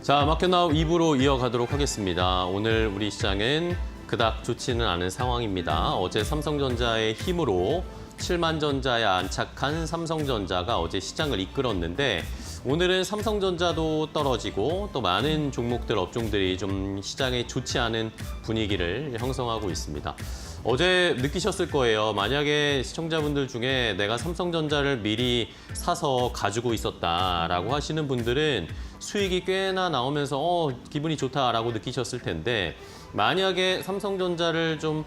자, 마켓나우 2부로 이어가도록 하겠습니다. 오늘 우리 시장은 그닥 좋지는 않은 상황입니다. 어제 삼성전자의 힘으로 7만 전자에 안착한 삼성전자가 어제 시장을 이끌었는데 오늘은 삼성전자도 떨어지고 또 많은 종목들, 업종들이 좀 시장에 좋지 않은 분위기를 형성하고 있습니다. 어제 느끼셨을 거예요. 만약에 시청자분들 중에 내가 삼성전자를 미리 사서 가지고 있었다라고 하시는 분들은 수익이 꽤나 나오면서 기분이 좋다라고 느끼셨을 텐데 만약에 삼성전자를 좀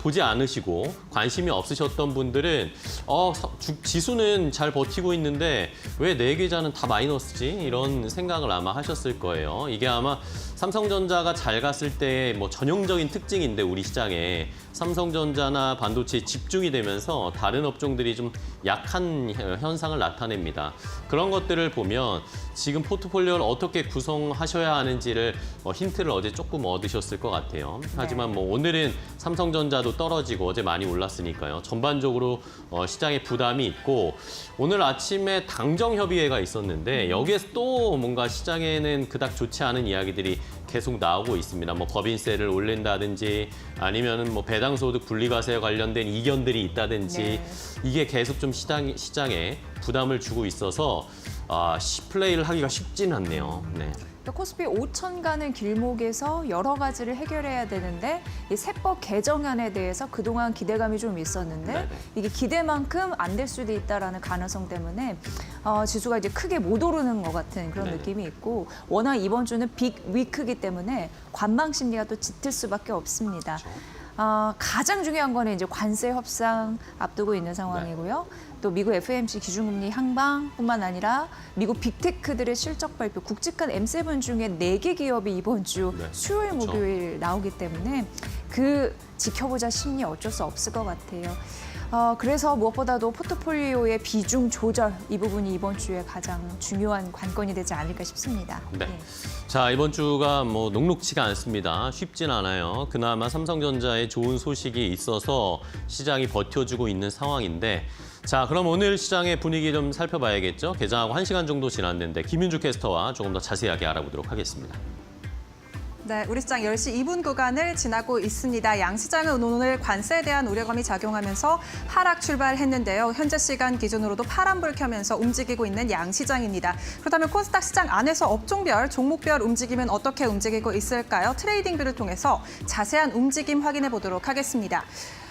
보지 않으시고 관심이 없으셨던 분들은 지수는 잘 버티고 있는데 왜 내 계좌는 다 마이너스지? 이런 생각을 아마 하셨을 거예요. 이게 아마 삼성전자가 잘 갔을 때의 뭐 전형적인 특징인데 우리 시장에 삼성전자나 반도체에 집중이 되면서 다른 업종들이 좀 약한 현상을 나타냅니다. 그런 것들을 보면 지금 포트폴리오를 어떻게 구성하셔야 하는지를 힌트를 어제 조금 얻으셨을 것 같아요. 하지만 뭐 오늘은 삼성전자도 떨어지고 어제 많이 올랐으니까요. 전반적으로 시장에 부담이 있고 오늘 아침에 당정협의회가 있었는데 여기에서 또 뭔가 시장에는 그닥 좋지 않은 이야기들이 계속 나오고 있습니다. 뭐 법인세를 올린다든지 아니면은 뭐 배당소득 분리과세와 관련된 이견들이 있다든지 이게 계속 좀 시장에 부담을 주고 있어서 플레이를 하기가 쉽지는 않네요. 네. 코스피 5천 가는 길목에서 여러 가지를 해결해야 되는데 이 세법 개정안에 대해서 그동안 기대감이 좀 있었는데 이게 기대만큼 안 될 수도 있다라는 가능성 때문에 지수가 이제 크게 못 오르는 것 같은 그런 느낌이 있고 워낙 이번 주는 빅 위크이기 때문에 관망 심리가 또 짙을 수밖에 없습니다. 가장 중요한 거는 이제 관세 협상 앞두고 있는 상황이고요. 또 미국 FOMC 기준금리 향방뿐만 아니라 미국 빅테크들의 실적 발표, 굵직한 M7 중에 4개 기업이 이번 주 수요일, 목요일 나오기 때문에 그 지켜보자 심리 어쩔 수 없을 것 같아요. 그래서 무엇보다도 포트폴리오의 비중 조절 이 부분이 이번 주에 가장 중요한 관건이 되지 않을까 싶습니다. 네. 자, 이번 주가 뭐 녹록치가 않습니다. 쉽진 않아요. 그나마 삼성전자에 좋은 소식이 있어서 시장이 버텨주고 있는 상황인데 자, 그럼 오늘 시장의 분위기 좀 살펴봐야겠죠. 개장하고 1시간 정도 지났는데 김윤주 캐스터와 조금 더 자세하게 알아보도록 하겠습니다. 네, 우리 시장 10시 2분 구간을 지나고 있습니다. 양시장은 오늘 관세에 대한 우려감이 작용하면서 하락 출발했는데요. 현재 시간 기준으로도 파란불 켜면서 움직이고 있는 양시장입니다. 그렇다면 코스닥 시장 안에서 업종별, 종목별 움직임은 어떻게 움직이고 있을까요? 트레이딩뷰를 통해서 자세한 움직임 확인해 보도록 하겠습니다.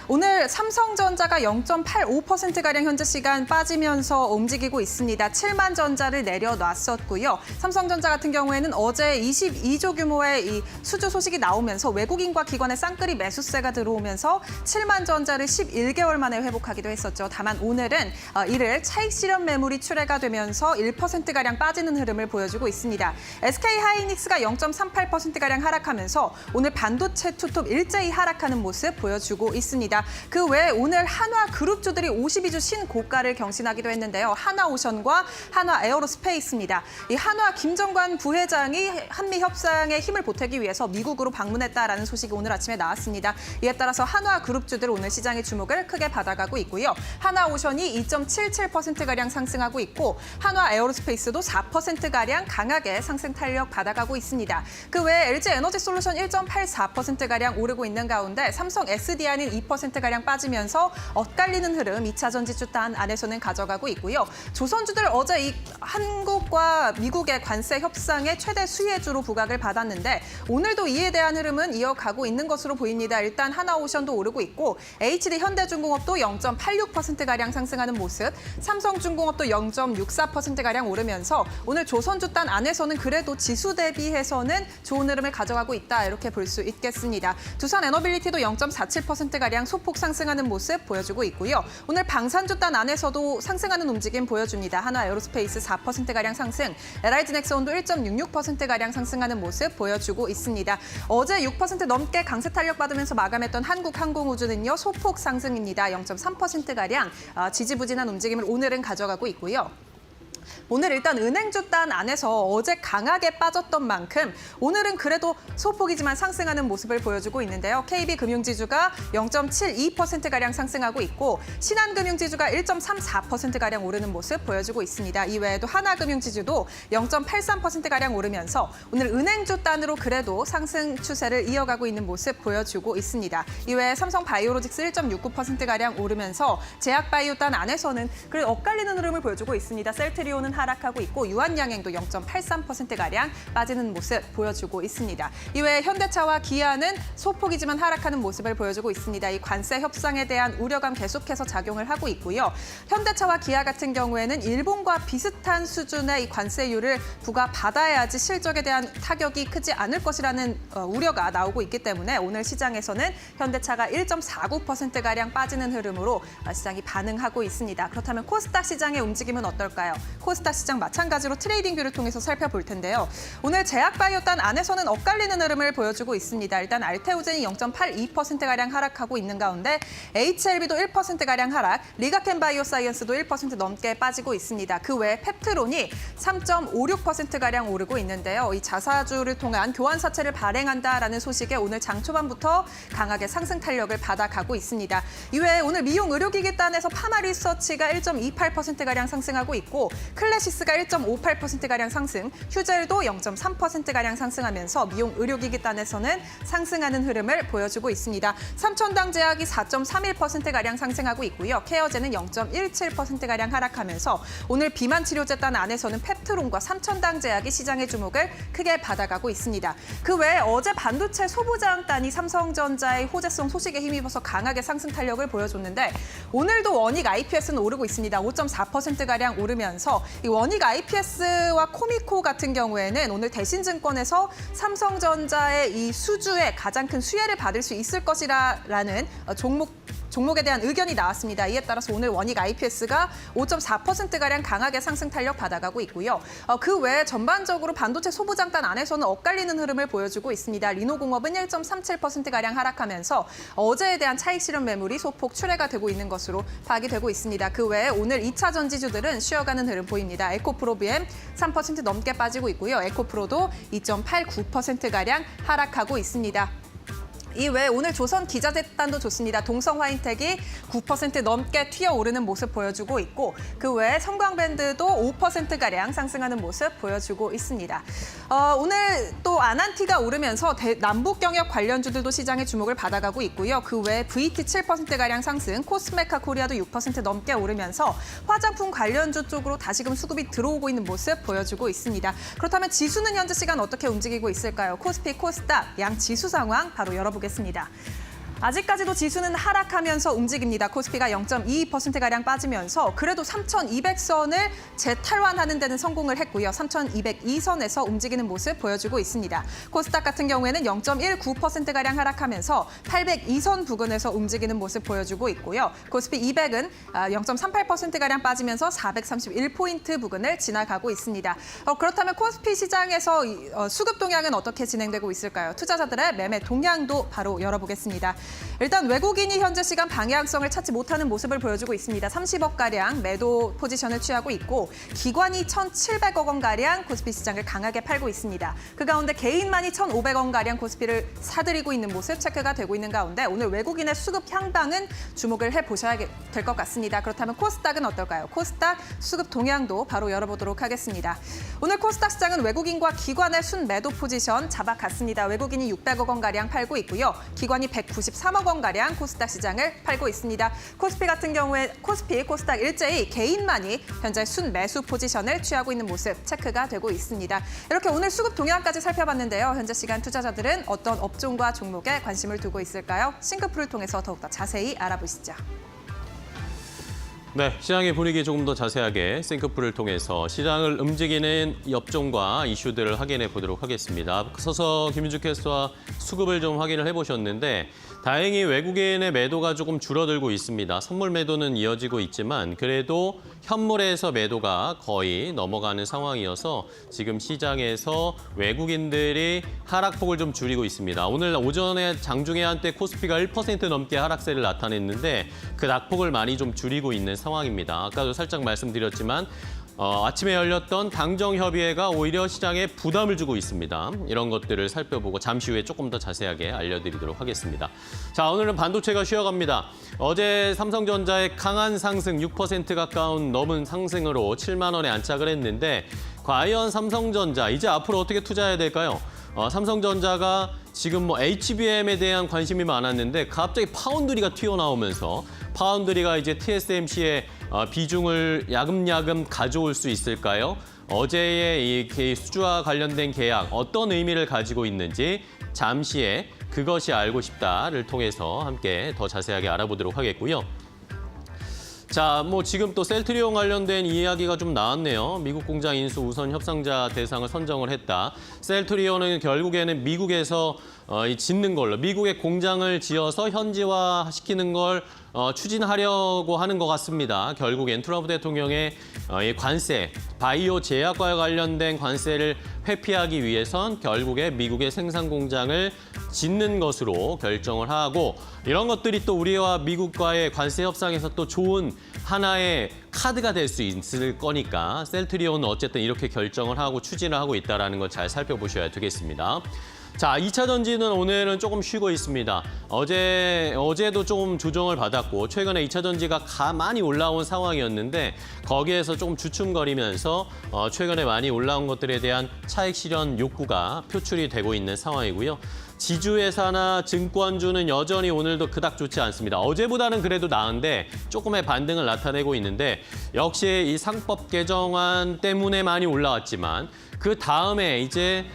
오늘 삼성전자가 0.85%가량 현재 시간 빠지면서 움직이고 있습니다. 7만 전자를 내려놨었고요. 삼성전자 같은 경우에는 어제 22조 규모의 이 수주 소식이 나오면서 외국인과 기관의 쌍끌이 매수세가 들어오면서 7만 전자를 11개월 만에 회복하기도 했었죠. 다만 오늘은 이를 차익 실현 매물이 출회가 되면서 1%가량 빠지는 흐름을 보여주고 있습니다. SK하이닉스가 0.38%가량 하락하면서 오늘 반도체 투톱 일제히 하락하는 모습 보여주고 있습니다. 그 외에 오늘 한화그룹주들이 52주 신고가를 경신하기도 했는데요. 하나오션과 한화에어로스페이스입니다. 이 한화 김정관 부회장이 한미 협상에 힘을 보태기 위해서 미국으로 방문했다라는 소식이 오늘 아침에 나왔습니다. 이에 따라서 한화그룹주들 오늘 시장의 주목을 크게 받아가고 있고요. 하나오션이 2.77%가량 상승하고 있고 한화에어로스페이스도 4%가량 강하게 상승 탄력 받아가고 있습니다. 그 외에 LG에너지솔루션 1.84%가량 오르고 있는 가운데 삼성 SDI는 2%가량 빠지면서 엇갈리는 흐름 2차 전지주단 안에서는 가져가고 있고요. 조선주들 어제 이 한국과 미국의 관세 협상의 최대 수혜주로 부각을 받았는데 오늘도 이에 대한 흐름은 이어가고 있는 것으로 보입니다. 일단 하나오션도 오르고 있고 HD 현대중공업도 0.86%가량 상승하는 모습, 삼성중공업도 0.64%가량 오르면서 오늘 조선주단 안에서는 그래도 지수 대비해서는 좋은 흐름을 가져가고 있다 이렇게 볼 수 있겠습니다. 두산에너빌리티도 0.47%가량 소폭 상승하는 모습 보여주고 있고요. 오늘 방산주단 안에서도 상승하는 움직임 보여줍니다. 한화에어로스페이스 4%가량 상승, LIG넥스온도 1.66%가량 상승하는 모습 보여주고 있습니다. 어제 6% 넘게 강세 탄력 받으면서 마감했던 한국항공우주는요. 소폭 상승입니다. 0.3%가량 지지부진한 움직임을 오늘은 가져가고 있고요. 오늘 일단 은행주 단 안에서 어제 강하게 빠졌던 만큼 오늘은 그래도 소폭이지만 상승하는 모습을 보여주고 있는데요. KB금융지주가 0.72%가량 상승하고 있고 신한금융지주가 1.34%가량 오르는 모습 보여주고 있습니다. 이외에도 하나금융지주도 0.83%가량 오르면서 오늘 은행주 단으로 그래도 상승 추세를 이어가고 있는 모습 보여주고 있습니다. 이외에 삼성바이오로직스 1.69%가량 오르면서 제약바이오 단 안에서는 그래도 엇갈리는 흐름을 보여주고 있습니다. 셀트리온은 하락하고 있고 유한양행도 0.83%가량 빠지는 모습 보여주고 있습니다. 이외에 현대차와 기아는 소폭이지만 하락하는 모습을 보여주고 있습니다. 이 관세 협상에 대한 우려감 계속해서 작용을 하고 있고요. 현대차와 기아 같은 경우에는 일본과 비슷한 수준의 이 관세율을 부과받아야지 실적에 대한 타격이 크지 않을 것이라는 우려가 나오고 있기 때문에 오늘 시장에서는 현대차가 1.49%가량 빠지는 흐름으로 시장이 반응하고 있습니다. 그렇다면 코스닥 시장의 움직임은 어떨까요? 코스닥 시장 마찬가지로 트레이딩 뷰를 통해서 살펴볼 텐데요. 오늘 제약바이오 단 안에서는 엇갈리는 흐름을 보여주고 있습니다. 일단 알테오젠이 0.82%가량 하락하고 있는 가운데 HLB도 1%가량 하락, 리가켄 바이오사이언스도 1% 넘게 빠지고 있습니다. 그 외에 펩트론이 3.56%가량 오르고 있는데요. 이 자사주를 통한 교환 사채를 발행한다라는 소식에 오늘 장 초반부터 강하게 상승 탄력을 받아가고 있습니다. 이외에 오늘 미용 의료기기 단에서 파마리서치가 1.28%가량 상승하고 있고 클래시스가 1.58%가량 상승, 휴젤도 0.3%가량 상승하면서 미용 의료기기 단에서는 상승하는 흐름을 보여주고 있습니다. 삼천당 제약이 4.31%가량 상승하고 있고요. 케어제는 0.17%가량 하락하면서 오늘 비만 치료제 단 안에서는 펩트론과 삼천당 제약이 시장의 주목을 크게 받아가고 있습니다. 그 외에 어제 반도체 소부장 단이 삼성전자의 호재성 소식에 힘입어서 강하게 상승 탄력을 보여줬는데 오늘도 원익 IPS는 오르고 있습니다. 5.4%가량 오르면서 이 원익 IPS와 코미코 같은 경우에는 오늘 대신증권에서 삼성전자의 이 수주에 가장 큰 수혜를 받을 수 있을 것이라는 종목에 대한 의견이 나왔습니다. 이에 따라서 오늘 원익 IPS가 5.4%가량 강하게 상승 탄력 받아가고 있고요. 그 외에 전반적으로 반도체 소부장단 안에서는 엇갈리는 흐름을 보여주고 있습니다. 리노공업은 1.37%가량 하락하면서 어제에 대한 차익 실현 매물이 소폭 출회가 되고 있는 것으로 파악이 되고 있습니다. 그 외에 오늘 2차 전지주들은 쉬어가는 흐름 보입니다. 에코프로비엠 3% 넘게 빠지고 있고요. 에코프로도 2.89%가량 하락하고 있습니다. 이외에 오늘 조선 기자재단도 좋습니다. 동성화인텍이 9% 넘게 튀어오르는 모습 보여주고 있고 그 외에 성광밴드도 5%가량 상승하는 모습 보여주고 있습니다. 오늘 또 아난티가 오르면서 남북 경협 관련주들도 시장의 주목을 받아가고 있고요. 그 외에 VT 7%가량 상승, 코스메카 코리아도 6% 넘게 오르면서 화장품 관련주 쪽으로 다시금 수급이 들어오고 있는 모습 보여주고 있습니다. 그렇다면 지수는 현재 시간 어떻게 움직이고 있을까요? 코스피, 코스닥, 양 지수 상황 바로 열어보겠습니다. 아직까지도 지수는 하락하면서 움직입니다. 코스피가 0.22%가량 빠지면서 그래도 3,200선을 재탈환하는 데는 성공을 했고요. 3,202선에서 움직이는 모습 보여주고 있습니다. 코스닥 같은 경우에는 0.19%가량 하락하면서 802선 부근에서 움직이는 모습 보여주고 있고요. 코스피 200은 0.38%가량 빠지면서 431포인트 부근을 지나가고 있습니다. 그렇다면 코스피 시장에서 수급 동향은 어떻게 진행되고 있을까요? 투자자들의 매매 동향도 바로 열어보겠습니다. 일단 외국인이 현재 시간 방향성을 찾지 못하는 모습을 보여주고 있습니다. 30억가량 매도 포지션을 취하고 있고 기관이 1,700억 원가량 코스피 시장을 강하게 팔고 있습니다. 그 가운데 개인만이 1,500원가량 코스피를 사들이고 있는 모습 체크가 되고 있는 가운데 오늘 외국인의 수급 향방은 주목을 해보셔야 될 것 같습니다. 그렇다면 코스닥은 어떨까요? 코스닥 수급 동향도 바로 열어보도록 하겠습니다. 오늘 코스닥 시장은 외국인과 기관의 순매도 포지션 잡아갔습니다. 외국인이 600억 원가량 팔고 있고요. 기관이 193억 원가량 코스닥 시장을 팔고 있습니다. 코스피 같은 경우에 코스피, 코스닥 일제히 개인만이 현재 순매수 포지션을 취하고 있는 모습 체크가 되고 있습니다. 이렇게 오늘 수급 동향까지 살펴봤는데요. 현재 시간 투자자들은 어떤 업종과 종목에 관심을 두고 있을까요? 싱크풀을 통해서 더욱더 자세히 알아보시죠. 네, 시장의 분위기 조금 더 자세하게 싱크풀을 통해서 시장을 움직이는 업종과 이슈들을 확인해 보도록 하겠습니다. 서서 김윤주 캐스터와 수급을 좀 확인을 해보셨는데 다행히 외국인의 매도가 조금 줄어들고 있습니다. 선물 매도는 이어지고 있지만 그래도 현물에서 매도가 거의 넘어가는 상황이어서 지금 시장에서 외국인들이 하락폭을 좀 줄이고 있습니다. 오늘 오전에 장중에 한때 코스피가 1% 넘게 하락세를 나타냈는데 그 낙폭을 많이 좀 줄이고 있는 상황입니다. 아까도 살짝 말씀드렸지만 아침에 열렸던 당정협의회가 오히려 시장에 부담을 주고 있습니다. 이런 것들을 살펴보고 잠시 후에 조금 더 자세하게 알려드리도록 하겠습니다. 자, 오늘은 반도체가 쉬어갑니다. 어제 삼성전자의 강한 상승, 6% 가까운 넘은 상승으로 7만 원에 안착을 했는데 과연 삼성전자 이제 앞으로 어떻게 투자해야 될까요? 삼성전자가 지금 뭐 HBM에 대한 관심이 많았는데 갑자기 파운드리가 튀어나오면서 파운드리가 이제 TSMC의 비중을 야금야금 가져올 수 있을까요? 어제의 이 수주와 관련된 계약 어떤 의미를 가지고 있는지 잠시에 그것이 알고 싶다를 통해서 함께 더 자세하게 알아보도록 하겠고요. 자, 뭐 지금 또 셀트리온 관련된 이야기가 좀 나왔네요. 미국 공장 인수 우선 협상자 대상을 선정을 했다. 셀트리온은 결국에는 미국에서 짓는 걸로, 미국의 공장을 지어서 현지화시키는 걸 추진하려고 하는 것 같습니다. 결국엔 트럼프 대통령의 이 관세, 바이오 제약과 관련된 관세를 회피하기 위해선 결국에 미국의 생산 공장을 짓는 것으로 결정을 하고 이런 것들이 또 우리와 미국과의 관세 협상에서 또 좋은 하나의 카드가 될 수 있을 거니까 셀트리온은 어쨌든 이렇게 결정을 하고 추진을 하고 있다는 걸 잘 살펴보셔야 되겠습니다. 자, 2차 전지는 오늘은 조금 쉬고 있습니다. 어제도 조금 조정을 받았고 최근에 2차 전지가 많이 올라온 상황이었는데 거기에서 조금 주춤거리면서 최근에 많이 올라온 것들에 대한 차익 실현 욕구가 표출이 되고 있는 상황이고요. 지주회사나 증권주는 여전히 오늘도 그닥 좋지 않습니다. 어제보다는 그래도 나은데 조금의 반등을 나타내고 있는데 역시 이 상법 개정안 때문에 많이 올라왔지만 그 다음에 이제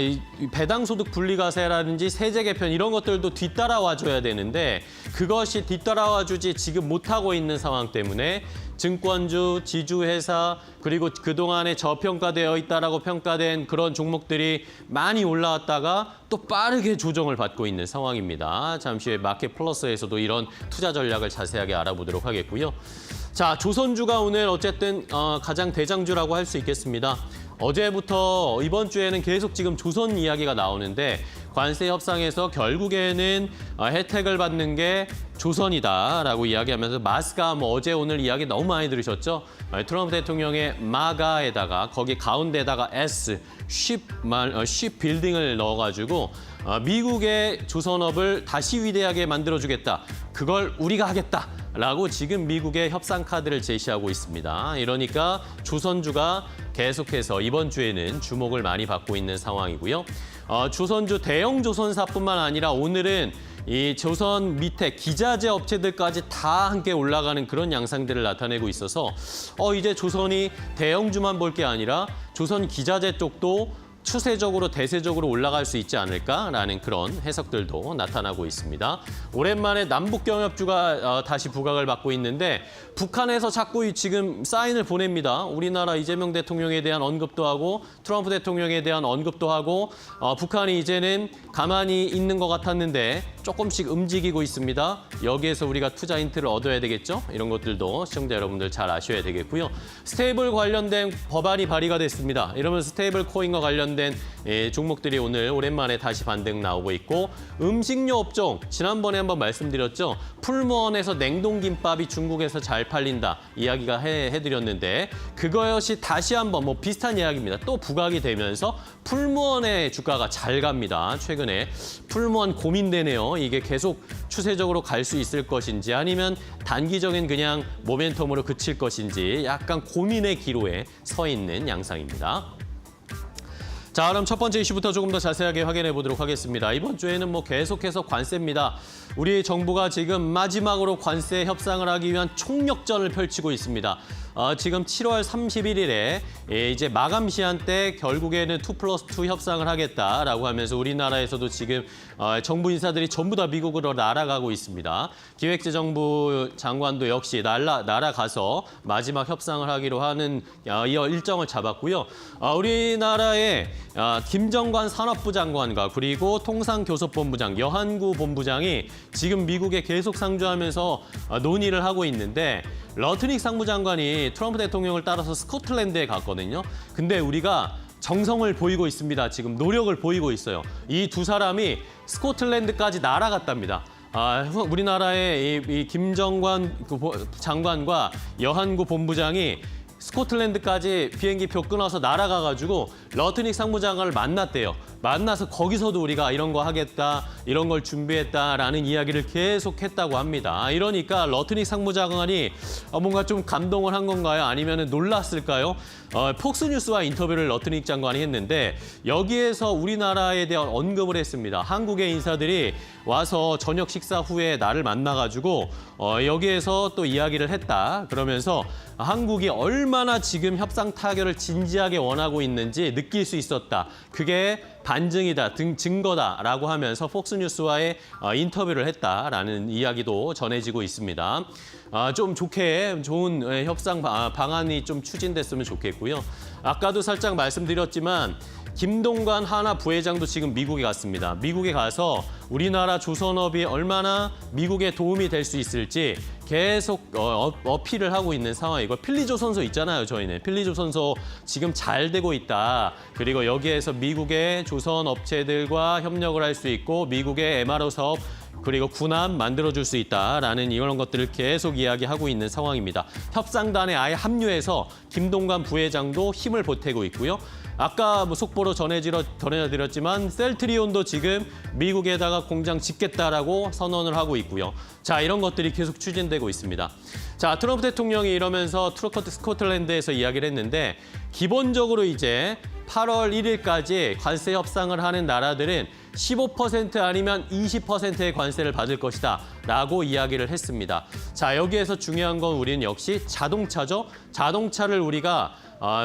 이 배당소득 분리과세라든지 세제 개편 이런 것들도 뒤따라와줘야 되는데 그것이 뒤따라와주지 지금 못하고 있는 상황 때문에 증권주, 지주회사 그리고 그동안에 저평가되어 있다라고 평가된 그런 종목들이 많이 올라왔다가 또 빠르게 조정을 받고 있는 상황입니다. 잠시 후에 마켓 플러스에서도 이런 투자 전략을 자세하게 알아보도록 하겠고요. 자, 조선주가 오늘 어쨌든 가장 대장주라고 할 수 있겠습니다. 어제부터 이번 주에는 계속 지금 조선 이야기가 나오는데 관세 협상에서 결국에는 혜택을 받는 게 조선이다라고 이야기하면서 마스가 뭐 어제 오늘 이야기 너무 많이 들으셨죠? 트럼프 대통령의 마가에다가 거기 가운데다가 S, 쉽 빌딩을 넣어가지고 미국의 조선업을 다시 위대하게 만들어주겠다. 그걸 우리가 하겠다. 라고 지금 미국의 협상 카드를 제시하고 있습니다. 이러니까 조선주가 계속해서 이번 주에는 주목을 많이 받고 있는 상황이고요. 조선주 대형 조선사뿐만 아니라 오늘은 이 조선 밑에 기자재 업체들까지 다 함께 올라가는 그런 양상들을 나타내고 있어서 이제 조선이 대형주만 볼 게 아니라 조선 기자재 쪽도 추세적으로 대세적으로 올라갈 수 있지 않을까라는 그런 해석들도 나타나고 있습니다. 오랜만에 남북 경협주가 다시 부각을 받고 있는데 북한에서 자꾸 지금 사인을 보냅니다. 우리나라 이재명 대통령에 대한 언급도 하고 트럼프 대통령에 대한 언급도 하고 북한이 이제는 가만히 있는 것 같았는데 조금씩 움직이고 있습니다. 여기에서 우리가 투자 힌트를 얻어야 되겠죠? 이런 것들도 시청자 여러분들 잘 아셔야 되겠고요. 스테이블 관련된 법안이 발의가 됐습니다. 이러면 스테이블 코인과 관련된 종목들이 오늘 오랜만에 다시 반등 나오고 있고 음식료 업종 지난번에 한번 말씀드렸죠. 풀무원에서 냉동김밥이 중국에서 잘 팔린다 이야기가 해드렸는데 그것이 다시 한번 뭐 비슷한 이야기입니다. 또 부각이 되면서 풀무원의 주가가 잘 갑니다. 최근에 풀무원 고민되네요. 이게 계속 추세적으로 갈 수 있을 것인지 아니면 단기적인 그냥 모멘텀으로 그칠 것인지 약간 고민의 기로에 서 있는 양상입니다. 자, 그럼 첫 번째 이슈부터 조금 더 자세하게 확인해 보도록 하겠습니다. 이번 주에는 뭐 계속해서 관세입니다. 우리 정부가 지금 마지막으로 관세 협상을 하기 위한 총력전을 펼치고 있습니다. 지금 7월 31일에 이제 마감 시한 때 결국에는 2+2 협상을 하겠다라고 하면서 우리나라에서도 지금 정부 인사들이 전부 다 미국으로 날아가고 있습니다. 기획재정부 장관도 역시 날아가서 마지막 협상을 하기로 하는 이 일정을 잡았고요. 우리나라의 김정관 산업부 장관과 그리고 통상교섭본부장, 여한구 본부장이 지금 미국에 계속 상주하면서 논의를 하고 있는데 러트닉 상무장관이 트럼프 대통령을 따라서 스코틀랜드에 갔거든요. 근데 우리가 정성을 보이고 있습니다. 지금 노력을 보이고 있어요. 이 두 사람이 스코틀랜드까지 날아갔답니다. 우리나라의 이 김정관 장관과 여한구 본부장이 스코틀랜드까지 비행기표 끊어서 날아가가지고 러트닉 상무장관을 만났대요. 만나서 거기서도 우리가 이런 거 하겠다, 이런 걸 준비했다라는 이야기를 계속 했다고 합니다. 이러니까 러트닉 상무장관이 뭔가 좀 감동을 한 건가요? 아니면 놀랐을까요? 폭스뉴스와 인터뷰를 러트닉 장관이 했는데 여기에서 우리나라에 대한 언급을 했습니다. 한국의 인사들이 와서 저녁 식사 후에 나를 만나가지고 여기에서 또 이야기를 했다. 그러면서 한국이 얼마나 지금 협상 타결을 진지하게 원하고 있는지 느낄 수 있었다. 그게 반증이다, 증거다라고 하면서 폭스뉴스와의 인터뷰를 했다라는 이야기도 전해지고 있습니다. 좀 좋은 협상 방안이 좀 추진됐으면 좋겠고요. 아까도 살짝 말씀드렸지만 김동관 하나 부회장도 지금 미국에 갔습니다. 미국에 가서 우리나라 조선업이 얼마나 미국에 도움이 될 수 있을지 계속 어필을 하고 있는 상황이고 필리조선소 있잖아요. 저희는 필리조선소 지금 잘 되고 있다. 그리고 여기에서 미국의 조선 업체들과 협력을 할 수 있고 미국의 MRO 사업 그리고 군함 만들어줄 수 있다라는 이런 것들을 계속 이야기하고 있는 상황입니다. 협상단에 아예 합류해서 김동관 부회장도 힘을 보태고 있고요. 아까 속보로 전해드렸지만 셀트리온도 지금 미국에다가 공장 짓겠다라고 선언을 하고 있고요. 자, 이런 것들이 계속 추진되고 있습니다. 자, 트럼프 대통령이 이러면서 스코틀랜드에서 이야기를 했는데 기본적으로 이제 8월 1일까지 관세 협상을 하는 나라들은 15% 아니면 20%의 관세를 받을 것이다 라고 이야기를 했습니다. 자, 여기에서 중요한 건 우리는 역시 자동차죠. 자동차를 우리가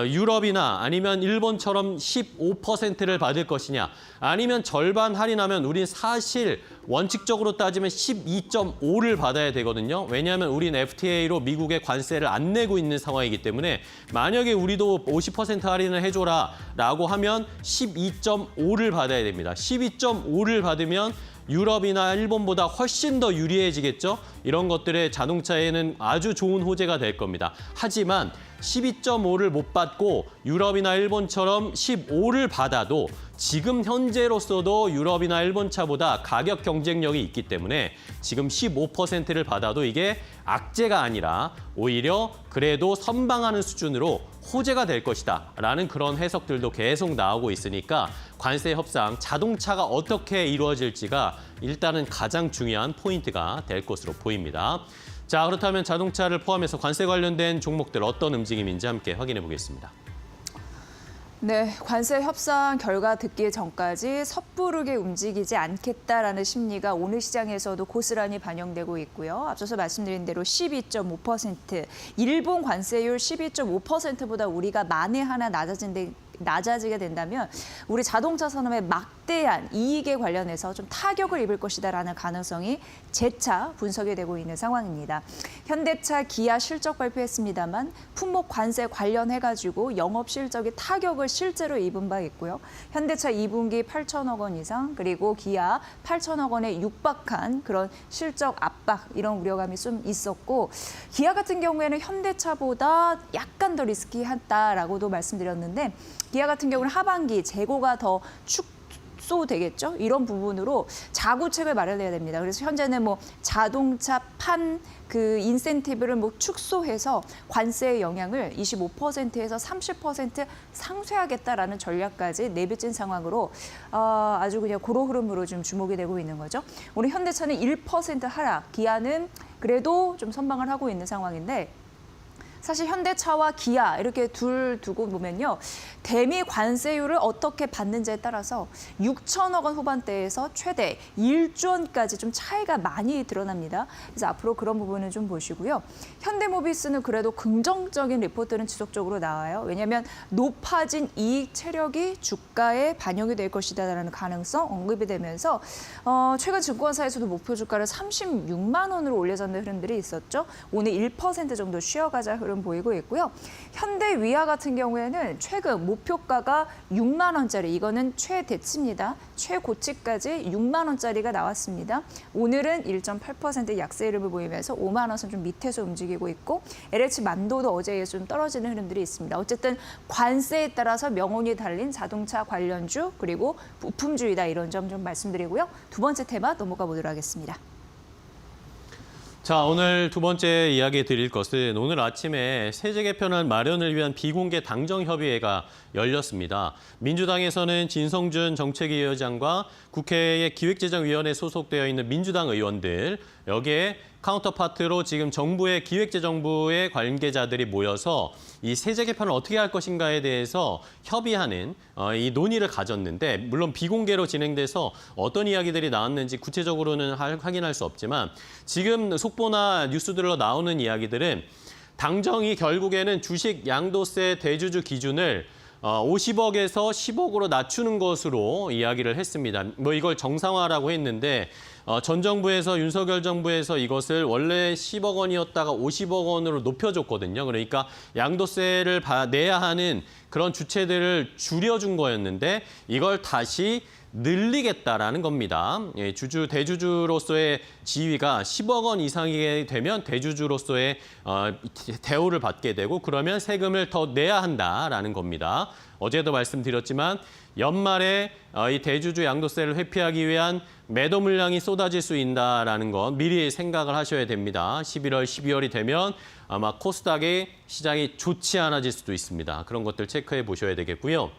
유럽이나 아니면 일본처럼 15%를 받을 것이냐 아니면 절반 할인하면 우린 사실 원칙적으로 따지면 12.5를 받아야 되거든요. 왜냐하면 우린 FTA로 미국에 관세를 안 내고 있는 상황이기 때문에 만약에 우리도 50% 할인을 해줘라 라고 하면 12.5를 받아야 됩니다. 12.5를 받으면 유럽이나 일본보다 훨씬 더 유리해지겠죠? 이런 것들의 자동차에는 아주 좋은 호재가 될 겁니다. 하지만 12.5를 못 받고 유럽이나 일본처럼 15를 받아도 지금 현재로서도 유럽이나 일본 차보다 가격 경쟁력이 있기 때문에 지금 15%를 받아도 이게 악재가 아니라 오히려 그래도 선방하는 수준으로 호재가 될 것이다 라는 그런 해석들도 계속 나오고 있으니까 관세 협상, 자동차가 어떻게 이루어질지가 일단은 가장 중요한 포인트가 될 것으로 보입니다. 자, 그렇다면 자동차를 포함해서 관세 관련된 종목들 어떤 움직임인지 함께 확인해 보겠습니다. 네, 관세 협상 결과 듣기 전까지 섣부르게 움직이지 않겠다라는 심리가 오늘 시장에서도 고스란히 반영되고 있고요. 앞서서 말씀드린 대로 12.5%, 일본 관세율 12.5%보다 우리가 만에 하나 낮아지게 된다면 우리 자동차 산업의 막대한 이익에 관련해서 좀 타격을 입을 것이다라는 가능성이 재차 분석이 되고 있는 상황입니다. 현대차, 기아 실적 발표했습니다만 품목 관세 관련해가지고 영업 실적이 타격을 실제로 입은 바 있고요. 현대차 2분기 8천억 원 이상 그리고 기아 8천억 원에 육박한 그런 실적 압박 이런 우려감이 좀 있었고 기아 같은 경우에는 현대차보다 약간 더 리스키하다라고도 말씀드렸는데 기아 같은 경우는 하반기 재고가 더 축소되겠죠. 이런 부분으로 자구책을 마련해야 됩니다. 그래서 현재는 뭐 자동차 판 그 인센티브를 뭐 축소해서 관세의 영향을 25%에서 30% 상쇄하겠다라는 전략까지 내비친 상황으로 아주 그냥 고로 흐름으로 좀 주목이 되고 있는 거죠. 오늘 현대차는 1% 하락, 기아는 그래도 좀 선방을 하고 있는 상황인데 사실 현대차와 기아 이렇게 둘 두고 보면요. 대미 관세율을 어떻게 받는지에 따라서 6천억 원 후반대에서 최대 1조 원까지 좀 차이가 많이 드러납니다. 그래서 앞으로 그런 부분은 좀 보시고요. 현대모비스는 그래도 긍정적인 리포트는 지속적으로 나와요. 왜냐하면 높아진 이익 체력이 주가에 반영이 될 것이다라는 가능성 언급이 되면서 최근 증권사에서도 목표 주가를 36만 원으로 올려잡는 흐름들이 있었죠. 오늘 1% 정도 쉬어가자 흐름 보이고 있고요. 현대위아 같은 경우에는 최근 목표가가 6만 원짜리, 이거는 최대치입니다. 최고치까지 6만 원짜리가 나왔습니다. 오늘은 1.8% 약세 흐름을 보이면서 5만 원 선 좀 밑에서 움직이고 있고 LH만도도 어제에 좀 떨어지는 흐름들이 있습니다. 어쨌든 관세에 따라서 명운이 달린 자동차 관련주 그리고 부품주이다 이런 점 좀 말씀드리고요. 두 번째 테마 넘어가 보도록 하겠습니다. 자, 오늘 두 번째 이야기 드릴 것은 오늘 아침에 세제 개편안 마련을 위한 비공개 당정협의회가 열렸습니다. 민주당에서는 진성준 정책위원장과 국회의 기획재정위원회에 소속되어 있는 민주당 의원들, 여기에 카운터파트로 지금 정부의 기획재정부의 관계자들이 모여서 이 세제 개편을 어떻게 할 것인가에 대해서 협의하는 이 논의를 가졌는데, 물론 비공개로 진행돼서 어떤 이야기들이 나왔는지 구체적으로는 확인할 수 없지만, 지금 속보나 뉴스들로 나오는 이야기들은 당정이 결국에는 주식 양도세 대주주 기준을 50억에서 10억으로 낮추는 것으로 이야기를 했습니다. 뭐 이걸 정상화라고 했는데, 전 정부에서 윤석열 정부에서 이것을 원래 10억 원이었다가 50억 원으로 높여줬거든요. 그러니까 양도세를 내야 하는 그런 주체들을 줄여준 거였는데 이걸 다시 늘리겠다라는 겁니다. 예, 대주주로서의 지위가 10억 원 이상이 되면 대주주로서의 대우를 받게 되고, 그러면 세금을 더 내야 한다라는 겁니다. 어제도 말씀드렸지만 연말에 이 대주주 양도세를 회피하기 위한 매도 물량이 쏟아질 수 있다라는 건 미리 생각을 하셔야 됩니다. 11월, 12월이 되면 아마 코스닥의 시장이 좋지 않아질 수도 있습니다. 그런 것들 체크해 보셔야 되겠고요.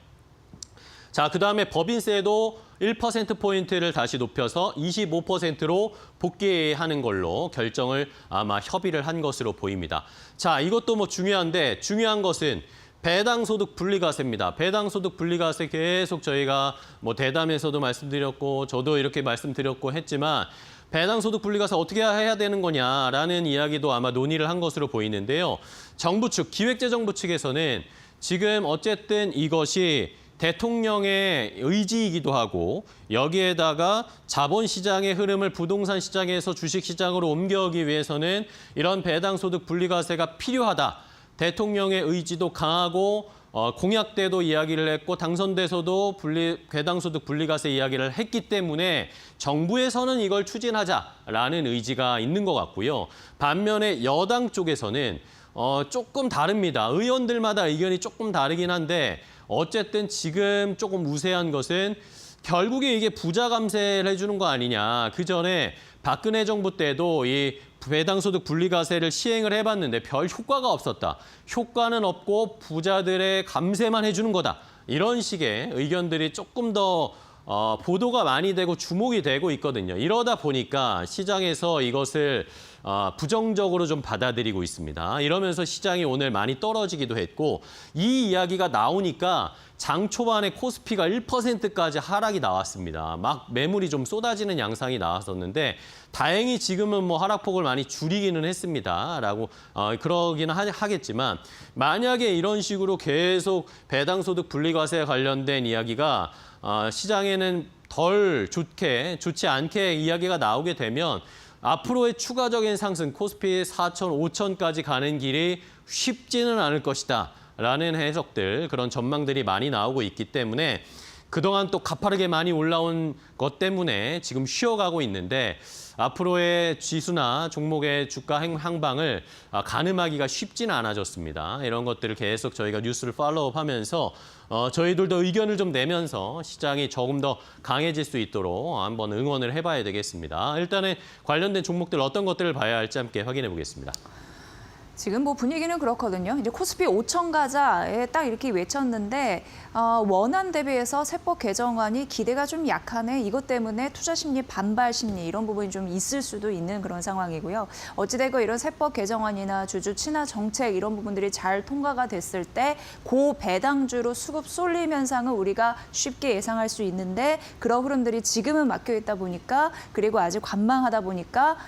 자, 그다음에 법인세도 1%포인트를 다시 높여서 25%로 복귀하는 걸로 결정을 아마 협의를 한 것으로 보입니다. 자, 이것도 뭐 중요한데, 중요한 것은 배당소득 분리과세입니다. 배당소득 분리과세 계속 저희가 뭐 대담에서도 말씀드렸고 저도 이렇게 말씀드렸고 했지만, 배당소득 분리과세 어떻게 해야 되는 거냐라는 이야기도 아마 논의를 한 것으로 보이는데요. 정부 측, 기획재정부 측에서는 지금 어쨌든 이것이 대통령의 의지이기도 하고, 여기에다가 자본시장의 흐름을 부동산 시장에서 주식시장으로 옮겨오기 위해서는 이런 배당소득 분리과세가 필요하다. 대통령의 의지도 강하고 공약 때도 이야기를 했고 당선돼서도 배당소득 분리과세 이야기를 했기 때문에 정부에서는 이걸 추진하자라는 의지가 있는 것 같고요. 반면에 여당 쪽에서는 조금 다릅니다. 의원들마다 의견이 조금 다르긴 한데, 어쨌든 지금 조금 우세한 것은 결국에 이게 부자 감세를 해주는 거 아니냐. 그 전에 박근혜 정부 때도 이 배당소득 분리과세를 시행을 해봤는데 별 효과가 없었다. 효과는 없고 부자들의 감세만 해주는 거다. 이런 식의 의견들이 조금 더 보도가 많이 되고 주목이 되고 있거든요. 이러다 보니까 시장에서 이것을 부정적으로 좀 받아들이고 있습니다. 이러면서 시장이 오늘 많이 떨어지기도 했고, 이 이야기가 나오니까 장 초반에 코스피가 1%까지 하락이 나왔습니다. 막 매물이 좀 쏟아지는 양상이 나왔었는데 다행히 지금은 뭐 하락폭을 많이 줄이기는 했습니다. 그러기는 하겠지만, 만약에 이런 식으로 계속 배당소득 분리과세에 관련된 이야기가 시장에는 덜 좋지 않게 이야기가 나오게 되면 앞으로의 추가적인 상승, 코스피 4천, 5천까지 가는 길이 쉽지는 않을 것이다 라는 해석들, 그런 전망들이 많이 나오고 있기 때문에 그동안 또 가파르게 많이 올라온 것 때문에 지금 쉬어가고 있는데, 앞으로의 지수나 종목의 주가 향방을 가늠하기가 쉽지는 않아졌습니다. 이런 것들을 계속 저희가 뉴스를 팔로우하면서 저희들도 의견을 좀 내면서 시장이 조금 더 강해질 수 있도록 한번 응원을 해봐야 되겠습니다. 일단은 관련된 종목들 어떤 것들을 봐야 할지 함께 확인해 보겠습니다. 지금 뭐 분위기는 그렇거든요. 이제 코스피 5천 가자에 딱 이렇게 외쳤는데 원안 대비해서 세법 개정안이 기대가 좀 약하네. 이것 때문에 투자 심리, 반발 심리 이런 부분이 좀 있을 수도 있는 그런 상황이고요. 어찌되건 이런 세법 개정안이나 주주 친화 정책 이런 부분들이 잘 통과가 됐을 때 고배당주로 수급 쏠림 현상을 우리가 쉽게 예상할 수 있는데, 그런 흐름들이 지금은 막혀 있다 보니까, 그리고 아직 관망하다 보니까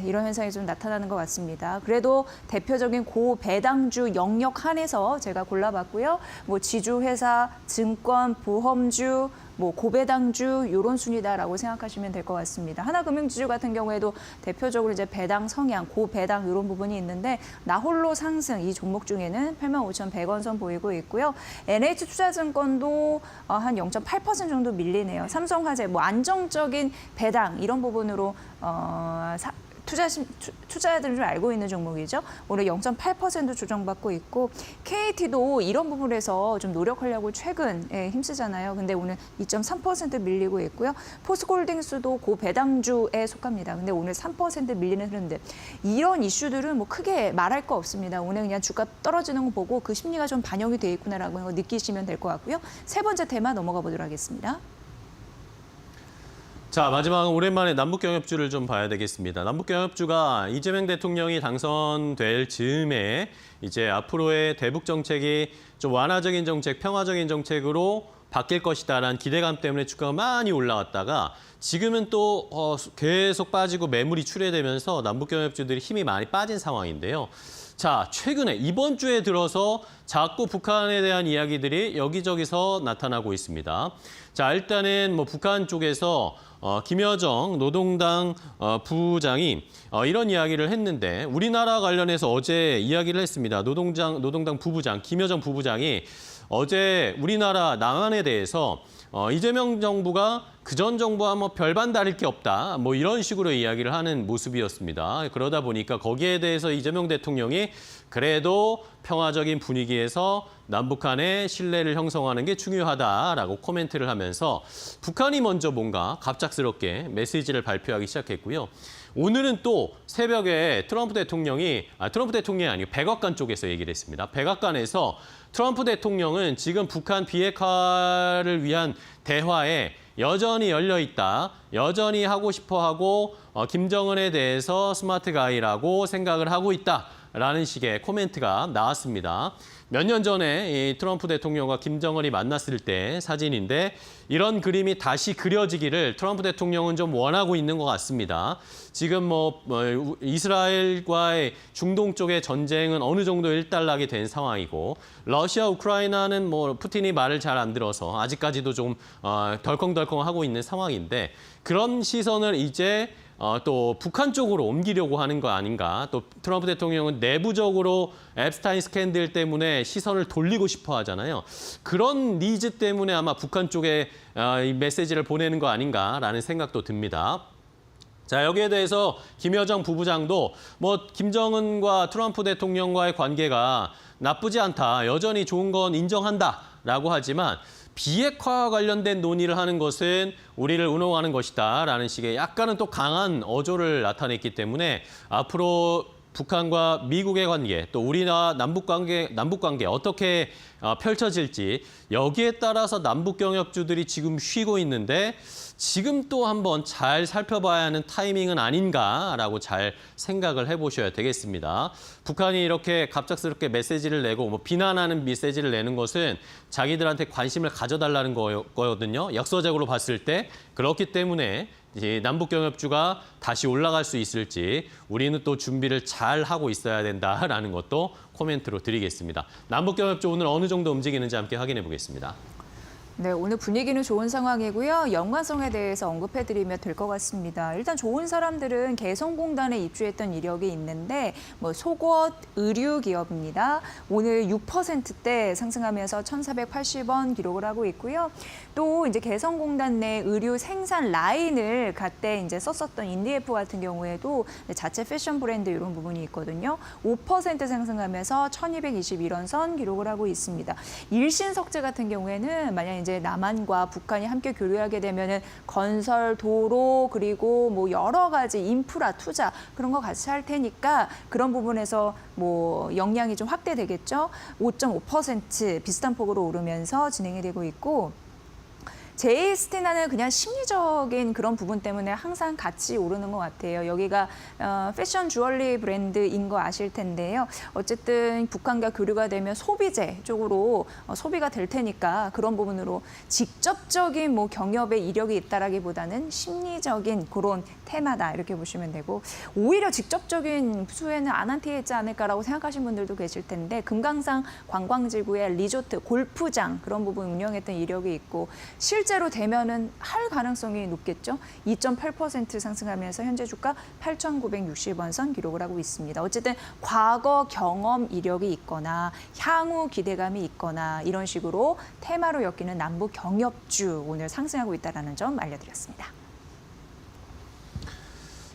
이런 현상이 좀 나타나는 것 같습니다. 그래도 대표적인 고배당주 영역 한에서 제가 골라봤고요. 뭐 지주회사, 증권, 보험주, 뭐 고배당주 이런 순위다라고 생각하시면 될 것 같습니다. 하나금융지주 같은 경우에도 대표적으로 이제 배당 성향, 고배당 이런 부분이 있는데 나홀로 상승 이 종목 중에는 85,100원 선 보이고 있고요. NH투자증권도 한 0.8% 정도 밀리네요. 삼성화재 뭐 안정적인 배당 이런 부분으로 투자자들은 좀 알고 있는 종목이죠. 오늘 0.8% 조정받고 있고 KT도 이런 부분에서 좀 노력하려고 최근에 힘쓰잖아요. 근데 오늘 2.3% 밀리고 있고요. 포스코홀딩스도 고배당주에 속합니다. 근데 오늘 3% 밀리는 흐름들. 이런 이슈들은 뭐 크게 말할 거 없습니다. 오늘 그냥 주가 떨어지는 거 보고 그 심리가 좀 반영이 돼 있구나라고 느끼시면 될 것 같고요. 세 번째 테마 넘어가 보도록 하겠습니다. 자, 마지막은 오랜만에 남북경협주를 좀 봐야 되겠습니다. 남북경협주가 이재명 대통령이 당선될 즈음에 이제 앞으로의 대북 정책이 좀 완화적인 정책, 평화적인 정책으로 바뀔 것이다라는 기대감 때문에 주가가 많이 올라왔다가 지금은 또 계속 빠지고 매물이 출회되면서 남북경협주들이 힘이 많이 빠진 상황인데요. 자, 최근에 이번 주에 들어서 자꾸 북한에 대한 이야기들이 여기저기서 나타나고 있습니다. 자, 일단은 뭐 북한 쪽에서 김여정 노동당 부장이 이런 이야기를 했는데 우리나라 관련해서 어제 이야기를 했습니다. 노동당 부부장, 김여정 부부장이 어제 우리나라 남한에 대해서 이재명 정부가 그전 정부와 뭐 별반 다를 게 없다. 뭐 이런 식으로 이야기를 하는 모습이었습니다. 그러다 보니까 거기에 대해서 이재명 대통령이 그래도 평화적인 분위기에서 남북한의 신뢰를 형성하는 게 중요하다라고 코멘트를 하면서 북한이 먼저 뭔가 갑작스럽게 메시지를 발표하기 시작했고요. 오늘은 또 새벽에 트럼프 대통령이 아니고 백악관 쪽에서 얘기를 했습니다. 백악관에서 트럼프 대통령은 지금 북한 비핵화를 위한 대화에 여전히 열려 있다. 여전히 하고 싶어하고 김정은에 대해서 스마트 가이라고 생각을 하고 있다라는 식의 코멘트가 나왔습니다. 몇 년 전에 이 트럼프 대통령과 김정은이 만났을 때 사진인데 이런 그림이 다시 그려지기를 트럼프 대통령은 좀 원하고 있는 것 같습니다. 지금 이스라엘과의 중동 쪽의 전쟁은 어느 정도 일단락이 된 상황이고 러시아, 우크라이나는 푸틴이 말을 잘 안 들어서 아직까지도 좀 덜컹덜컹 하고 있는 상황인데 그런 시선을 이제 또 북한 쪽으로 옮기려고 하는 거 아닌가. 또 트럼프 대통령은 내부적으로 앱스타인 스캔들 때문에 시선을 돌리고 싶어 하잖아요. 그런 니즈 때문에 아마 북한 쪽에 이 메시지를 보내는 거 아닌가라는 생각도 듭니다. 자, 여기에 대해서 김여정 부부장도 김정은과 트럼프 대통령과의 관계가 나쁘지 않다. 여전히 좋은 건 인정한다라고 하지만 비핵화와 관련된 논의를 하는 것은 우리를 운용하는 것이다라는 식의 약간은 또 강한 어조를 나타냈기 때문에 앞으로 북한과 미국의 관계, 또 우리나라 남북 관계 어떻게 펼쳐질지 여기에 따라서 남북 경협주들이 지금 쉬고 있는데 지금 또 한번 잘 살펴봐야 하는 타이밍은 아닌가라고 잘 생각을 해보셔야 되겠습니다. 북한이 이렇게 갑작스럽게 메시지를 내고 비난하는 메시지를 내는 것은 자기들한테 관심을 가져달라는 거거든요. 역사적으로 봤을 때. 그렇기 때문에 이제 남북경협주가 다시 올라갈 수 있을지 우리는 또 준비를 잘 하고 있어야 된다라는 것도 코멘트로 드리겠습니다. 남북경협주 오늘 어느 정도 움직이는지 함께 확인해 보겠습니다. 네, 오늘 분위기는 좋은 상황이고요. 연관성에 대해서 언급해드리면 될 것 같습니다. 일단 좋은 사람들은 개성공단에 입주했던 이력이 있는데 속옷, 의류 기업입니다. 오늘 6%대 상승하면서 1,480원 기록을 하고 있고요. 또 이제 개성공단 내 의류 생산 라인을 갖때 이제 썼었던 인디에프 같은 경우에도 자체 패션 브랜드 이런 부분이 있거든요. 5% 상승하면서 1,221원 선 기록을 하고 있습니다. 일신석재 같은 경우에는 만약 이제 남한과 북한이 함께 교류하게 되면은 건설, 도로 그리고 여러 가지 인프라 투자 그런 거 같이 할 테니까 그런 부분에서 역량이 좀 확대되겠죠. 5.5% 비슷한 폭으로 오르면서 진행이 되고 있고. 제이스티나는 그냥 심리적인 그런 부분 때문에 항상 같이 오르는 것 같아요. 여기가 패션 주얼리 브랜드인 거 아실 텐데요. 어쨌든 북한과 교류가 되면 소비재 쪽으로 소비가 될 테니까 그런 부분으로 직접적인 경협의 이력이 있다라기보다는 심리적인 그런 테마다 이렇게 보시면 되고 오히려 직접적인 수혜는 아난티에 있지 않을까라고 생각하시는 분들도 계실 텐데 금강산 관광지구의 리조트, 골프장 그런 부분 운영했던 이력이 있고 실제로 되면은 할 가능성이 높겠죠. 2.8% 상승하면서 현재 주가 8,960원 선 기록을 하고 있습니다. 어쨌든 과거 경험 이력이 있거나 향후 기대감이 있거나 이런 식으로 테마로 엮이는 남북 경협주 오늘 상승하고 있다는 점 알려드렸습니다.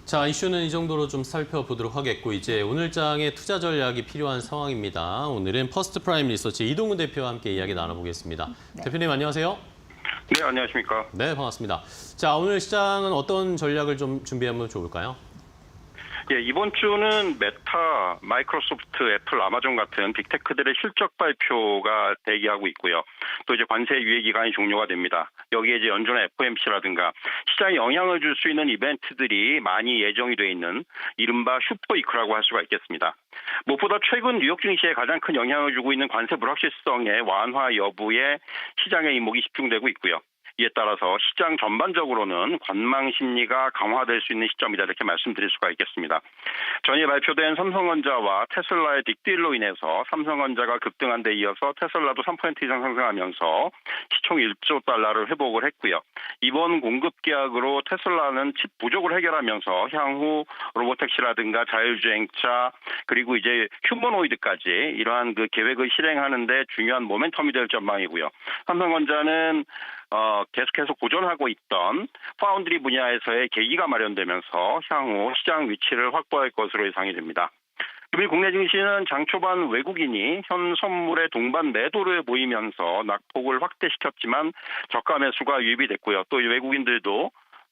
자, 이슈는 이 정도로 좀 살펴보도록 하겠고 이제 오늘장의 투자 전략이 필요한 상황입니다. 오늘은 퍼스트 프라임 리서치 이동훈 대표와 함께 이야기 나눠보겠습니다. 네. 대표님 안녕하세요. 네, 안녕하십니까. 네, 반갑습니다. 자, 오늘 시장은 어떤 전략을 좀 준비하면 좋을까요? 예, 이번 주는 메타, 마이크로소프트, 애플, 아마존 같은 빅테크들의 실적 발표가 대기하고 있고요. 또 이제 관세 유예 기간이 종료가 됩니다. 여기에 이제 연준의 FOMC라든가 시장에 영향을 줄 수 있는 이벤트들이 많이 예정이 돼 있는 이른바 슈퍼이크라고 할 수가 있겠습니다. 무엇보다 최근 뉴욕 증시에 가장 큰 영향을 주고 있는 관세 불확실성의 완화 여부에 시장의 이목이 집중되고 있고요. 이에 따라서 시장 전반적으로는 관망 심리가 강화될 수 있는 시점이다 이렇게 말씀드릴 수가 있겠습니다. 전에 발표된 삼성전자와 테슬라의 빅딜로 인해서 삼성전자가 급등한 데 이어서 테슬라도 3% 이상 상승하면서 시총 1조 달러를 회복을 했고요. 이번 공급 계약으로 테슬라는 칩 부족을 해결하면서 향후 로보택시라든가 자율주행차 그리고 이제 휴머노이드까지 이러한 그 계획을 실행하는 데 중요한 모멘텀이 될 전망이고요. 삼성전자는 계속해서 고전하고 있던 파운드리 분야에서의 계기가 마련되면서 향후 시장 위치를 확보할 것으로 예상이 됩니다. 금일 국내 증시는 장 초반 외국인이 현 선물의 동반 매도를 보이면서 낙폭을 확대시켰지만 저가 매수가 유입이 됐고요. 또 외국인들도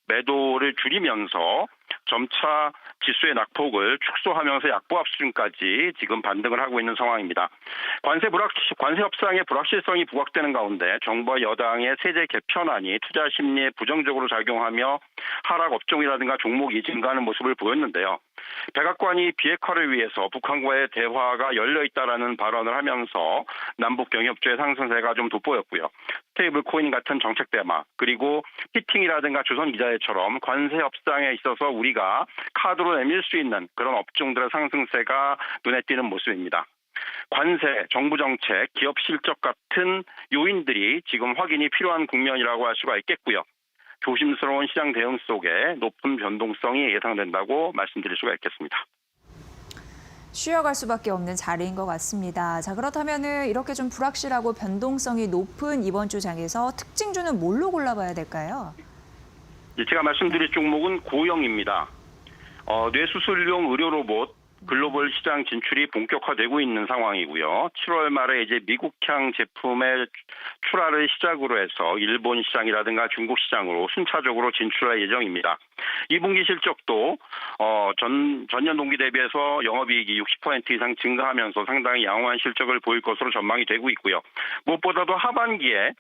매도를 줄이면서 점차 지수의 낙폭을 축소하면서 약보합 수준까지 지금 반등을 하고 있는 상황입니다. 관세 협상의 불확실성이 부각되는 가운데 정부와 여당의 세제 개편안이 투자 심리에 부정적으로 작용하며 하락 업종이라든가 종목이 증가하는 모습을 보였는데요. 백악관이 비핵화를 위해서 북한과의 대화가 열려 있다라는 발언을 하면서 남북 경협조의 상승세가 좀 돋보였고요. 스테이블 코인 같은 정책 대마 그리고 히팅이라든가 조선기자재처럼 관세 협상에 있어서 우리가 카드로 내밀 수 있는 그런 업종들의 상승세가 눈에 띄는 모습입니다. 관세, 정부 정책, 기업 실적 같은 요인들이 지금 확인이 필요한 국면이라고 할 수가 있겠고요. 조심스러운 시장 대응 속에 높은 변동성이 예상된다고 말씀드릴 수가 있겠습니다. 쉬어갈 수밖에 없는 자리인 것 같습니다. 자, 그렇다면은 이렇게 좀 불확실하고 변동성이 높은 이번 주 장에서 특징주는 뭘로 골라봐야 될까요? 제가 말씀드릴 종목은 고영입니다. 뇌수술용 의료 로봇 글로벌 시장 진출이 본격화되고 있는 상황이고요. 7월 말에 이제 미국향 제품의 출하를 시작으로 해서 일본 시장이라든가 중국 시장으로 순차적으로 진출할 예정입니다. 2분기 실적도 전년 동기 대비해서 영업이익이 60% 이상 증가하면서 상당히 양호한 실적을 보일 것으로 전망이 되고 있고요. 무엇보다도 하반기에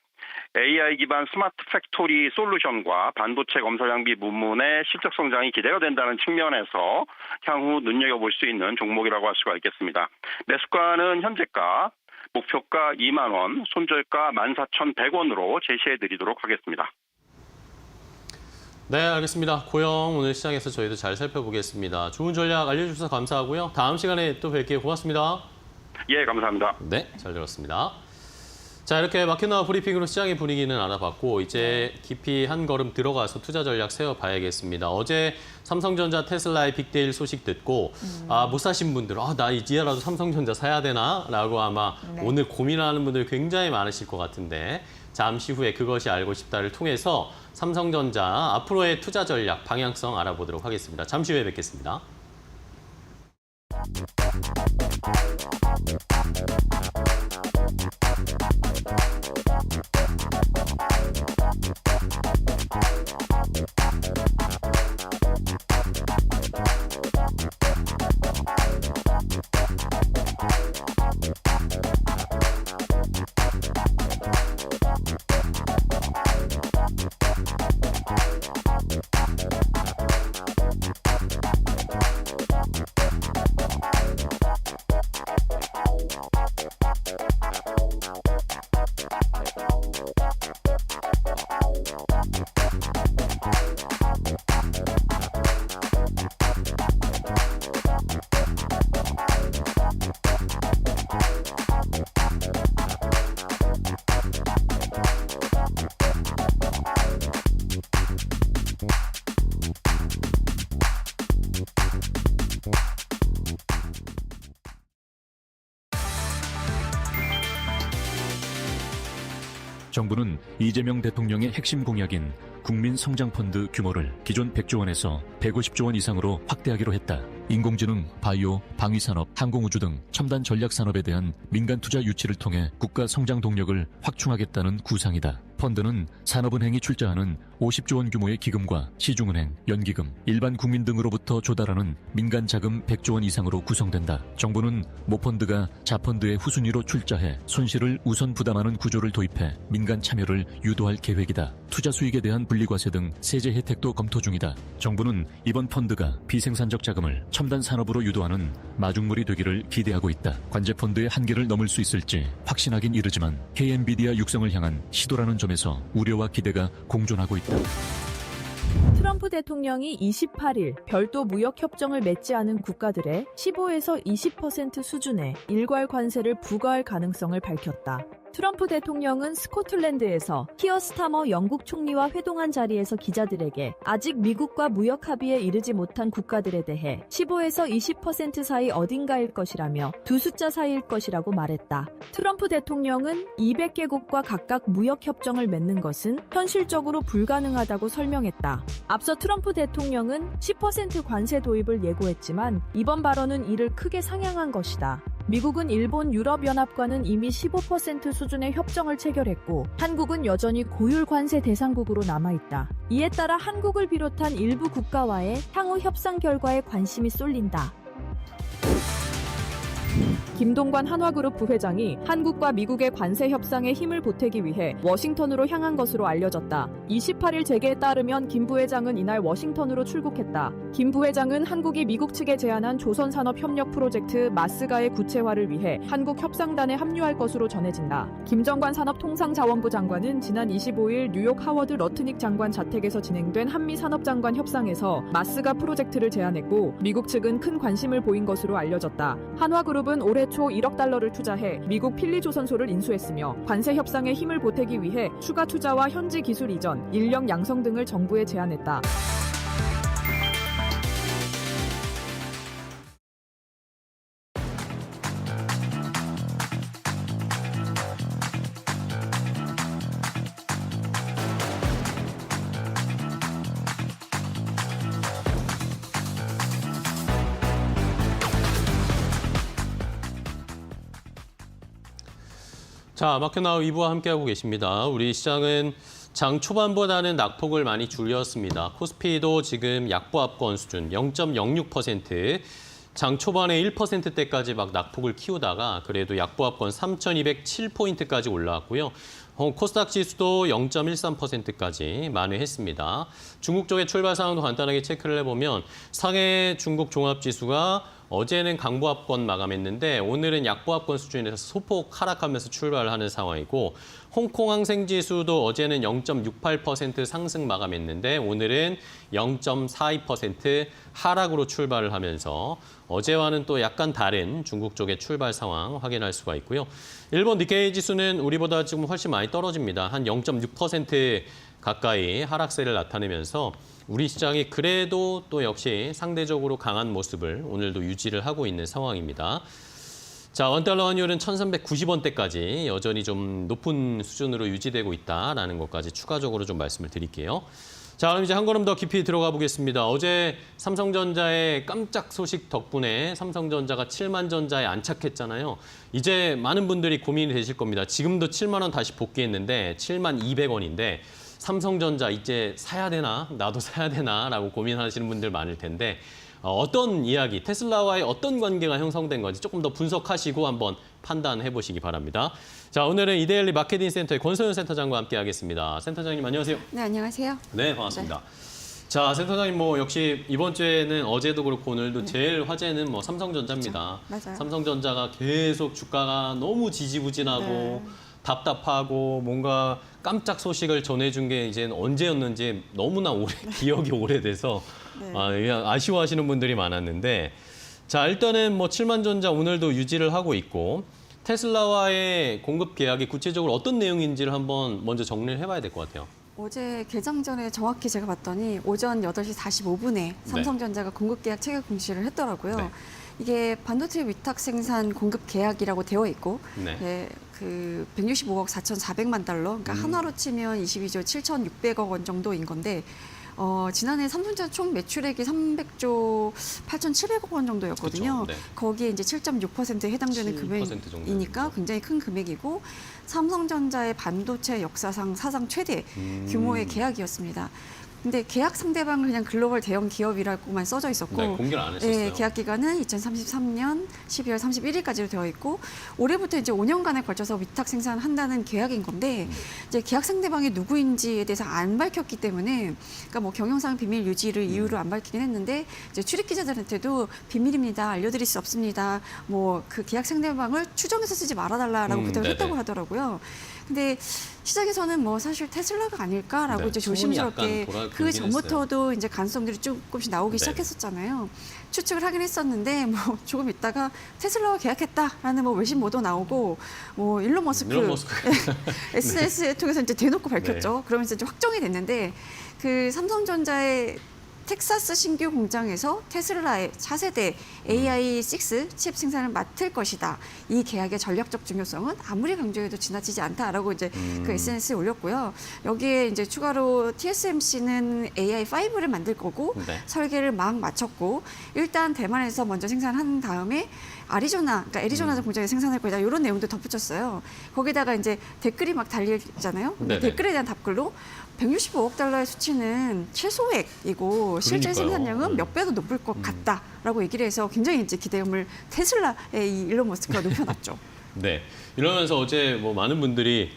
AI 기반 스마트 팩토리 솔루션과 반도체 검사 장비 부문의 실적 성장이 기대가 된다는 측면에서 향후 눈여겨볼 수 있는 종목이라고 할 수가 있겠습니다. 매수가는 현재가 목표가 2만 원, 손절가 14,100원으로 제시해드리도록 하겠습니다. 네, 알겠습니다. 고영 오늘 시장에서 저희도 잘 살펴보겠습니다. 좋은 전략 알려주셔서 감사하고요. 다음 시간에 또 뵐게요. 고맙습니다. 예, 감사합니다. 네, 잘 들었습니다. 자, 이렇게 마켓나와 브리핑으로 시장의 분위기는 알아봤고 이제 깊이 한 걸음 들어가서 투자 전략 세워봐야겠습니다. 어제 삼성전자, 테슬라의 빅데일 소식 듣고 못 사신 분들 나 이제라도 삼성전자 사야 되나? 라고 아마 오늘 고민하는 분들 굉장히 많으실 것 같은데 잠시 후에 그것이 알고 싶다를 통해서 삼성전자 앞으로의 투자 전략 방향성 알아보도록 하겠습니다. 잠시 후에 뵙겠습니다. 정부는 이재명 대통령의 핵심 공약인 국민성장펀드 규모를 기존 100조 원에서 150조 원 이상으로 확대하기로 했다. 인공지능, 바이오, 방위산업, 항공우주 등 첨단 전략산업에 대한 민간 투자 유치를 통해 국가 성장 동력을 확충하겠다는 구상이다. 펀드는 산업은행이 출자하는 50조 원 규모의 기금과 시중은행, 연기금, 일반 국민 등으로부터 조달하는 민간 자금 100조 원 이상으로 구성된다. 정부는 모펀드가 자펀드의 후순위로 출자해 손실을 우선 부담하는 구조를 도입해 민간 참여를 유도할 계획이다. 투자 수익에 대한 분리과세 등 세제 혜택도 검토 중이다. 정부는 이번 펀드가 비생산적 자금을 첨단 산업으로 유도하는 마중물이 되기를 기대하고 있다. 관제 펀드의 한계를 넘을 수 있을지 확신하긴 이르지만 KN비디아 육성을 향한 시도라는 점에서 우려와 기대가 공존하고 있다. 트럼프 대통령이 28일 별도 무역 협정을 맺지 않은 국가들의 15에서 20% 수준의 일괄 관세를 부과할 가능성을 밝혔다. 트럼프 대통령은 스코틀랜드에서 키어 스타머 영국 총리와 회동한 자리에서 기자들에게 아직 미국과 무역 합의에 이르지 못한 국가들에 대해 15에서 20% 사이 어딘가일 것이라며 두 숫자 사이일 것이라고 말했다. 트럼프 대통령은 200개국과 각각 무역 협정을 맺는 것은 현실적으로 불가능하다고 설명했다. 앞서 트럼프 대통령은 10% 관세 도입을 예고했지만 이번 발언은 이를 크게 상향한 것이다. 미국은 일본, 유럽연합과는 이미 15% 수준의 협정을 체결했고 한국은 여전히 고율 관세 대상국으로 남아있다. 이에 따라 한국을 비롯한 일부 국가와의 향후 협상 결과에 관심이 쏠린다. 김동관 한화그룹 부회장이 한국과 미국의 관세 협상에 힘을 보태기 위해 워싱턴으로 향한 것으로 알려졌다. 28일 재계에 따르면 김 부회장은 이날 워싱턴으로 출국했다. 김 부회장은 한국이 미국 측에 제안한 조선산업협력 프로젝트 마스가의 구체화를 위해 한국 협상단에 합류할 것으로 전해진다. 김정관 산업통상자원부 장관은 지난 25일 뉴욕 하워드 러트닉 장관 자택에서 진행된 한미산업장관 협상에서 마스가 프로젝트를 제안했고 미국 측은 큰 관심을 보인 것으로 알려졌다. 한화그룹은 올해 초 1억 달러를 투자해 미국 필리조선소를 인수했으며 관세 협상에 힘을 보태기 위해 추가 투자와 현지 기술 이전, 인력 양성 등을 정부에 제안했다. 자, 마켓나우 2부와 함께하고 계십니다. 우리 시장은 장 초반보다는 낙폭을 많이 줄였습니다. 코스피도 지금 약보합권 수준 0.06%, 장 초반에 1%대까지 막 낙폭을 키우다가 그래도 약보합권 3,207포인트까지 올라왔고요. 코스닥 지수도 0.13%까지 만회했습니다. 중국 쪽의 출발 상황도 간단하게 체크를 해보면 상해 중국 종합지수가 어제는 강보합권 마감했는데 오늘은 약보합권 수준에서 소폭 하락하면서 출발을 하는 상황이고 홍콩 항생지수도 어제는 0.68% 상승 마감했는데 오늘은 0.42% 하락으로 출발을 하면서 어제와는 또 약간 다른 중국 쪽의 출발 상황 확인할 수가 있고요. 일본 니케이 지수는 우리보다 지금 훨씬 많이 떨어집니다. 한 0.6% 가까이 하락세를 나타내면서 우리 시장이 그래도 또 역시 상대적으로 강한 모습을 오늘도 유지를 하고 있는 상황입니다. 자, 원달러 환율은 1,390원대까지 여전히 좀 높은 수준으로 유지되고 있다라는 것까지 추가적으로 좀 말씀을 드릴게요. 자, 그럼 이제 한 걸음 더 깊이 들어가 보겠습니다. 어제 삼성전자의 깜짝 소식 덕분에 삼성전자가 7만 전자에 안착했잖아요. 이제 많은 분들이 고민이 되실 겁니다. 지금도 7만 원 다시 복귀했는데 7만 200원인데 삼성전자 이제 사야 되나? 나도 사야 되나? 라고 고민하시는 분들 많을 텐데 어떤 이야기, 테슬라와의 어떤 관계가 형성된 건지 조금 더 분석하시고 한번 판단해 보시기 바랍니다. 자, 오늘은 이데일리 마케팅 센터의 권소연 센터장과 함께 하겠습니다. 센터장님 안녕하세요. 네, 안녕하세요. 네, 반갑습니다. 자, 센터장님 뭐 역시 이번 주에는 어제도 그렇고 오늘도 제일 화제는 뭐 삼성전자입니다. 그렇죠. 맞아요. 삼성전자가 계속 주가가 너무 지지부진하고 네. 답답하고 뭔가 깜짝 소식을 전해준 게 이제 언제였는지 너무나 기억이 오래돼서 네. 그냥 아쉬워하시는 분들이 많았는데 자, 일단은 뭐 7만 전자 오늘도 유지를 하고 있고 테슬라와의 공급 계약이 구체적으로 어떤 내용인지를 한번 먼저 정리를 해봐야 될 것 같아요. 어제 개장 전에 정확히 제가 봤더니 오전 8시 45분에 삼성전자가 공급 계약 체결 공시를 했더라고요. 네. 이게 반도체 위탁 생산 공급 계약이라고 되어 있고 네. 네, 그 165억 4,400만 달러, 그러니까 한화로 치면 22조 7,600억 원 정도인 건데 지난해 삼성전자 총 매출액이 300조 8,700억 원 정도였거든요. 그렇죠. 네. 거기에 이제 7.6%에 해당되는 7% 금액이니까 정도였군요. 굉장히 큰 금액이고 삼성전자의 반도체 역사상 사상 최대 규모의 계약이었습니다. 근데 계약 상대방은 그냥 글로벌 대형 기업이라고만 써져 있었고, 네, 공개를 안 했었어요. 예, 계약 기간은 2033년 12월 31일까지로 되어 있고, 올해부터 이제 5년간에 걸쳐서 위탁 생산한다는 계약인 건데, 이제 계약 상대방이 누구인지에 대해서 안 밝혔기 때문에, 그러니까 뭐 경영상 비밀 유지를 이유로 안 밝히긴 했는데, 이제 출입 기자들한테도 비밀입니다, 알려드릴 수 없습니다, 뭐 그 계약 상대방을 추정해서 쓰지 말아달라라고 부탁을 네네. 했다고 하더라고요. 근데 시장에서는 뭐 사실 테슬라가 아닐까라고 네, 이제 소문이 약간 조심스럽게 돌아돌긴 그 전부터도 이제 가능성들이 조금씩 나오기 네. 시작했었잖아요. 추측을 하긴 했었는데 뭐 조금 있다가 테슬라와 계약했다라는 뭐 외신 보도 나오고 뭐 일론 머스크 SNS에 통해서 이제 대놓고 밝혔죠. 그러면서 이제 확정이 됐는데 그 삼성전자의 텍사스 신규 공장에서 테슬라의 차세대 AI6 칩 생산을 맡을 것이다. 이 계약의 전략적 중요성은 아무리 강조해도 지나치지 않다라고 이제 그 SNS에 올렸고요. 여기에 이제 추가로 TSMC는 AI5를 만들 거고 네. 설계를 막 마쳤고 일단 대만에서 먼저 생산한 다음에 그러니까 애리조나 공장에 생산할 거다 이런 내용도 덧붙였어요. 거기다가 이제 댓글이 막 달리잖아요. 근데 네네. 댓글에 대한 답글로 165억 달러의 수치는 최소액이고 실제 그러니까요. 생산량은 몇 배도 높을 것 같다라고 얘기를 해서 굉장히 이제 기대감을 테슬라의 이 일론 머스크가 높여놨죠. 네. 이러면서 어제 뭐 많은 분들이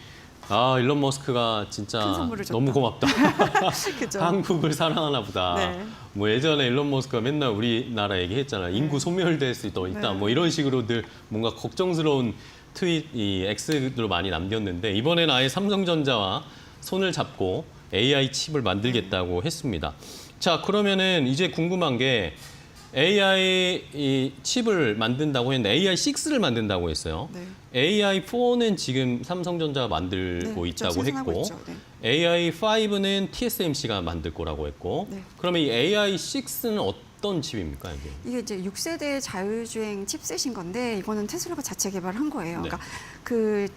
일론 머스크가 진짜 큰 선물을 줬다. 너무 고맙다. 그죠? 한국을 사랑하나 보다. 네. 뭐 예전에 일론 머스크가 맨날 우리나라 얘기했잖아요. 인구 소멸될 수도 있다. 네. 뭐 이런 식으로들 뭔가 걱정스러운 이 X로 많이 남겼는데 이번엔 아예 삼성전자와 손을 잡고 AI 칩을 만들겠다고 했습니다. 자, 그러면은 이제 궁금한 게 AI 이 칩을 만든다고 했는데 AI6를 만든다고 했어요. 네. AI4는 지금 삼성전자가 만들고 네, 있다고 생산하고 했고 있죠. 네. AI5는 TSMC가 만들 거라고 했고 네. 그러면 이 AI6는 어떤 칩입니까, 이게? 이게 이제 6세대 자율주행 칩셋인 건데 이거는 테슬라가 자체 개발한 거예요. 네. 그러니까 그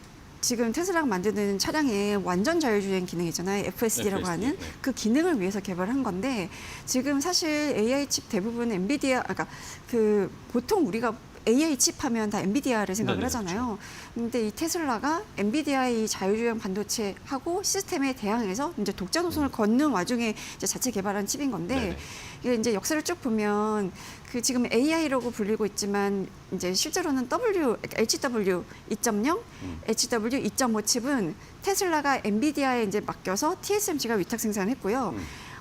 지금 테슬라가 만드는 차량에 완전 자율주행 기능 있잖아요. FSD라고 FSD, 하는 네. 그 기능을 위해서 개발한 건데 지금 사실 AI 칩 대부분 엔비디아, 그러니까 그 보통 우리가 AI 칩 하면 다 엔비디아를 생각을 네네, 하잖아요. 근데 이 테슬라가 엔비디아의 자율주행 반도체하고 시스템에 대항해서 이제 독자 노선을 걷는 와중에 이제 자체 개발한 칩인 건데 네네. 이게 이제 역사를 쭉 보면 그 지금 AI라고 불리고 있지만 이제 실제로는 HW 2.0, HW 2.5 칩은 테슬라가 엔비디아에 이제 맡겨서 TSMC가 위탁 생산했고요.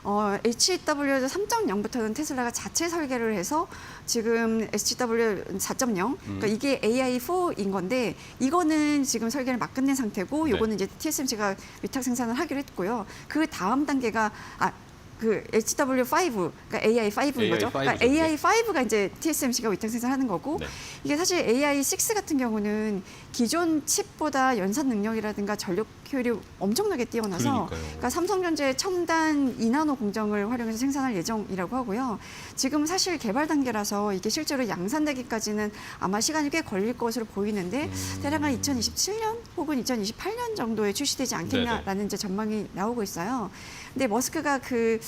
HW 3.0부터는 테슬라가 자체 설계를 해서 지금 HW 4.0, 그러니까 이게 AI4인 건데 이거는 지금 설계를 막 끝낸 상태고 네. 요거는 이제 TSMC가 위탁 생산을 하기로 했고요. 그 다음 단계가 그 HW5, 그러니까 AI5인 거죠. 그러니까 AI5가 이제 TSMC가 위탁 생산하는 거고 네. 이게 사실 AI6 같은 경우는 기존 칩보다 연산 능력이라든가 전력 효율이 엄청나게 뛰어나서 그러니까요. 그러니까 삼성전자의 첨단 2나노 공정을 활용해서 생산할 예정이라고 하고요. 지금 사실 개발 단계라서 이게 실제로 양산되기까지는 아마 시간이 꽤 걸릴 것으로 보이는데 대략 한 2027년 혹은 2028년 정도에 출시되지 않겠냐라는 이제 전망이 나오고 있어요. 근데 머스크가 그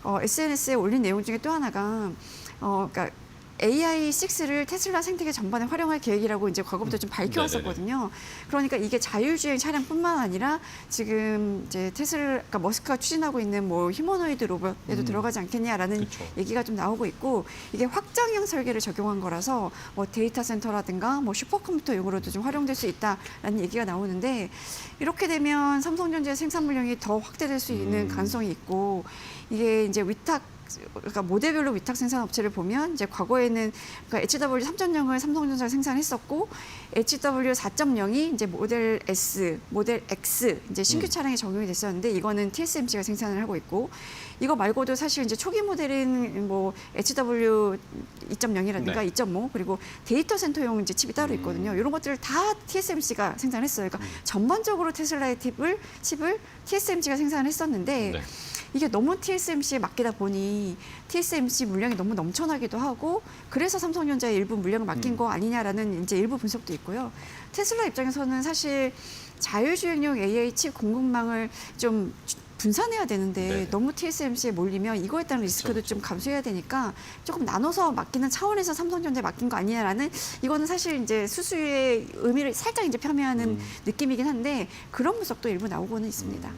SNS에 올린 내용 중에 또 하나가 그러니까 AI6를 테슬라 생태계 전반에 활용할 계획이라고 이제 과거부터 좀 밝혀왔었거든요. 그러니까 이게 자율주행 차량뿐만 아니라 지금 이제 그러니까 머스크가 추진하고 있는 뭐 휴머노이드 로봇에도 들어가지 않겠냐라는 그쵸. 얘기가 좀 나오고 있고 이게 확장형 설계를 적용한 거라서 뭐 데이터 센터라든가 뭐 슈퍼컴퓨터용으로도 좀 활용될 수 있다라는 얘기가 나오는데 이렇게 되면 삼성전자의 생산 물량이 더 확대될 수 있는 가능성이 있고 이게 이제 그러니까 모델별로 위탁 생산 업체를 보면 이제 과거에는 그러니까 HW 3.0을 삼성전자가 생산했었고 HW 4.0이 이제 모델 S, 모델 X 이제 신규 차량에 적용이 됐었는데 이거는 TSMC가 생산을 하고 있고 이거 말고도 사실 이제 초기 모델인 뭐 HW 2.0이라든가 네. 2.5 그리고 데이터 센터용 이제 칩이 따로 있거든요. 이런 것들을 다 TSMC가 생산했어요. 그러니까 전반적으로 테슬라의 칩을 TSMC가 생산을 했었는데 네. 이게 너무 TSMC에 맡기다 보니 TSMC 물량이 너무 넘쳐나기도 하고 그래서 삼성전자에 일부 물량을 맡긴 거 아니냐라는 이제 일부 분석도 있고요. 테슬라 입장에서는 사실 자율주행용 AI 칩 공급망을 좀 분산해야 되는데 네. 너무 TSMC에 몰리면 이거에 따른 리스크도 그렇죠. 좀 감수해야 되니까 조금 나눠서 맡기는 차원에서 삼성전자에 맡긴 거 아니냐라는 이거는 사실 이제 수수의 의미를 살짝 이제 폄훼하는 느낌이긴 한데 그런 분석도 일부 나오고는 있습니다.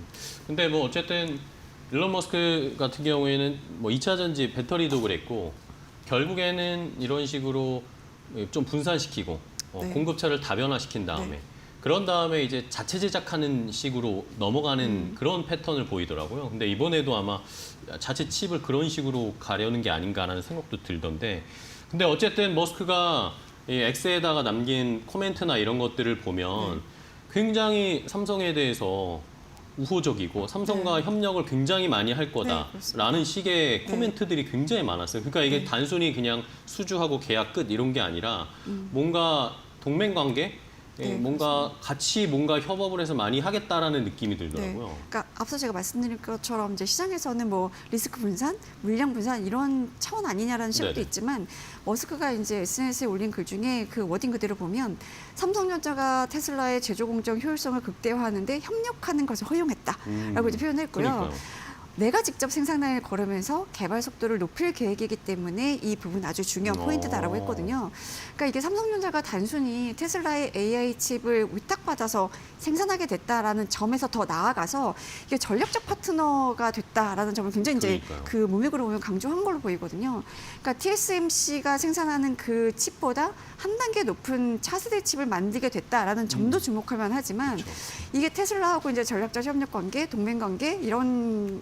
근데 뭐 어쨌든 일론 머스크 같은 경우에는 뭐 2차 전지 배터리도 그랬고 결국에는 이런 식으로 좀 분산시키고 네. 공급처를 다변화시킨 다음에 네. 그런 다음에 이제 자체 제작하는 식으로 넘어가는 그런 패턴을 보이더라고요. 근데 이번에도 아마 자체 칩을 그런 식으로 가려는 게 아닌가라는 생각도 들던데. 근데 어쨌든 머스크가 이 X에다가 남긴 코멘트나 이런 것들을 보면 굉장히 삼성에 대해서 우호적이고 삼성과 협력을 굉장히 많이 할 그렇습니다. 거다라는 식의 코멘트들이 굉장히 많았어요. 그러니까 이게 단순히 그냥 수주하고 계약 끝 이런 게 아니라 뭔가 동맹 관계, 네, 뭔가 같이 뭔가 협업을 해서 많이 하겠다라는 느낌이 들더라고요. 네. 그러니까 앞서 제가 말씀드린 것처럼 이제 시장에서는 뭐 리스크 분산, 물량 분산 이런 차원 아니냐라는 시각도 네네. 있지만 머스크가 이제 SNS에 올린 글 중에 그 워딩 그대로 보면 삼성전자가 테슬라의 제조 공정 효율성을 극대화하는데 협력하는 것을 허용했다라고 이제 표현했고요. 그러니까요. 내가 직접 생산량을 걸으면서 개발 속도를 높일 계획이기 때문에 이 부분 아주 중요한 포인트다라고 했거든요. 그러니까 이게 삼성전자가 단순히 테슬라의 AI 칩을 위탁받아서 생산하게 됐다라는 점에서 더 나아가서 이게 전략적 파트너가 됐다라는 점을 굉장히 이제 그러니까요. 그 문맥으로 보면 강조한 걸로 보이거든요. 그러니까 TSMC가 생산하는 그 칩보다 한 단계 높은 차세대 칩을 만들게 됐다라는 점도 주목할 만하지만 이게 테슬라하고 이제 전략적 협력 관계, 동맹 관계 이런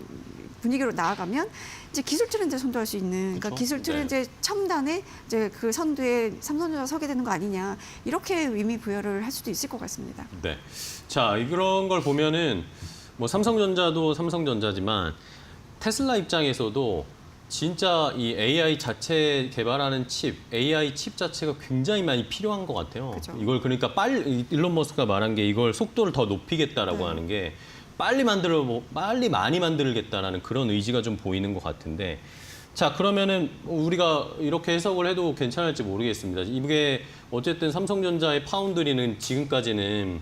분위기로 나아가면 이제 기술 트렌드에 선도할 수 있는 그러니까 그렇죠? 기술 트렌드의 첨단에 이제 그 선두에 삼성전자가 서게 되는 거 아니냐 이렇게 의미 부여를 할 수도 있을 것 같습니다. 네. 자, 이런 걸 보면은 뭐 삼성전자도 삼성전자지만 테슬라 입장에서도 진짜 이 AI 자체 개발하는 칩, AI 칩 자체가 굉장히 많이 필요한 것 같아요. 그죠. 이걸 그러니까 빨리 일론 머스크가 말한 게 이걸 속도를 더 높이겠다라고 네. 하는 게 빨리 많이 만들겠다라는 그런 의지가 좀 보이는 것 같은데. 자, 그러면은 우리가 이렇게 해석을 해도 괜찮을지 모르겠습니다. 이게 어쨌든 삼성전자의 파운드리는 지금까지는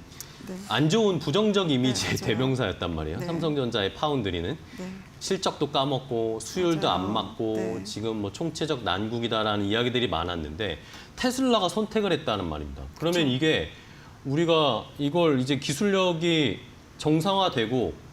네. 안 좋은 부정적 이미지의 네, 맞아요. 대명사였단 말이에요. 네. 삼성전자의 파운드리는 네. 실적도 까먹고 수율도 맞아요. 안 맞고 네. 지금 뭐 총체적 난국이다라는 이야기들이 많았는데 테슬라가 선택을 했다는 말입니다. 그러면 이게 우리가 이걸 이제 기술력이 정상화되고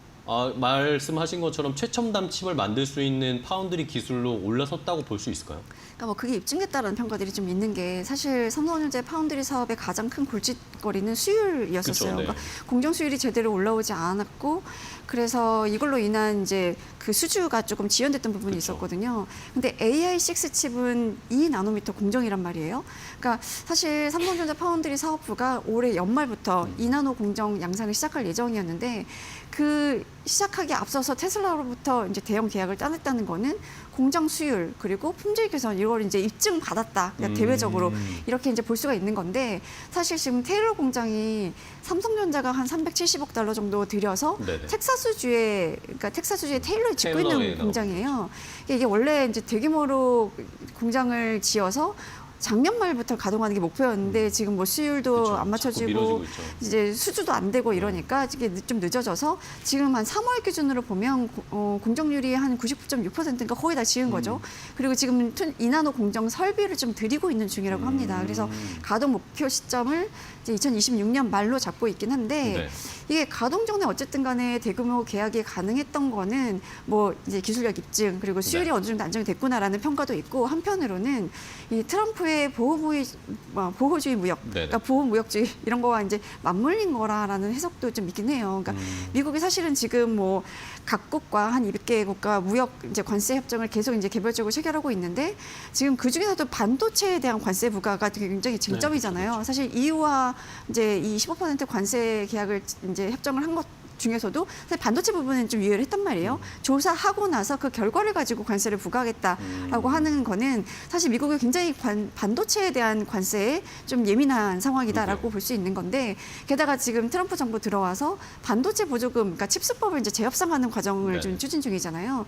말씀하신 것처럼 최첨단 칩을 만들 수 있는 파운드리 기술로 올라섰다고 볼 수 있을까요? 그러니까 뭐 그게 입증됐다라는 평가들이 좀 있는 게 사실 삼성전자 파운드리 사업의 가장 큰 골칫거리는 수율이었었어요. 그쵸, 네. 그러니까 공정 수율이 제대로 올라오지 않았고 그래서 이걸로 인한 이제 그 수주가 조금 지연됐던 부분이 그쵸. 있었거든요. 근데 AI6 칩은 2나노미터 공정이란 말이에요. 그러니까 사실 삼성전자 파운드리 사업부가 올해 연말부터 2나노 공정 양산을 시작할 예정이었는데 그 시작하기 앞서서 테슬라로부터 이제 대형 계약을 따냈다는 거는 공정 수율 그리고 품질 개선 이걸 이제 입증 받았다. 그러니까 대외적으로 이렇게 이제 볼 수가 있는 건데 사실 지금 테일러 공장이 삼성전자가 한 370억 달러 정도 들여서 네네. 텍사스주에 그러니까 텍사스주에 테일러에 짓고 테일러에 있는 공장이에요. 이게 원래 이제 대규모로 공장을 지어서 작년 말부터 가동하는 게 목표였는데 지금 뭐 수율도 그쵸. 안 자꾸 맞춰지고 미뤄지고 있죠. 이제 수주도 안 되고 이러니까 이게 좀 늦어져서 지금 한 3월 기준으로 보면 공정률이 한 99.6%인가 거의 다 지은 거죠. 그리고 지금 2나노 공정 설비를 좀 들이고 있는 중이라고 합니다. 그래서 가동 목표 시점을 이제 2026년 말로 잡고 있긴 한데 네. 이게 가동 전에 어쨌든 간에 대규모 계약이 가능했던 거는 뭐 이제 기술력 입증 그리고 수율이 네. 어느 정도 안정이 됐구나라는 평가도 있고 한편으로는 이 트럼프의 보호주의 무역, 네네. 그러니까 보호무역주의 이런 거와 이제 맞물린 거라는 해석도 좀 있긴 해요. 그러니까 미국이 사실은 지금 뭐 각국과 한 200개 국가 무역 이제 관세 협정을 계속 이제 개별적으로 체결하고 있는데 지금 그 중에서도 반도체에 대한 관세 부과가 굉장히 쟁점이잖아요. 그렇죠. 사실 EU와 이제 이 15% 관세 계약을 이제 협정을 한 것 중에서도 사실 반도체 부분은 좀 유예를 했단 말이에요. 조사하고 나서 그 결과를 가지고 관세를 부과하겠다라고 하는 거는 사실 미국이 굉장히 반도체에 대한 관세에 좀 예민한 상황이다라고 볼 수 있는 건데 게다가 지금 트럼프 정부 들어와서 반도체 보조금, 그러니까 칩스법을 이제 재협상하는 과정을 네. 좀 추진 중이잖아요.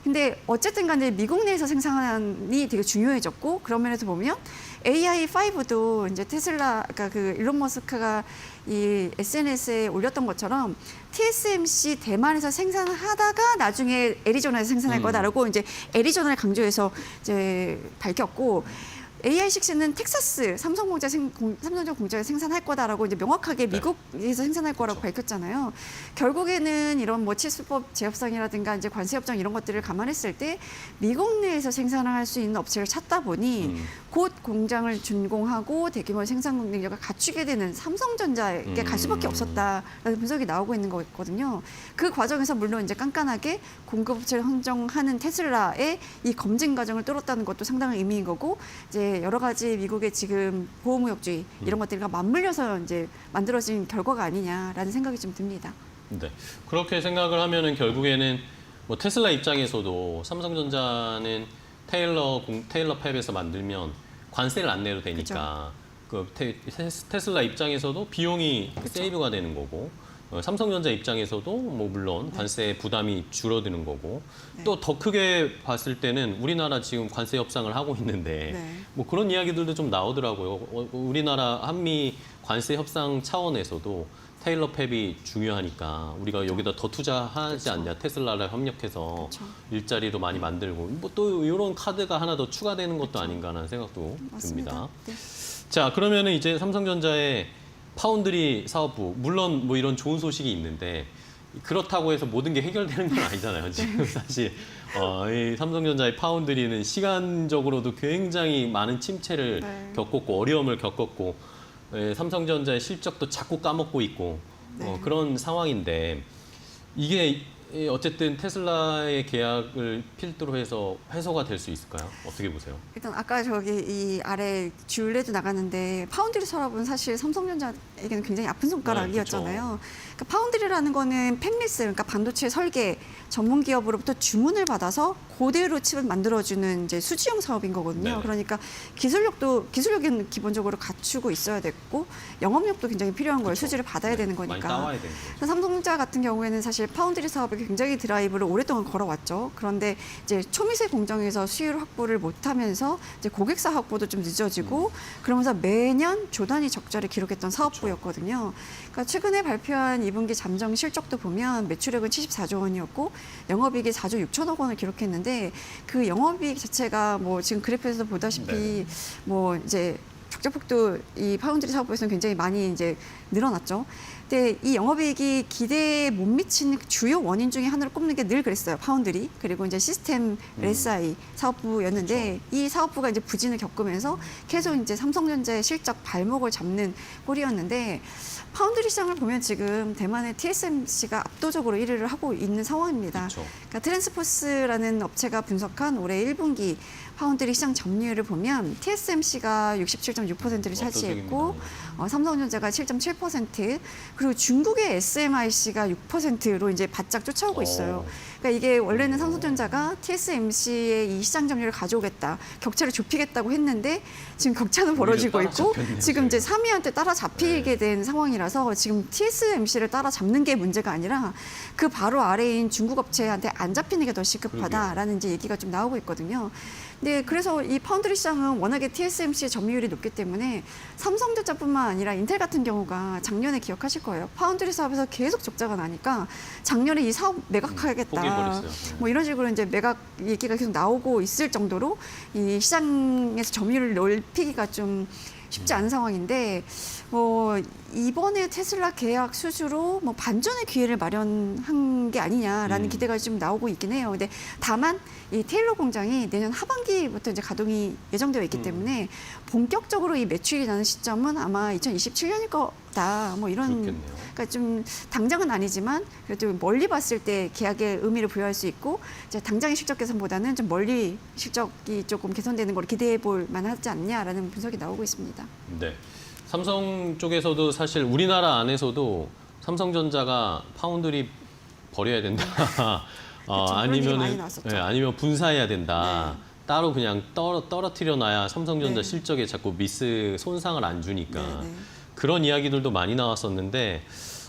근데 어쨌든 간에 미국 내에서 생산이 되게 중요해졌고 그런 면에서 보면 AI5도 이제 테슬라, 그러니까 그 일론 머스크가 이 SNS에 올렸던 것처럼 TSMC 대만에서 생산하다가 나중에 애리조나에서 생산할 거다라고 이제 애리조나를 강조해서 이제 밝혔고 AI6는 텍사스 삼성전자 공장에 생산할 거다라고 이제 명확하게 미국에서 생산할 거라고 밝혔잖아요. 결국에는 이런 뭐 칩스법 재협상이라든가 이제 관세 협정 이런 것들을 감안했을 때 미국 내에서 생산할 수 있는 업체를 찾다 보니 곧 공장을 준공하고 대규모 생산 능력을 갖추게 되는 삼성전자에게 갈 수밖에 없었다라는 분석이 나오고 있는 거거든요. 그 과정에서 물론 이제 깐깐하게 공급업체를 선정하는 테슬라의 이 검증 과정을 뚫었다는 것도 상당한 의미인 거고 이제 여러 가지 미국의 지금 보호무역주의 이런 것들과 맞물려서 이제 만들어진 결과가 아니냐라는 생각이 좀 듭니다. 네. 그렇게 생각을 하면은 결국에는 뭐 테슬라 입장에서도 삼성전자는 테일러 팹에서 만들면 관세를 안 내도 되니까 그 테슬라 입장에서도 비용이 세이브가 되는 거고 삼성전자 입장에서도 뭐 물론 관세 부담이 줄어드는 거고 또 더 크게 봤을 때는 우리나라 지금 관세 협상을 하고 있는데 뭐 그런 이야기들도 좀 나오더라고요. 우리나라 한미 관세 협상 차원에서도 테일러 팹이 중요하니까 우리가 여기다 더 투자하지 않냐, 테슬라를 협력해서 일자리도 많이 만들고 뭐 또 이런 카드가 하나 더 추가되는 것도 아닌가라는 생각도 듭니다. 자, 그러면은 이제 삼성전자의 파운드리 사업부, 물론 뭐 이런 좋은 소식이 있는데 그렇다고 해서 모든 게 해결되는 건 아니잖아요. 지금 사실 이 삼성전자의 파운드리는 시간적으로도 굉장히 많은 침체를 겪었고 어려움을 겪었고 삼성전자의 실적도 자꾸 까먹고 있고 그런 상황인데 이게 어쨌든 테슬라의 계약을 필두로 해서 해소가 될 수 있을까요? 어떻게 보세요? 일단 아까 저기 이 아래 줄레도 나가는데 파운드리 산업은 사실 삼성전자에게는 굉장히 아픈 손가락이었잖아요. 그러니까 파운드리라는 거는 팹리스, 그러니까 반도체 설계 전문 기업으로부터 주문을 받아서 그대로 칩을 만들어주는 이제 수주형 사업인 거거든요. 그러니까 기술력은 기본적으로 갖추고 있어야 됐고 영업력도 굉장히 필요한 거예요. 수주를 받아야 되는 거니까. 많이 따와야 되는 거죠. 삼성전자 같은 경우에는 사실 파운드리 사업을 굉장히 드라이브를 오랫동안 걸어왔죠. 그런데 이제 초미세 공정에서 수율 확보를 못하면서 이제 고객사 확보도 좀 늦어지고 그러면서 매년 조단위 적자를 기록했던 사업부였거든요. 그러니까 최근에 발표한 2분기 잠정 실적도 보면 매출액은 74조 원이었고 영업이익이 4조 6천억 원을 기록했는데 그 영업이익 자체가 뭐 지금 그래프에서 보다시피 뭐 이제 적자폭도 이 파운드리 사업부에서는 굉장히 많이 이제 늘어났죠. 근데 이 영업이익이 기대에 못 미치는 주요 원인 중에 하나를 꼽는 게 늘 그랬어요. 파운드리 그리고 이제 시스템 LSI 사업부였는데 이 사업부가 이제 부진을 겪으면서 계속 이제 삼성전자의 실적 발목을 잡는 꼴이었는데 파운드리 시장을 보면 지금 대만의 TSMC가 압도적으로 1위를 하고 있는 상황입니다. 그러니까 트랜스포스라는 업체가 분석한 올해 1분기 파운드리 시장 점유율을 보면 TSMC가 67.6%를 차지했고 삼성전자가 7.7% 그리고 중국의 SMIC가 6%로 이제 바짝 쫓아오고 있어요. 그러니까 이게 원래는 삼성전자가 TSMC의 이 시장 점유율을 가져오겠다, 격차를 좁히겠다고 했는데 지금 격차는 벌어지고 있고 지금 이제 3위한테 따라잡히게 된 상황이라서 지금 TSMC를 따라잡는 게 문제가 아니라 그 바로 아래인 중국 업체한테 안 잡히는 게 더 시급하다라는 이제 얘기가 좀 나오고 있거든요. 네, 그래서 이 파운드리 시장은 워낙에 TSMC의 점유율이 높기 때문에 삼성전자뿐만 아니라 인텔 같은 경우가 작년에 기억하실 거예요. 파운드리 사업에서 계속 적자가 나니까 작년에 이 사업 매각하겠다. 포기해버렸어요. 뭐 이런 식으로 이제 매각 얘기가 계속 나오고 있을 정도로 이 시장에서 점유율을 넓히기가 좀 쉽지 않은 상황인데 뭐 이번에 테슬라 계약 수주로 뭐 반전의 기회를 마련한 게 아니냐라는 기대가 좀 나오고 있긴 해요. 근데 다만 이 테일러 공장이 내년 하반기부터 이제 가동이 예정되어 있기 때문에 본격적으로 이 매출이 나는 시점은 아마 2027년일 거다. 뭐 이런 그렇겠네요. 그러니까 좀 당장은 아니지만 그래도 멀리 봤을 때 계약의 의미를 부여할 수 있고 이제 당장의 실적 개선보다는 좀 멀리 실적이 조금 개선되는 걸 기대해 볼 만하지 않냐라는 분석이 나오고 있습니다. 네. 삼성 쪽에서도 사실 우리나라 안에서도 삼성전자가 파운드리 버려야 된다. 그런 얘기 많이 아니면은 나왔었죠. 아니면 분사해야 된다. 네. 따로 그냥 떨어뜨려 놔야 삼성전자 네. 실적에 자꾸 미스 손상을 안 주니까 네, 네. 그런 이야기들도 많이 나왔었는데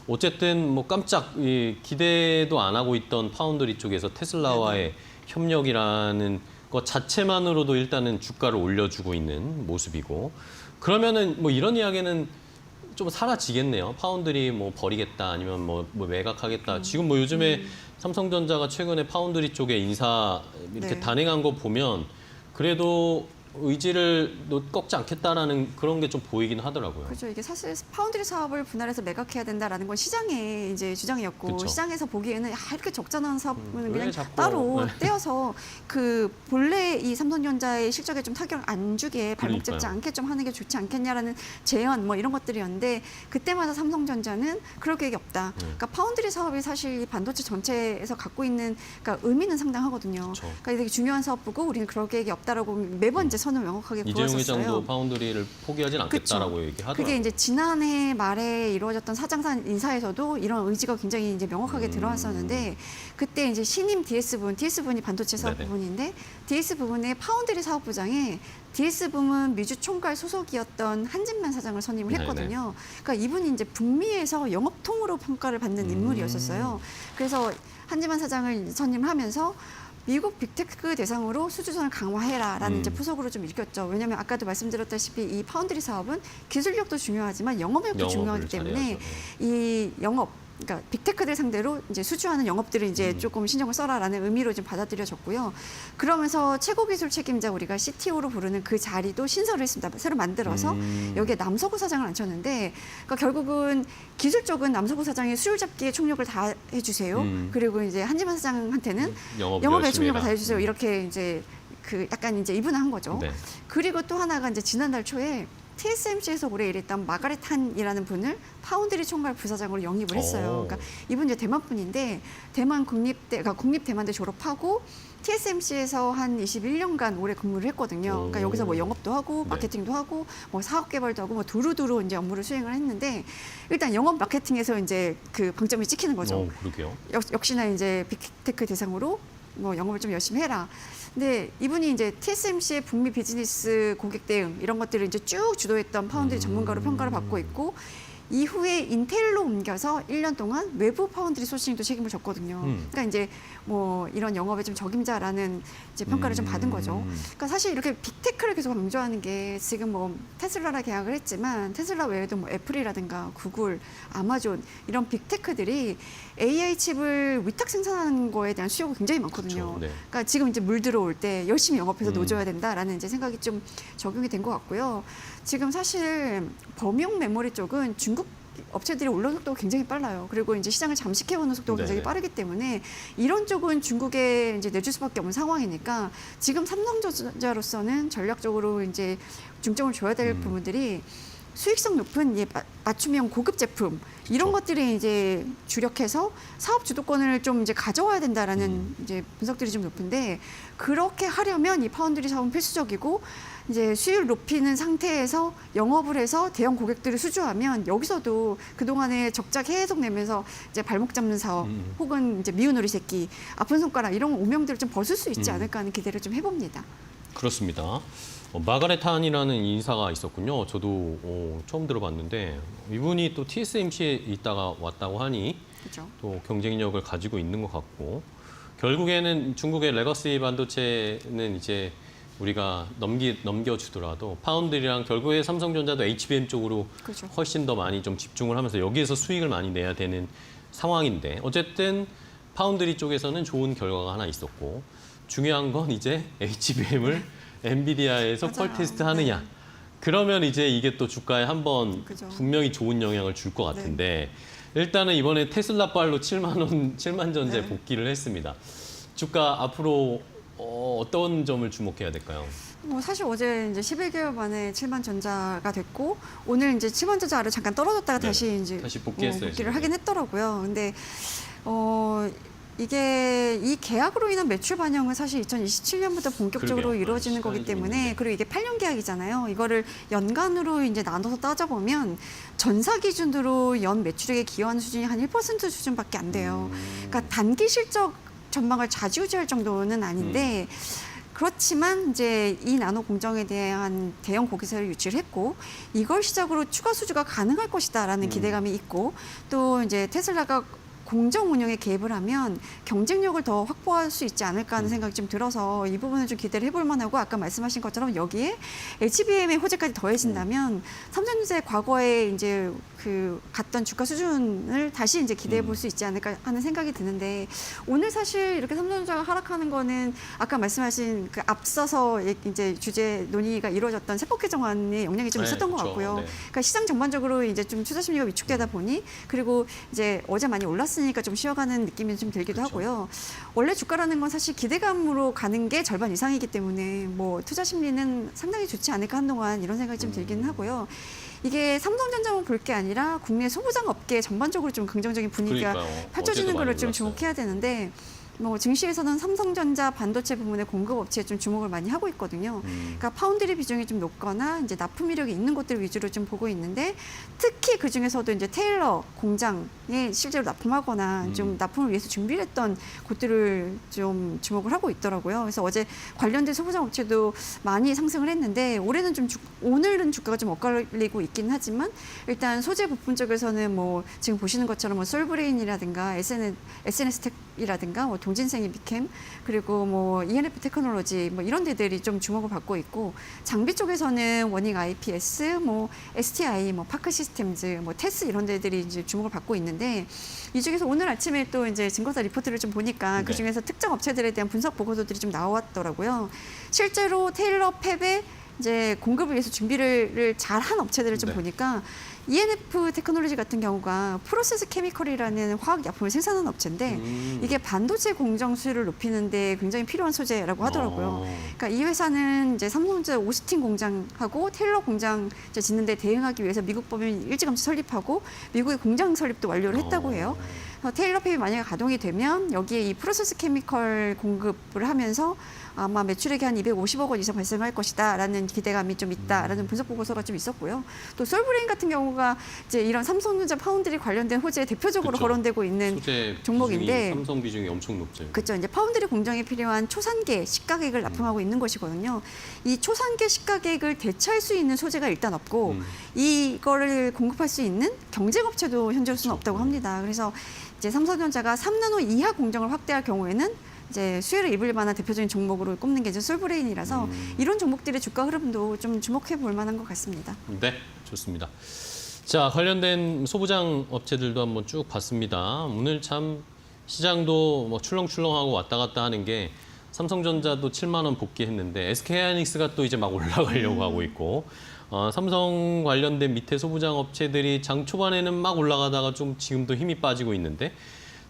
어쨌든 뭐 깜짝 기대도 안 하고 있던 파운드리 쪽에서 테슬라와의 협력이라는 것 자체만으로도 일단은 주가를 올려주고 있는 모습이고 그러면은 뭐 이런 이야기는 좀 사라지겠네요. 파운드리 뭐 버리겠다 아니면 뭐 매각하겠다. 지금 뭐 요즘에 삼성전자가 최근에 파운드리 쪽에 인사 이렇게 네. 단행한 거 보면 그래도 의지를 꺾지 않겠다라는 그런 게 좀 보이긴 하더라고요. 그렇죠. 이게 사실 파운드리 사업을 분할해서 매각해야 된다라는 건 시장의 이제 주장이었고 그쵸. 시장에서 보기에는 이렇게 적잖은 사업은 왜 그냥 자꾸, 따로 네. 떼어서 그 본래 이 삼성전자의 실적에 좀 타격 안 주게 발목 잡지 그러니까요. 않게 좀 하는 게 좋지 않겠냐라는 제언 뭐 이런 것들이었는데 그때마다 삼성전자는 그럴 계획이 없다. 그러니까 파운드리 사업이 사실 이 반도체 전체에서 갖고 있는 그러니까 의미는 상당하거든요. 그쵸. 그러니까 되게 중요한 사업부고 우리는 그럴 계획이 없다라고 매번 이제 선을 명확하게 이재용 보였었어요. 회장도 파운드리를 포기하진 않겠다라고 얘기하더라고요. 그게 이제 지난해 말에 이루어졌던 사장산 인사에서도 이런 의지가 굉장히 이제 명확하게 들어왔었는데 그때 이제 신임 DS 부분이 반도체 사업 네네. 부분인데 DS 부분의 파운드리 사업부장에 DS 부문 미주 총괄 소속이었던 한진만 사장을 선임을 네네. 했거든요. 그러니까 이분이 이제 북미에서 영업통으로 평가를 받는 인물이었었어요. 그래서 한진만 사장을 선임하면서 미국 빅테크 대상으로 수주선을 강화해라라는 이제 포석으로 좀 읽혔죠. 왜냐하면 아까도 말씀드렸다시피 이 파운드리 사업은 기술력도 중요하지만 영업력도 영업을 중요하기 때문에 잘해야죠. 이 영업 그러니까 빅테크들 상대로 이제 수주하는 영업들을 이제 조금 신경을 써라라는 의미로 좀 받아들여졌고요. 그러면서 최고 기술 책임자 우리가 CTO로 부르는 그 자리도 신설을 했습니다. 새로 만들어서 여기에 남서구 사장을 앉혔는데 그러니까 결국은 기술 쪽은 남서구 사장이 수율 잡기에 총력을 다 해주세요. 그리고 이제 한지만 사장한테는 영업에 열심히 총력을 해라. 다 해주세요. 이렇게 이제 그 약간 이제 이분화한 거죠. 네. 그리고 또 하나가 이제 지난달 초에 TSMC에서 오래 일했던 마가렛 한이라는 분을 파운드리 총괄 부사장으로 영입을 했어요. 오. 그러니까 이분 이제 대만 분인데 대만 그러니까 국립 대만대 졸업하고 TSMC에서 한 21년간 오래 근무를 했거든요. 그러니까 오. 여기서 뭐 영업도 하고 네. 마케팅도 하고 뭐 사업 개발도 하고 뭐 두루두루 이제 업무를 수행을 했는데 일단 영업 마케팅에서 이제 그 방점이 찍히는 거죠. 그러게요. 역시나 이제 빅테크 대상으로 뭐 영업을 좀 열심히 해라. 근데 이분이 이제 TSMC의 북미 비즈니스 고객 대응 이런 것들을 이제 쭉 주도했던 파운드리 전문가로 평가를 받고 있고 이후에 인텔로 옮겨서 1년 동안 외부 파운드리 소싱도 책임을 졌거든요. 그러니까 이제 뭐 이런 영업의 좀 적임자라는 이제 평가를 좀 받은 거죠. 그러니까 사실 이렇게 빅테크를 계속 강조하는 게 지금 뭐 테슬라랑 계약을 했지만 테슬라 외에도 뭐 애플이라든가 구글, 아마존 이런 빅테크들이 AI 칩을 위탁 생산하는 거에 대한 수요가 굉장히 많거든요. 그렇죠. 네. 그러니까 지금 이제 물 들어올 때 열심히 영업해서 노져야 된다라는 이제 생각이 좀 적용이 된 것 같고요. 지금 사실 범용 메모리 쪽은 중국 업체들이 올라오는 속도가 굉장히 빨라요. 그리고 이제 시장을 잠식해오는 속도가 굉장히 네네. 빠르기 때문에 이런 쪽은 중국에 이제 내줄 수밖에 없는 상황이니까 지금 삼성전자로서는 전략적으로 이제 중점을 줘야 될 부분들이 수익성 높은 맞춤형 고급 제품 이런 것들이 이제 주력해서 사업 주도권을 좀 이제 가져와야 된다라는 이제 분석들이 좀 높은데 그렇게 하려면 이 파운드리 사업은 필수적이고 이제 수율 높이는 상태에서 영업을 해서 대형 고객들을 수주하면 여기서도 그동안에 적자 계속 내면서 이제 발목 잡는 사업 혹은 이제 미운 우리 새끼 아픈 손가락 이런 오명들을 좀 벗을 수 있지 않을까 하는 기대를 좀 해봅니다. 그렇습니다. 마가렛 한이라는 인사가 있었군요. 저도 처음 들어봤는데 이분이 또 TSMC에 있다가 왔다고 하니 그렇죠. 또 경쟁력을 가지고 있는 것 같고 결국에는 중국의 레거시 반도체는 이제 우리가 넘겨주더라도 파운드리랑 결국에 삼성전자도 HBM 쪽으로 그렇죠. 훨씬 더 많이 좀 집중을 하면서 여기에서 수익을 많이 내야 되는 상황인데 어쨌든 파운드리 쪽에서는 좋은 결과가 하나 있었고 중요한 건 이제 HBM을 엔비디아에서 맞아요. 퀄 테스트 하느냐. 그러면 이제 이게 또 주가에 한번 그죠. 분명히 좋은 영향을 줄 것 같은데 일단은 이번에 테슬라 발로 7만 전제 네. 복귀를 했습니다. 주가 앞으로 어떤 점을 주목해야 될까요? 뭐 사실 어제 이제 11개월 만에 7만 전자가 됐고 오늘 이제 7만 전자 아래 잠깐 떨어졌다가 네. 다시 이제 다시 복귀했어요, 복귀를 지금. 하긴 했더라고요. 근데 이게 이 계약으로 인한 매출 반영은 사실 2027년부터 본격적으로 그러게요. 이루어지는 거기 시간이 좀 때문에 있는데. 그리고 이게 8년 계약이잖아요. 이거를 연간으로 이제 나눠서 따져보면 전사 기준으로 연 매출액에 기여하는 수준이 한 1% 수준밖에 안 돼요. 그러니까 단기 실적 전망을 좌지우지할 정도는 아닌데 그렇지만 이제 이 나노 공정에 대한 대형 고객사를 유치를 했고 이걸 시작으로 추가 수주가 가능할 것이다라는 기대감이 있고 또 이제 테슬라가 공정 운영에 개입을 하면 경쟁력을 더 확보할 수 있지 않을까 하는 생각이 좀 들어서 이 부분을 좀 기대를 해볼 만하고 아까 말씀하신 것처럼 여기에 HBM의 호재까지 더해진다면 삼성전자의 과거에 이제 그 갔던 주가 수준을 다시 이제 기대해 볼 수 있지 않을까 하는 생각이 드는데 오늘 사실 이렇게 삼성전자가 하락하는 거는 아까 말씀하신 그 앞서서 이제 주제 논의가 이루어졌던 세법 개정안의 영향이 좀 네, 있었던 것 그렇죠. 같고요. 네. 그러니까 시장 전반적으로 이제 좀 투자 심리가 위축되다 보니 그리고 이제 어제 많이 올랐으니까 좀 쉬어가는 느낌이 좀 들기도 그렇죠. 하고요. 원래 주가라는 건 사실 기대감으로 가는 게 절반 이상이기 때문에 뭐 투자 심리는 상당히 좋지 않을까 한동안 이런 생각이 좀 들기는 하고요. 이게 삼성전자만 볼 게 아니라 국내 소부장 업계 전반적으로 좀 긍정적인 분위기가 그러니까요. 펼쳐지는 어제도 거를 많이 좀 올랐어요. 주목해야 되는데 뭐 증시에서는 삼성전자 반도체 부문의 공급 업체에 좀 주목을 많이 하고 있거든요. 그러니까 파운드리 비중이 좀 높거나 이제 납품 이력이 있는 곳들 위주로 좀 보고 있는데 특히 그 중에서도 이제 테일러 공장에 실제로 납품하거나 좀 납품을 위해서 준비를 했던 곳들을 좀 주목을 하고 있더라고요. 그래서 어제 관련된 소부장 업체도 많이 상승을 했는데 오늘은 주가가 좀 엇갈리고 있긴 하지만 일단 소재 부품 쪽에서는 뭐 지금 보시는 것처럼 뭐 솔브레인이라든가 SNS텍이라든가 뭐 동진생이 미캠 그리고 뭐 ENF 테크놀로지 뭐 이런 데들이 좀 주목을 받고 있고 장비 쪽에서는 워닝 IPS, 뭐 STI, 뭐 파크 시스템즈, 뭐 테스 이런 데들이 이제 주목을 받고 있는데 이 중에서 오늘 아침에 또 이제 증거사 리포트를 좀 보니까 그 중에서 특정 업체들에 대한 분석 보고서들이 좀 나왔더라고요. 실제로 테일러 팹에 이제 공급을 위해서 준비를 잘 한 업체들을 좀 네. 보니까 ENF 테크놀로지 같은 경우가 프로세스 케미컬이라는 화학 약품을 생산하는 업체인데 이게 반도체 공정 수율을 높이는 데 굉장히 필요한 소재라고 하더라고요. 그러니까 이 회사는 이제 삼성전자 오스틴 공장하고 테일러 공장 이제 짓는 데 대응하기 위해서 미국 법인 일찌감치 설립하고 미국의 공장 설립도 완료를 했다고 해요. 그래서 테일러 팹이 만약에 가동이 되면 여기에 이 프로세스 케미컬 공급을 하면서 아마 매출액이 한 250억 원 이상 발생할 것이다라는 기대감이 좀 있다라는 분석 보고서가 좀 있었고요. 또 솔브레인 같은 경우가 이제 이런 삼성전자 파운드리 관련된 호재에 대표적으로 그쵸. 거론되고 있는 소재 종목인데 비중이, 삼성 비중이 엄청 높죠. 그렇죠. 이제 파운드리 공정에 필요한 초산계 시가객을 납품하고 있는 것이거든요. 이 초산계 시가객을 대체할 수 있는 소재가 일단 없고 이거를 공급할 수 있는 경쟁업체도 현재로서는 없다고 합니다. 그래서 이제 삼성전자가 3나노 이하 공정을 확대할 경우에는 이제 수혜를 입을 만한 대표적인 종목으로 꼽는 게 이제 솔브레인이라서 이런 종목들의 주가 흐름도 좀 주목해 볼 만한 것 같습니다. 네, 좋습니다. 자, 관련된 소부장 업체들도 한번 쭉 봤습니다. 오늘 참 시장도 뭐 출렁출렁하고 왔다 갔다 하는 게 삼성전자도 7만 원 복귀했는데 SK하이닉스가 또 이제 막 올라가려고 하고 있고 삼성 관련된 밑에 소부장 업체들이 장 초반에는 막 올라가다가 좀 지금도 힘이 빠지고 있는데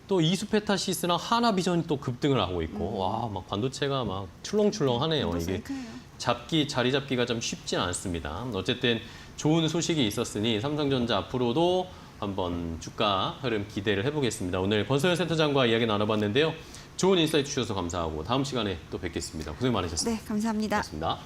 또 이수페타시스랑 하나비전이 또 급등을 하고 있고 와, 막 반도체가 막 출렁출렁하네요. 이게 자리 잡기가 좀 쉽지 않습니다. 어쨌든 좋은 소식이 있었으니 삼성전자 앞으로도 한번 주가 흐름 기대를 해보겠습니다. 오늘 권소연 센터장과 이야기 나눠봤는데요. 좋은 인사이트 주셔서 감사하고 다음 시간에 또 뵙겠습니다. 고생 많으셨습니다. 네, 감사합니다. 고맙습니다.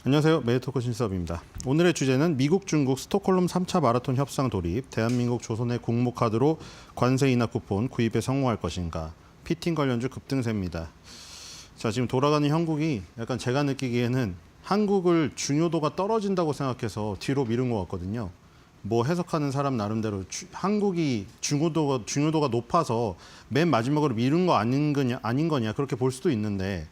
안녕하세요. 메디토크 신수업입니다. 오늘의 주제는 미국, 중국 스톡홀름 3차 마라톤 협상 돌입, 대한민국 조선의 공모카드로 관세 인하 쿠폰 구입에 성공할 것인가, 피팅 관련주 급등세입니다. 자, 지금 돌아가는 형국이 약간 제가 느끼기에는 한국을 중요도가 떨어진다고 생각해서 뒤로 미룬 것 같거든요. 뭐 해석하는 사람 나름대로 한국이 중요도가 높아서 맨 마지막으로 미룬 거 아닌 거냐 그렇게 볼 수도 있는데,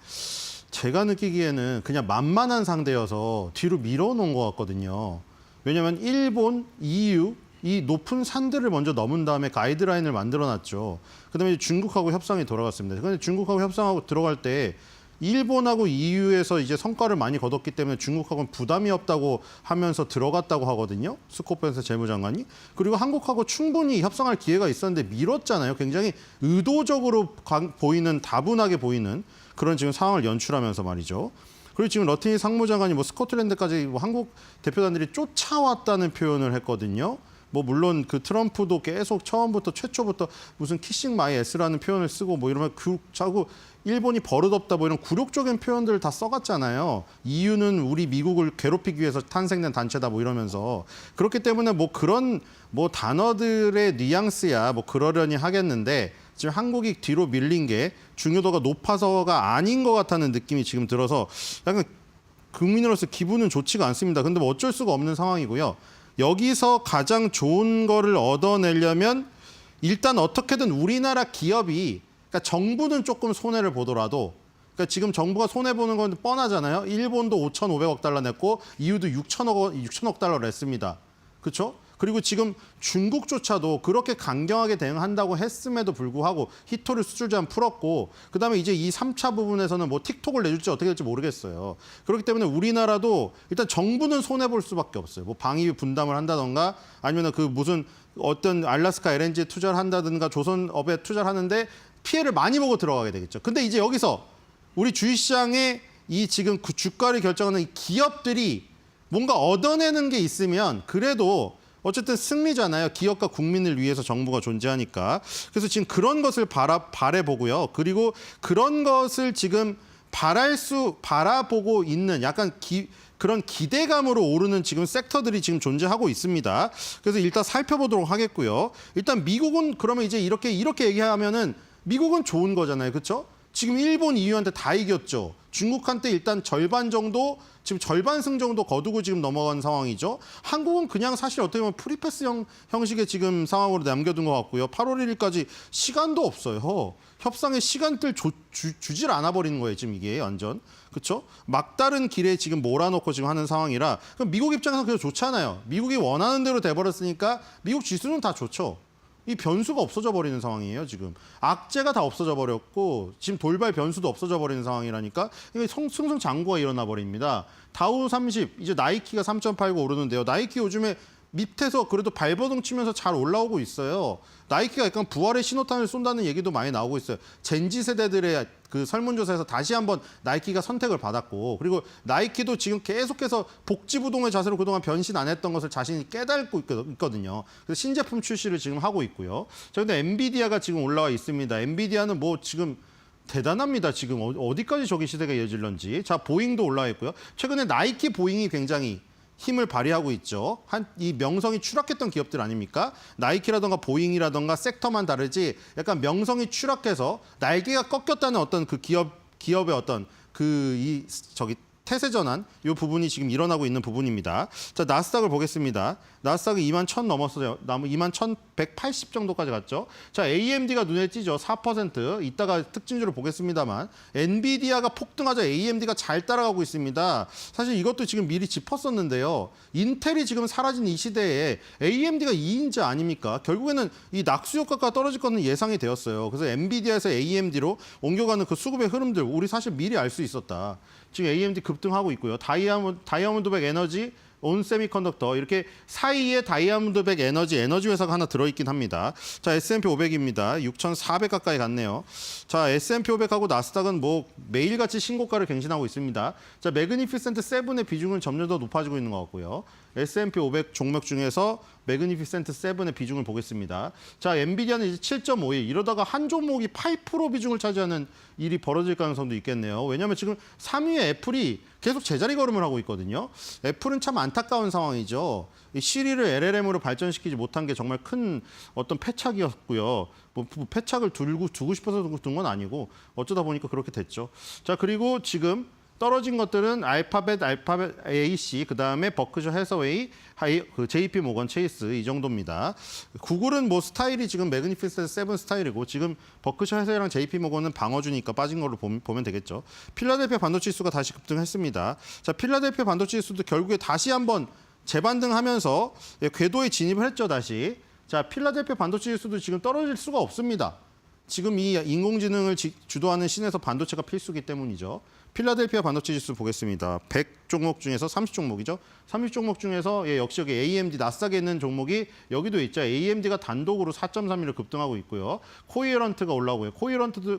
제가 느끼기에는 그냥 만만한 상대여서 뒤로 밀어놓은 것 같거든요. 왜냐하면 일본, EU 이 높은 산들을 먼저 넘은 다음에 가이드라인을 만들어놨죠. 그다음에 중국하고 협상이 돌아갔습니다. 그런데 중국하고 협상하고 들어갈 때 일본하고 EU에서 이제 성과를 많이 거뒀기 때문에 중국하고는 부담이 없다고 하면서 들어갔다고 하거든요. 스코펜스 재무장관이. 그리고 한국하고 충분히 협상할 기회가 있었는데 미뤘잖아요. 굉장히 의도적으로 보이는, 다분하게 보이는 그런 지금 상황을 연출하면서 말이죠. 그리고 지금 러티니 상무장관이 뭐 스코틀랜드까지 뭐 한국 대표단들이 쫓아왔다는 표현을 했거든요. 뭐 물론 그 트럼프도 계속 최초부터 무슨 키싱 마이 에스라는 표현을 쓰고 뭐 이러면 자꾸 일본이 버릇없다 뭐 이런 굴욕적인 표현들을 다 써갔잖아요. EU는 우리 미국을 괴롭히기 위해서 탄생된 단체다 뭐 이러면서. 그렇기 때문에 뭐 그런 뭐 단어들의 뉘앙스야 뭐 그러려니 하겠는데, 지금 한국이 뒤로 밀린 게 중요도가 높아서가 아닌 것 같다는 느낌이 지금 들어서 약간 국민으로서 기분은 좋지가 않습니다. 근데 뭐 어쩔 수가 없는 상황이고요. 여기서 가장 좋은 거를 얻어내려면 일단 어떻게든 우리나라 기업이, 그러니까 정부는 조금 손해를 보더라도, 그러니까 지금 정부가 손해보는 건 뻔하잖아요. 일본도 5,500억 달러 냈고 EU도 6천억 달러를 냈습니다. 그렇죠? 그리고 지금 중국조차도 그렇게 강경하게 대응한다고 했음에도 불구하고 히토리 수출 제한 풀었고, 그다음에 이제 이 3차 부분에서는 뭐 틱톡을 내줄지 어떻게 될지 모르겠어요. 그렇기 때문에 우리나라도 일단 정부는 손해볼 수밖에 없어요. 뭐 방위비 분담을 한다던가 아니면 그 무슨 어떤 알래스카 LNG에 투자를 한다든가 조선업에 투자를 하는데 피해를 많이 보고 들어가게 되겠죠. 근데 이제 여기서 우리 주식시장에 이 지금 그 주가를 결정하는 이 기업들이 뭔가 얻어내는 게 있으면 그래도 어쨌든 승리잖아요. 기업과 국민을 위해서 정부가 존재하니까. 그래서 지금 그런 것을 바라보고요. 그리고 그런 것을 지금 바라보고 있는 약간 그런 기대감으로 오르는 지금 섹터들이 지금 존재하고 있습니다. 그래서 일단 살펴보도록 하겠고요. 일단 미국은 그러면 이제 이렇게 얘기하면은 미국은 좋은 거잖아요. 그렇죠? 지금 일본, EU한테 다 이겼죠. 중국한테 일단 절반 정도, 지금 절반승 정도 거두고 지금 넘어간 상황이죠. 한국은 그냥 사실 어떻게 보면 프리패스 형식의 지금 상황으로 남겨둔 것 같고요. 8월 1일까지 시간도 없어요. 협상의 시간들 주질 않아 버리는 거예요. 지금 이게 완전. 그렇죠? 막다른 길에 지금 몰아넣고 지금 하는 상황이라, 그럼 미국 입장에서 그래도 좋잖아요. 미국이 원하는 대로 돼버렸으니까 미국 지수는 다 좋죠. 이 변수가 없어져 버리는 상황이에요. 지금 악재가 다 없어져 버렸고 지금 돌발 변수도 없어져 버리는 상황이라니까 이게 승승장구가 일어나 버립니다. 다우 30 이제 나이키가 3.89 오르는데요. 나이키 요즘에 밑에서 그래도 발버둥 치면서 잘 올라오고 있어요. 나이키가 약간 부활의 신호탄을 쏜다는 얘기도 많이 나오고 있어요. 젠지 세대들의 그 설문조사에서 다시 한번 나이키가 선택을 받았고, 그리고 나이키도 지금 계속해서 복지부동의 자세로 그동안 변신 안 했던 것을 자신이 깨닫고 있거든요. 그래서 신제품 출시를 지금 하고 있고요. 자, 근데 엔비디아가 지금 올라와 있습니다. 엔비디아는 뭐 지금 대단합니다. 지금 어디까지 저기 시대가 이어질런지. 자, 보잉도 올라와 있고요. 최근에 나이키, 보잉이 굉장히 힘을 발휘하고 있죠. 이 명성이 추락했던 기업들 아닙니까? 나이키라던가 보잉이라던가 섹터만 다르지 약간 명성이 추락해서 날개가 꺾였다는 어떤 그 기업의 어떤 태세 전환 이 부분이 지금 일어나고 있는 부분입니다. 자, 나스닥을 보겠습니다. 나스닥이 21,000 넘었어요. 21,180 정도까지 갔죠. 자, AMD가 눈에 띄죠. 4%. 이따가 특징주를 보겠습니다만 엔비디아가 폭등하자 AMD가 잘 따라가고 있습니다. 사실 이것도 지금 미리 짚었었는데요. 인텔이 지금 사라진 이 시대에 AMD가 2인자 아닙니까? 결국에는 이 낙수 효과가 떨어질 거는 예상이 되었어요. 그래서 엔비디아에서 AMD로 옮겨가는 그 수급의 흐름들 우리 사실 미리 알 수 있었다. 지금 AMD 급등하고 있고요. 다이아몬드백 에너지, 온세미컨덕터 이렇게 사이에 다이아몬드백 에너지 회사가 하나 들어있긴 합니다. 자, S&P 500입니다. 6,400 가까이 갔네요. 자, S&P 500하고 나스닥은 뭐 매일같이 신고가를 갱신하고 있습니다. 자, 매그니피센트 7의 비중은 점점 더 높아지고 있는 것 같고요. S&P 500 종목 중에서 매그니피센트 7의 비중을 보겠습니다. 자, 엔비디아는 이제 7.51 이러다가 한 종목이 8% 비중을 차지하는 일이 벌어질 가능성도 있겠네요. 왜냐하면 지금 3위의 애플이 계속 제자리 걸음을 하고 있거든요. 애플은 참 안타까운 상황이죠. 이 시리를 LLM으로 발전시키지 못한 게 정말 큰 어떤 패착이었고요. 뭐 패착을 두고 싶어서 둔 건 아니고 어쩌다 보니까 그렇게 됐죠. 자, 그리고 지금 떨어진 것들은 알파벳 AC, 그다음에 버크셔 해서웨이, JP 모건 체이스 이 정도입니다. 구글은 뭐 스타일이 지금 매그니피센트 7 스타일이고 지금 버크셔 해서웨이랑 JP 모건은 방어주니까 빠진 걸로 보면 되겠죠. 필라델피아 반도체 지수가 다시 급등했습니다. 자, 필라델피아 반도체 지수도 결국에 다시 한번 재반등하면서 궤도에 진입을 했죠, 다시. 자, 필라델피아 반도체 지수도 지금 떨어질 수가 없습니다. 지금 이 인공지능을 주도하는 신에서 반도체가 필수기 때문이죠. 필라델피아 반도체 지수 보겠습니다. 100 종목 중에서 30종목이죠. 30종목 중에서 역시 여기 AMD 나스닥에 있는 종목이 여기도 있죠. AMD가 단독으로 4.31을 급등하고 있고요. 코이어런트가 올라오고요. 코이어런트도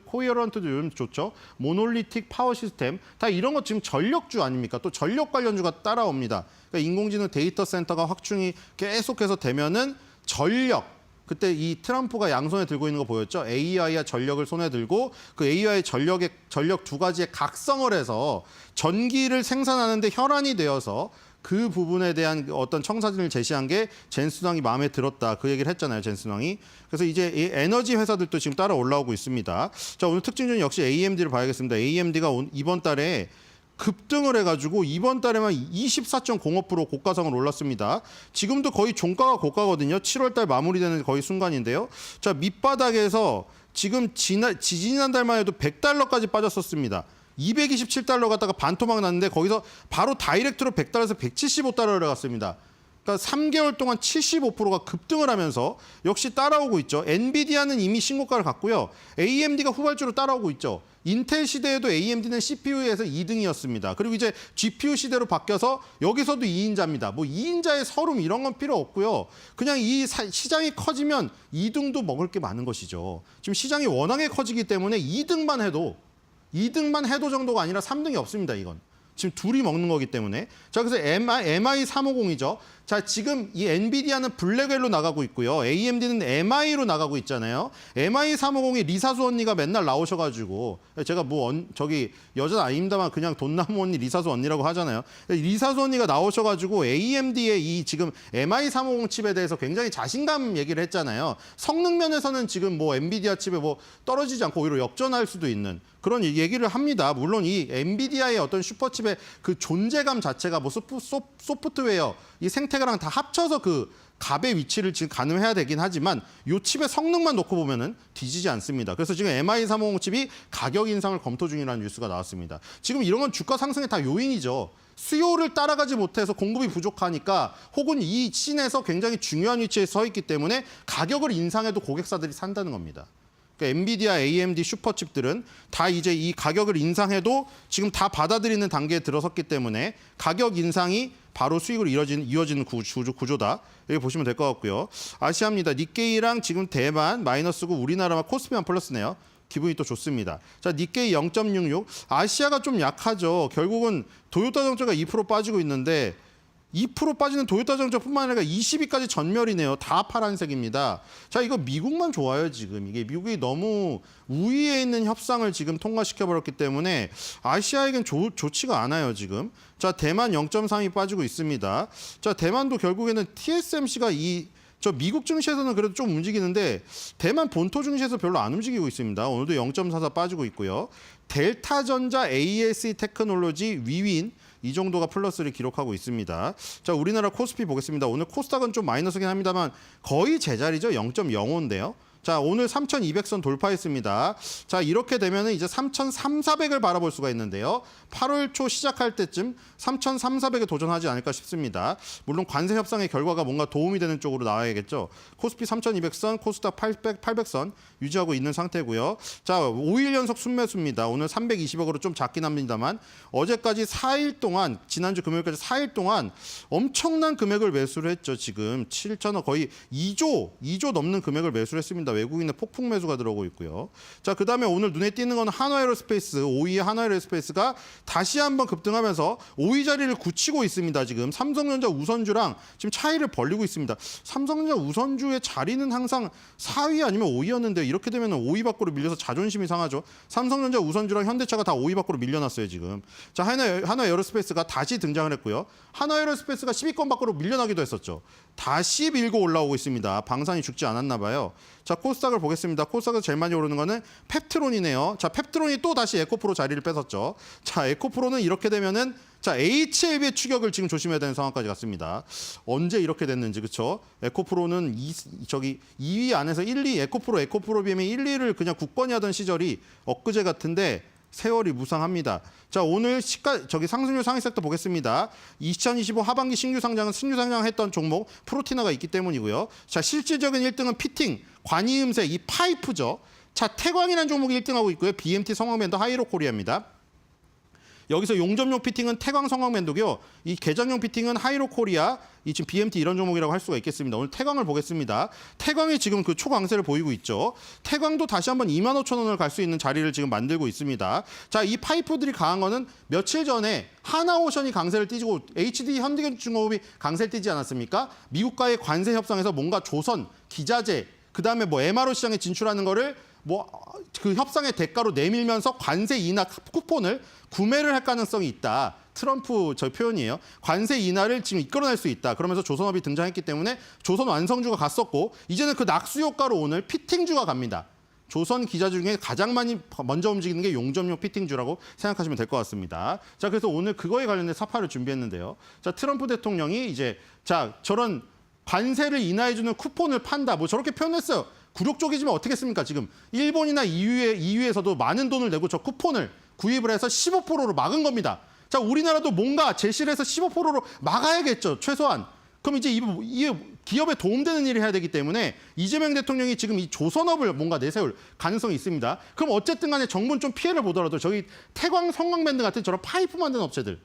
요즘 좋죠. 모놀리틱 파워 시스템 다 이런 거 지금 전력주 아닙니까? 또 전력 관련주가 따라옵니다. 그러니까 인공지능 데이터 센터가 확충이 계속해서 되면은 전력 그때 이 트럼프가 양손에 들고 있는 거 보였죠? AI와 전력을 손에 들고 그 AI의 전력 두 가지의 각성을 해서 전기를 생산하는데 혈안이 되어서 그 부분에 대한 어떤 청사진을 제시한 게 젠슨왕이 마음에 들었다. 그 얘기를 했잖아요, 젠슨왕이. 그래서 이제 이 에너지 회사들도 지금 따라 올라오고 있습니다. 자, 오늘 특징주는 역시 AMD를 봐야겠습니다. AMD가 이번 달에 급등을 해가지고 이번 달에만 24.05% 고가상으로 올랐습니다. 지금도 거의 종가가 고가거든요. 7월 달 마무리되는 거의 순간인데요. 자, 밑바닥에서 지금 지지난달만 해도 100달러까지 빠졌었습니다. 227달러 갔다가 반토막 났는데 거기서 바로 다이렉트로 100달러에서 175달러를 갔습니다. 그러니까 3개월 동안 75%가 급등을 하면서 역시 따라오고 있죠. 엔비디아는 이미 신고가를 갔고요. AMD가 후발주로 따라오고 있죠. 인텔 시대에도 AMD는 CPU에서 2등이었습니다. 그리고 이제 GPU 시대로 바뀌어서 여기서도 2인자입니다. 뭐 2인자의 서름 이런 건 필요 없고요. 그냥 이 시장이 커지면 2등도 먹을 게 많은 것이죠. 지금 시장이 워낙에 커지기 때문에 2등만 해도 정도가 아니라 3등이 없습니다, 이건. 지금 둘이 먹는 거기 때문에. 자, 그래서 MI350이죠. 자, 지금 이 엔비디아는 블랙웰로 나가고 있고요. AMD는 MI로 나가고 있잖아요. MI350이 리사수 언니가 맨날 나오셔가지고 제가 저기 여자는 아닙니다만 그냥 돈나무 언니 리사수 언니라고 하잖아요. 리사수 언니가 나오셔가지고 AMD의 이 지금 MI350 칩에 대해서 굉장히 자신감 얘기를 했잖아요. 성능 면에서는 지금 뭐 엔비디아 칩에 뭐 떨어지지 않고 오히려 역전할 수도 있는 그런 얘기를 합니다. 물론 이 엔비디아의 어떤 슈퍼칩의 그 존재감 자체가 뭐 소프트웨어 이 생태계랑 다 합쳐서 그 갑의 위치를 지금 가늠해야 되긴 하지만 이 칩의 성능만 놓고 보면은 뒤지지 않습니다. 그래서 지금 MI350 칩이 가격 인상을 검토 중이라는 뉴스가 나왔습니다. 지금 이런 건 주가 상승의 다 요인이죠. 수요를 따라가지 못해서 공급이 부족하니까 혹은 이 씬에서 굉장히 중요한 위치에 서 있기 때문에 가격을 인상해도 고객사들이 산다는 겁니다. 그러니까 엔비디아, AMD 슈퍼칩들은 다 이제 이 가격을 인상해도 지금 다 받아들이는 단계에 들어섰기 때문에 가격 인상이 바로 수익으로 이어지는 구조다. 여기 보시면 될 것 같고요. 아시아입니다. 니케이랑 지금 대만 마이너스고 우리나라만 코스피만 플러스네요. 기분이 또 좋습니다. 자, 니케이 0.66. 아시아가 좀 약하죠. 결국은 도요타정제가 2% 빠지고 있는데 2% 빠지는 도요타정제뿐만 아니라 20위까지 전멸이네요. 다 파란색입니다. 자, 이거 미국만 좋아요, 지금. 이게 미국이 너무 우위에 있는 협상을 지금 통과시켜버렸기 때문에 아시아에겐 좋지가 않아요, 지금. 자, 대만 0.3이 빠지고 있습니다. 자, 대만도 결국에는 TSMC가 미국 증시에서는 그래도 좀 움직이는데 대만 본토 증시에서 별로 안 움직이고 있습니다. 오늘도 0.44 빠지고 있고요. 델타전자, ASE 테크놀로지, 위윈 이 정도가 플러스를 기록하고 있습니다. 자, 우리나라 코스피 보겠습니다. 오늘 코스닥은 좀 마이너스긴 합니다만 거의 제자리죠. 0.05인데요. 자, 오늘 3,200선 돌파했습니다. 자, 이렇게 되면 이제 3,300을 바라볼 수가 있는데요. 8월 초 시작할 때쯤 3,300에 도전하지 않을까 싶습니다. 물론 관세 협상의 결과가 뭔가 도움이 되는 쪽으로 나와야겠죠. 코스피 3,200선, 코스닥 800선 유지하고 있는 상태고요. 자, 5일 연속 순매수입니다. 오늘 320억으로 좀 작긴 합니다만 어제까지 4일 동안 지난주 금요일까지 4일 동안 엄청난 금액을 매수를 했죠. 지금 7천억 거의 2조 넘는 금액을 매수를 했습니다. 외국인의 폭풍 매수가 들어오고 있고요. 자, 그다음에 오늘 눈에 띄는 건 한화에어로스페이스, 5위의 한화에어로스페이스가 다시 한번 급등하면서 5위 자리를 굳히고 있습니다. 지금 삼성전자, 우선주랑 지금 차이를 벌리고 있습니다. 삼성전자, 우선주의 자리는 항상 4위 아니면 5위였는데 이렇게 되면 5위 밖으로 밀려서 자존심이 상하죠. 삼성전자, 우선주랑 현대차가 다 5위 밖으로 밀려났어요, 지금. 자, 한화에어로스페이스가 다시 등장을 했고요. 한화에어로스페이스가 10위권 밖으로 밀려나기도 했었죠. 다시 밀고 올라오고 있습니다. 방산이 죽지 않았나 봐요. 자, 코스닥을 보겠습니다. 코스닥에서 제일 많이 오르는 거는 펩트론이네요. 자, 펩트론이 또 다시 에코프로 자리를 뺏었죠. 자, 에코프로는 이렇게 되면은 자, HLB의 추격을 지금 조심해야 되는 상황까지 갔습니다. 언제 이렇게 됐는지, 그렇죠? 에코프로는 2위 안에서 1, 2, 에코프로 BM이 1, 2를 그냥 국번이 하던 시절이 엊그제 같은데 세월이 무상합니다. 자, 오늘 상승률 상위 섹터 보겠습니다. 2025 하반기 신규 상장했던 종목 프로티나가 있기 때문이고요. 자, 실질적인 1등은 피팅, 관이음새, 이 파이프죠. 자, 태광이라는 종목이 1등하고 있고요. BMT 성황밴드 하이로코리아입니다. 여기서 용접용 피팅은 태광 성황밴드고요. 이 개장용 피팅은 하이로코리아, 이 지금 BMT 이런 종목이라고 할 수가 있겠습니다. 오늘 태광을 보겠습니다. 태광이 지금 그 초강세를 보이고 있죠. 태광도 다시 한번 25,000원을 갈 수 있는 자리를 지금 만들고 있습니다. 자, 이 파이프들이 강한 거는 며칠 전에 하나오션이 강세를 띄고 HD 현대중공업이 강세를 띄지 않았습니까? 미국과의 관세 협상에서 뭔가 조선, 기자재, 그다음에 뭐 MRO 시장에 진출하는 거를 그 협상의 대가로 내밀면서 관세 인하 쿠폰을 구매를 할 가능성이 있다. 트럼프 저 표현이에요. 관세 인하를 지금 이끌어낼 수 있다. 그러면서 조선업이 등장했기 때문에 조선 완성주가 갔었고 이제는 그 낙수 효과로 오늘 피팅주가 갑니다. 조선 기자 중에 가장 먼저 움직이는 게 용접용 피팅주라고 생각하시면 될 것 같습니다. 자, 그래서 오늘 그거에 관련된 사파를 준비했는데요. 자, 트럼프 대통령이 이제 저런 관세를 인하해주는 쿠폰을 판다. 뭐 저렇게 표현했어요. 굴욕적이지만 어떻겠습니까? 지금 일본이나 EU에서도 많은 돈을 내고 저 쿠폰을 구입을 해서 15%로 막은 겁니다. 자, 우리나라도 뭔가 제시를 해서 15%로 막아야겠죠. 최소한. 그럼 이제 이 기업에 도움되는 일을 해야 되기 때문에 이재명 대통령이 지금 이 조선업을 뭔가 내세울 가능성이 있습니다. 그럼 어쨌든 간에 정부는 좀 피해를 보더라도 저기 태광 성광밴드 같은 저런 파이프 만드는 업체들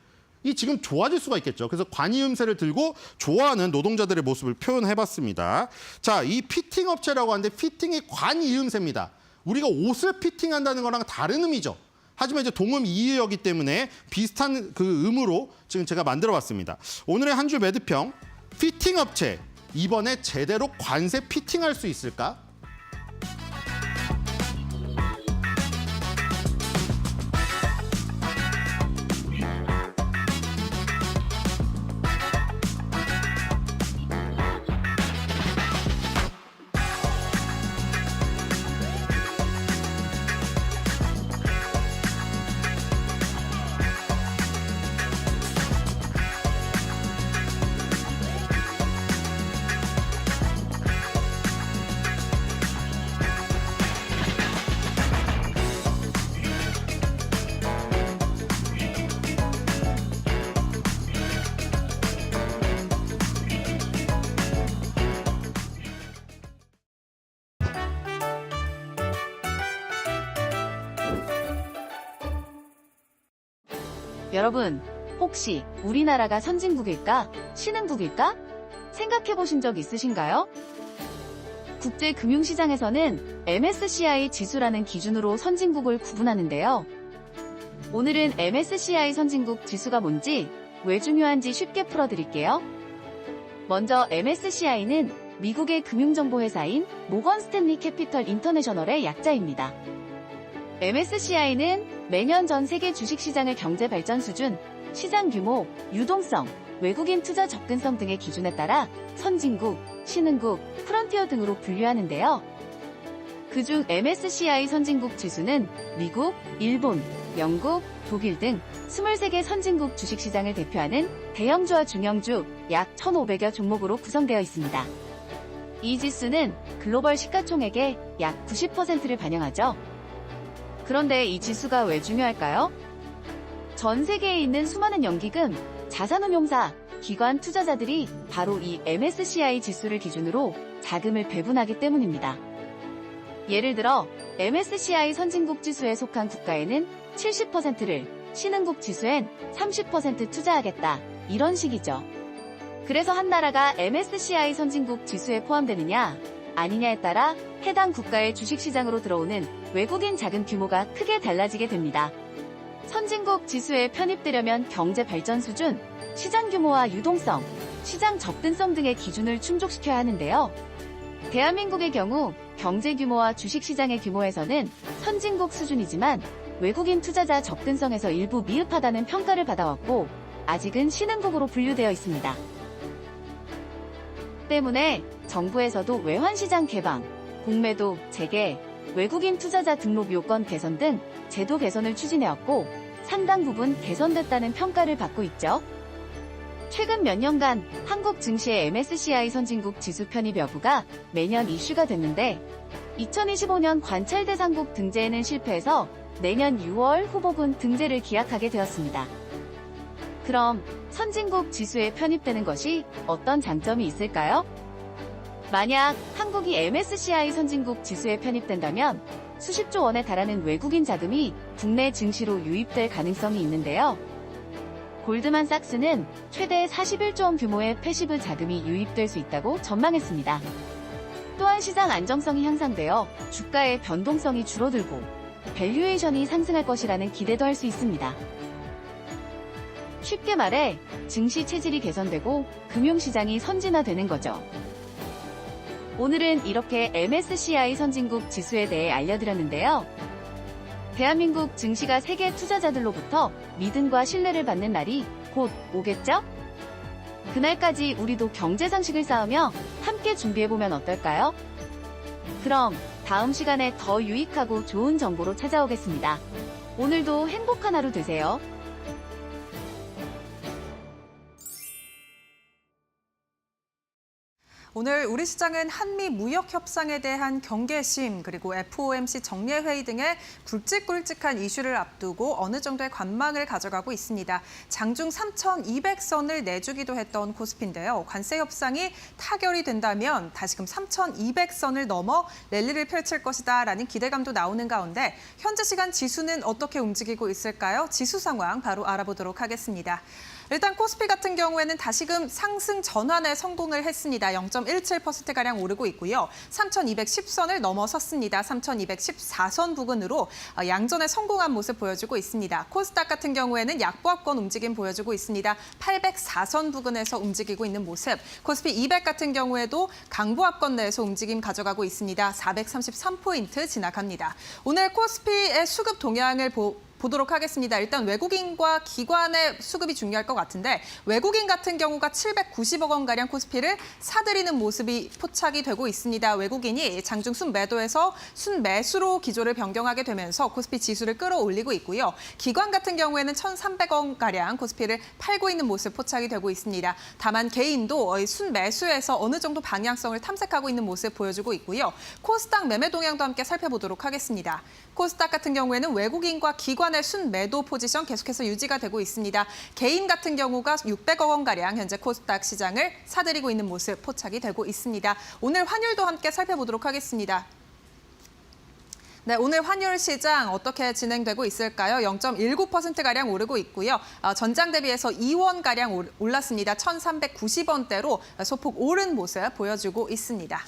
이 지금 좋아질 수가 있겠죠. 그래서 관이음새를 들고 좋아하는 노동자들의 모습을 표현해봤습니다. 자, 이 피팅 업체라고 하는데 피팅이 관이음새입니다. 우리가 옷을 피팅한다는 거랑 다른 의미죠. 하지만 이제 동음 이의어기 때문에 비슷한 그 의무로 지금 제가 만들어봤습니다. 오늘의 한 주 매드평, 피팅 업체 이번에 제대로 관세 피팅할 수 있을까? 여러분, 혹시 우리나라가 선진국일까? 신흥국일까? 생각해보신 적 있으신가요? 국제금융시장에서는 MSCI 지수라는 기준으로 선진국을 구분하는데요. 오늘은 MSCI 선진국 지수가 뭔지, 왜 중요한지 쉽게 풀어드릴게요. 먼저 MSCI는 미국의 금융정보회사인 모건 스탠리 캐피털 인터내셔널의 약자입니다. MSCI는 매년 전 세계 주식시장의 경제 발전 수준, 시장 규모, 유동성, 외국인 투자 접근성 등의 기준에 따라 선진국, 신흥국, 프론티어 등으로 분류하는데요. 그중 MSCI 선진국 지수는 미국, 일본, 영국, 독일 등 23개 선진국 주식시장을 대표하는 대형주와 중형주 약 1,500여 종목으로 구성되어 있습니다. 이 지수는 글로벌 시가총액의 약 90%를 반영하죠. 그런데 이 지수가 왜 중요할까요? 전 세계에 있는 수많은 연기금, 자산운용사, 기관 투자자들이 바로 이 MSCI 지수를 기준으로 자금을 배분하기 때문입니다. 예를 들어 MSCI 선진국 지수에 속한 국가에는 70%를, 신흥국 지수엔 30% 투자하겠다. 이런 식이죠. 그래서 한 나라가 MSCI 선진국 지수에 포함되느냐? 아니냐에 따라 해당 국가의 주식시장으로 들어오는 외국인 자금 규모가 크게 달라지게 됩니다. 선진국 지수에 편입되려면 경제 발전 수준, 시장 규모와 유동성, 시장 접근성 등의 기준을 충족시켜야 하는데요. 대한민국의 경우 경제 규모와 주식시장의 규모에서는 선진국 수준이지만 외국인 투자자 접근성에서 일부 미흡하다는 평가를 받아왔고 아직은 신흥국으로 분류되어 있습니다. 때문에 정부에서도 외환시장 개방, 공매도, 재개, 외국인 투자자 등록 요건 개선 등 제도 개선을 추진해왔고 상당 부분 개선됐다는 평가를 받고 있죠. 최근 몇 년간 한국 증시의 MSCI 선진국 지수 편입 여부가 매년 이슈가 됐는데 2025년 관찰대상국 등재에는 실패해서 내년 6월 후보군 등재를 기약하게 되었습니다. 그럼 선진국 지수에 편입되는 것이 어떤 장점이 있을까요? 만약 한국이 MSCI 선진국 지수에 편입된다면 수십조 원에 달하는 외국인 자금이 국내 증시로 유입될 가능성이 있는데요. 골드만삭스는 최대 41조 원 규모의 패시브 자금이 유입될 수 있다고 전망했습니다. 또한 시장 안정성이 향상되어 주가의 변동성이 줄어들고 밸류에이션이 상승할 것이라는 기대도 할 수 있습니다. 쉽게 말해 증시 체질이 개선되고 금융시장이 선진화되는 거죠. 오늘은 이렇게 MSCI 선진국 지수에 대해 알려드렸는데요. 대한민국 증시가 세계 투자자들로부터 믿음과 신뢰를 받는 날이 곧 오겠죠? 그날까지 우리도 경제 상식을 쌓으며 함께 준비해보면 어떨까요? 그럼 다음 시간에 더 유익하고 좋은 정보로 찾아오겠습니다. 오늘도 행복한 하루 되세요. 오늘 우리 시장은 한미 무역 협상에 대한 경계심 그리고 FOMC 정례회의 등의 굵직굵직한 이슈를 앞두고 어느 정도의 관망을 가져가고 있습니다. 장중 3,200선을 내주기도 했던 코스피인데요. 관세 협상이 타결이 된다면 다시금 3,200선을 넘어 랠리를 펼칠 것이다라는 기대감도 나오는 가운데 현재 시간 지수는 어떻게 움직이고 있을까요? 지수 상황 바로 알아보도록 하겠습니다. 일단 코스피 같은 경우에는 다시금 상승 전환에 성공을 했습니다. 0.17%가량 오르고 있고요. 3,210선을 넘어섰습니다. 3,214선 부근으로 양전에 성공한 모습 보여주고 있습니다. 코스닥 같은 경우에는 약보합권 움직임 보여주고 있습니다. 804선 부근에서 움직이고 있는 모습. 코스피 200 같은 경우에도 강보합권 내에서 움직임 가져가고 있습니다. 433포인트 지나갑니다. 오늘 코스피의 수급 동향을 보도록 하겠습니다. 일단 외국인과 기관의 수급이 중요할 것 같은데 외국인 같은 경우가 790억 원가량 코스피를 사들이는 모습이 포착이 되고 있습니다. 외국인이 장중 순매도에서 순매수로 기조를 변경하게 되면서 코스피 지수를 끌어올리고 있고요. 기관 같은 경우에는 1,300억 원가량 코스피를 팔고 있는 모습 포착이 되고 있습니다. 다만 개인도 순매수에서 어느 정도 방향성을 탐색하고 있는 모습 보여주고 있고요. 코스닥 매매 동향도 함께 살펴보도록 하겠습니다. 코스닥 같은 경우에는 외국인과 기관의 순매도 포지션 계속해서 유지가 되고 있습니다. 개인 같은 경우가 600억 원가량 현재 코스닥 시장을 사들이고 있는 모습 포착이 되고 있습니다. 오늘 환율도 함께 살펴보도록 하겠습니다. 네, 오늘 환율 시장 어떻게 진행되고 있을까요? 0.19%가량 오르고 있고요. 전장 대비해서 2원가량 올랐습니다. 1,390원대로 소폭 오른 모습 보여주고 있습니다.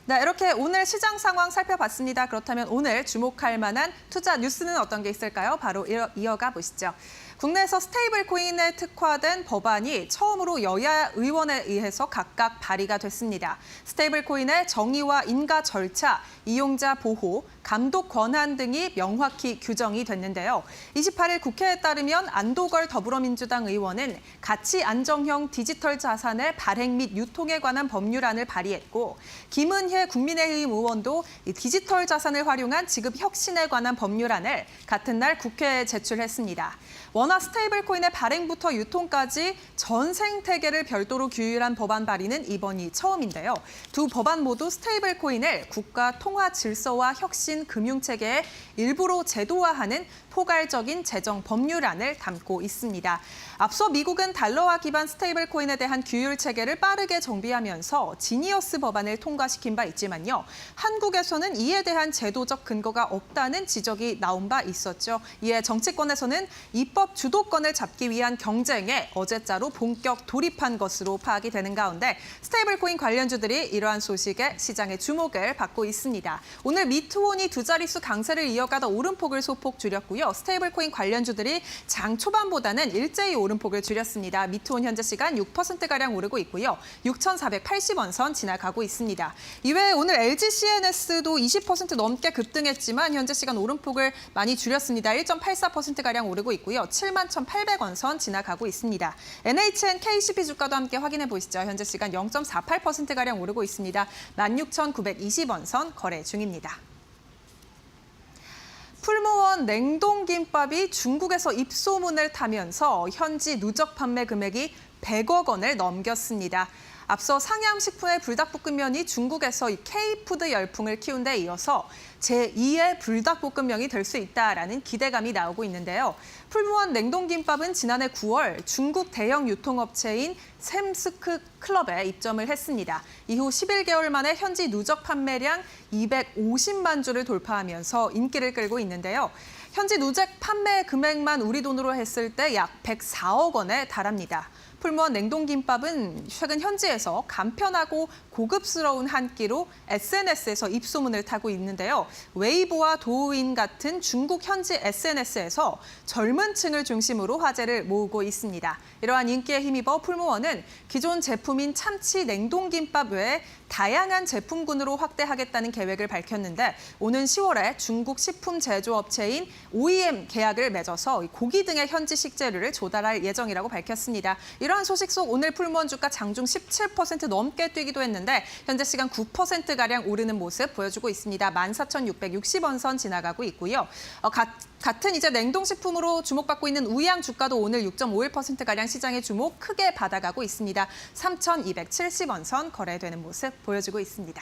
네, 이렇게 오늘 시장 상황 살펴봤습니다. 그렇다면 오늘 주목할 만한 투자 뉴스는 어떤 게 있을까요? 바로 이어가 보시죠. 국내에서 스테이블 코인에 특화된 법안이 처음으로 여야 의원에 의해서 각각 발의가 됐습니다. 스테이블 코인의 정의와 인가 절차, 이용자 보호, 감독 권한 등이 명확히 규정이 됐는데요. 28일 국회에 따르면 안도걸 더불어민주당 의원은 가치 안정형 디지털 자산의 발행 및 유통에 관한 법률안을 발의했고 김은혜 국민의힘 의원도 디지털 자산을 활용한 지급 혁신에 관한 법률안을 같은 날 국회에 제출했습니다. 워낙 스테이블 코인의 발행부터 유통까지 전 생태계를 별도로 규율한 법안 발의는 이번이 처음인데요. 두 법안 모두 스테이블 코인을 국가 통화 질서와 혁신 갇힌 금융체계에 일부러 제도화하는 포괄적인 재정 법률안을 담고 있습니다. 앞서 미국은 달러화 기반 스테이블 코인에 대한 규율 체계를 빠르게 정비하면서 지니어스 법안을 통과시킨 바 있지만요. 한국에서는 이에 대한 제도적 근거가 없다는 지적이 나온 바 있었죠. 이에 정치권에서는 입법 주도권을 잡기 위한 경쟁에 어제자로 본격 돌입한 것으로 파악이 되는 가운데 스테이블 코인 관련주들이 이러한 소식에 시장의 주목을 받고 있습니다. 오늘 미투온이 두 자릿수 강세를 이어가다 오름폭을 소폭 줄였고요. 스테이블 코인 관련주들이 장 초반보다는 일제히 오름폭을 줄였습니다. 미투온 현재 시간 6%가량 오르고 있고요. 6,480원 선 지나가고 있습니다. 이외에 오늘 LG CNS도 20% 넘게 급등했지만 현재 시간 오름폭을 많이 줄였습니다. 1.84%가량 오르고 있고요. 71,800원 선 지나가고 있습니다. NHN KCP 주가도 함께 확인해 보시죠. 현재 시간 0.48%가량 오르고 있습니다. 16,920원 선 거래 중입니다. 풀무원 냉동김밥이 중국에서 입소문을 타면서 현지 누적 판매 금액이 100억 원을 넘겼습니다. 앞서 상암식품의 불닭볶음면이 중국에서 이 K푸드 열풍을 키운 데 이어서 제2의 불닭볶음면이 될 수 있다라는 기대감이 나오고 있는데요. 풀무원 냉동김밥은 지난해 9월 중국 대형 유통업체인 샘스크 클럽에 입점을 했습니다. 이후 11개월 만에 현지 누적 판매량 250만 주를 돌파하면서 인기를 끌고 있는데요. 현지 누적 판매 금액만 우리 돈으로 했을 때 약 104억 원에 달합니다. 풀무원 냉동김밥은 최근 현지에서 간편하고 고급스러운 한 끼로 SNS에서 입소문을 타고 있는데요. 웨이보와 도우인 같은 중국 현지 SNS에서 젊은 층을 중심으로 화제를 모으고 있습니다. 이러한 인기에 힘입어 풀무원은 기존 제품인 참치 냉동김밥 외에 다양한 제품군으로 확대하겠다는 계획을 밝혔는데 오는 10월에 중국 식품 제조업체인 OEM 계약을 맺어서 고기 등의 현지 식재료를 조달할 예정이라고 밝혔습니다. 이러한 소식 속 오늘 풀무원 주가 장중 17% 넘게 뛰기도 했는데 현재 시간 9%가량 오르는 모습 보여주고 있습니다. 14,660원 선 지나가고 있고요. 같은 이제 냉동식품으로 주목받고 있는 우양 주가도 오늘 6.51%가량 시장의 주목 크게 받아가고 있습니다. 3,270원 선 거래되는 모습 보여주고 있습니다.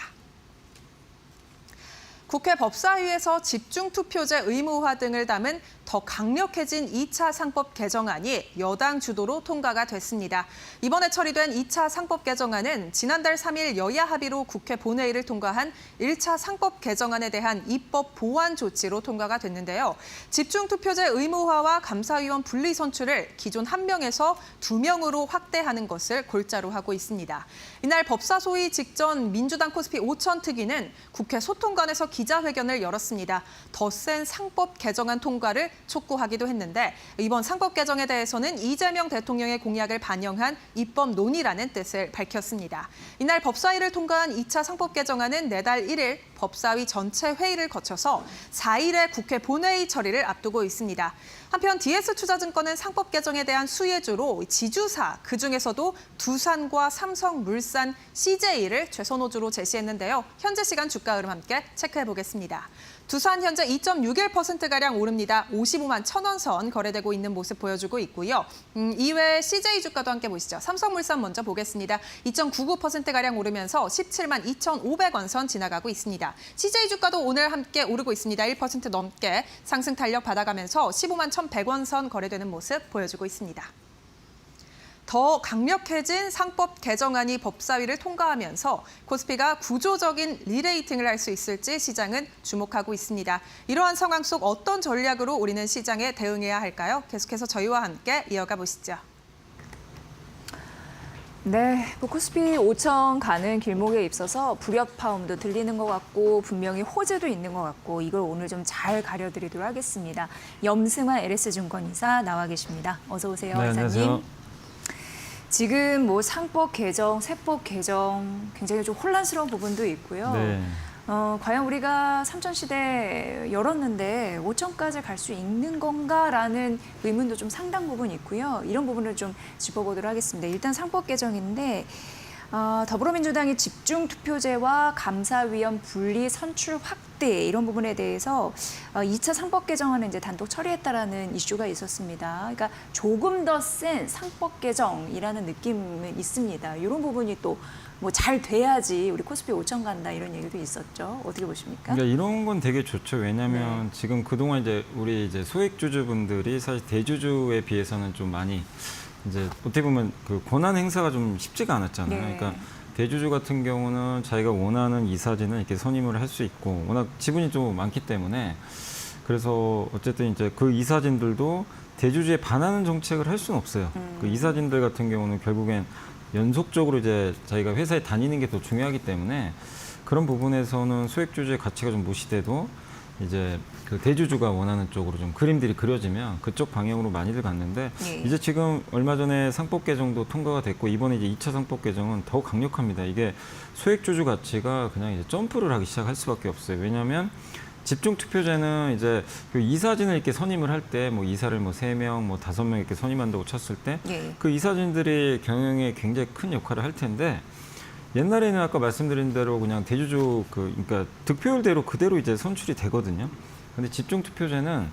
국회 법사위에서 집중투표제 의무화 등을 담은 더 강력해진 2차 상법 개정안이 여당 주도로 통과가 됐습니다. 이번에 처리된 2차 상법 개정안은 지난달 3일 여야 합의로 국회 본회의를 통과한 1차 상법 개정안에 대한 입법 보완 조치로 통과가 됐는데요. 집중투표제 의무화와 감사위원 분리 선출을 기존 1명에서 2명으로 확대하는 것을 골자로 하고 있습니다. 이날 법사 소위 직전 민주당 코스피 5천 특위는 국회 소통관에서 기자회견을 열었습니다. 더 센 상법 개정안 통과를 촉구하기도 했는데 이번 상법 개정에 대해서는 이재명 대통령의 공약을 반영한 입법 논의라는 뜻을 밝혔습니다. 이날 법사위를 통과한 2차 상법 개정안은 내달 1일 법사위 전체 회의를 거쳐서 4일에 국회 본회의 처리를 앞두고 있습니다. 한편 DS투자증권은 상법 개정에 대한 수혜주로 지주사, 그중에서도 두산과 삼성물산, CJ를 최선호주로 제시했는데요. 현재 시간 주가 흐름 함께 체크해 보겠습니다. 두산 현재 2.61%가량 오릅니다. 55만 1,000원 선 거래되고 있는 모습 보여주고 있고요. 이외에 CJ 주가도 함께 보시죠. 삼성물산 먼저 보겠습니다. 2.99%가량 오르면서 17만 2,500원 선 지나가고 있습니다. CJ 주가도 오늘 함께 오르고 있습니다. 1% 넘게 상승 탄력 받아가면서 15만 1,100원 선 거래되는 모습 보여주고 있습니다. 더 강력해진 상법 개정안이 법사위를 통과하면서 코스피가 구조적인 리레이팅을 할 수 있을지 시장은 주목하고 있습니다. 이러한 상황 속 어떤 전략으로 우리는 시장에 대응해야 할까요? 계속해서 저희와 함께 이어가 보시죠. 네, 코스피 5천 가는 길목에 있어서 불협화음도 들리는 것 같고 분명히 호재도 있는 것 같고 이걸 오늘 좀 잘 가려드리도록 하겠습니다. 염승환 LS증권 이사 나와 계십니다. 어서 오세요, 네, 이사님. 안녕하세요. 지금 뭐 상법 개정, 세법 개정 굉장히 좀 혼란스러운 부분도 있고요. 네. 과연 우리가 삼천시대 열었는데 5천까지 갈 수 있는 건가라는 의문도 좀 상당 부분 있고요. 이런 부분을 좀 짚어보도록 하겠습니다. 일단 상법 개정인데 더불어민주당이 집중투표제와 감사위원 분리 선출 확대 이런 부분에 대해서 2차 상법 개정안을 이제 단독 처리했다라는 이슈가 있었습니다. 그러니까 조금 더 센 상법 개정이라는 느낌은 있습니다. 이런 부분이 또 뭐 잘 돼야지 우리 코스피 5천 간다 이런 얘기도 있었죠. 어떻게 보십니까? 그러니까 이런 건 되게 좋죠. 왜냐하면 지금 그동안 이제 우리 이제 소액주주분들이 사실 대주주에 비해서는 좀 많이 이제 어떻게 보면 그 권한 행사가 좀 쉽지가 않았잖아요. 네. 그러니까 대주주 같은 경우는 자기가 원하는 이사진을 이렇게 선임을 할 수 있고 워낙 지분이 좀 많기 때문에 그래서 어쨌든 이제 그 이사진들도 대주주에 반하는 정책을 할 수는 없어요. 그 이사진들 같은 경우는 결국엔 연속적으로 이제 자기가 회사에 다니는 게 더 중요하기 때문에 그런 부분에서는 소액주주의 가치가 좀 무시돼도 이제 그 대주주가 원하는 쪽으로 좀 그림들이 그려지면 그쪽 방향으로 많이들 갔는데 예. 이제 지금 얼마 전에 상법 개정도 통과가 됐고 이번에 이제 2차 상법 개정은 더욱 강력합니다. 이게 소액주주 가치가 그냥 이제 점프를 하기 시작할 수밖에 없어요. 왜냐하면 집중투표제는 이제 그 이사진을 이렇게 선임을 할 때 뭐 이사를 뭐 3명, 뭐 5명 이렇게 선임한다고 쳤을 때 그 예. 이사진들이 경영에 굉장히 큰 역할을 할 텐데 옛날에는 아까 말씀드린 대로 그냥 대주주 그러니까 득표율대로 그대로 이제 선출이 되거든요. 근데 집중투표제는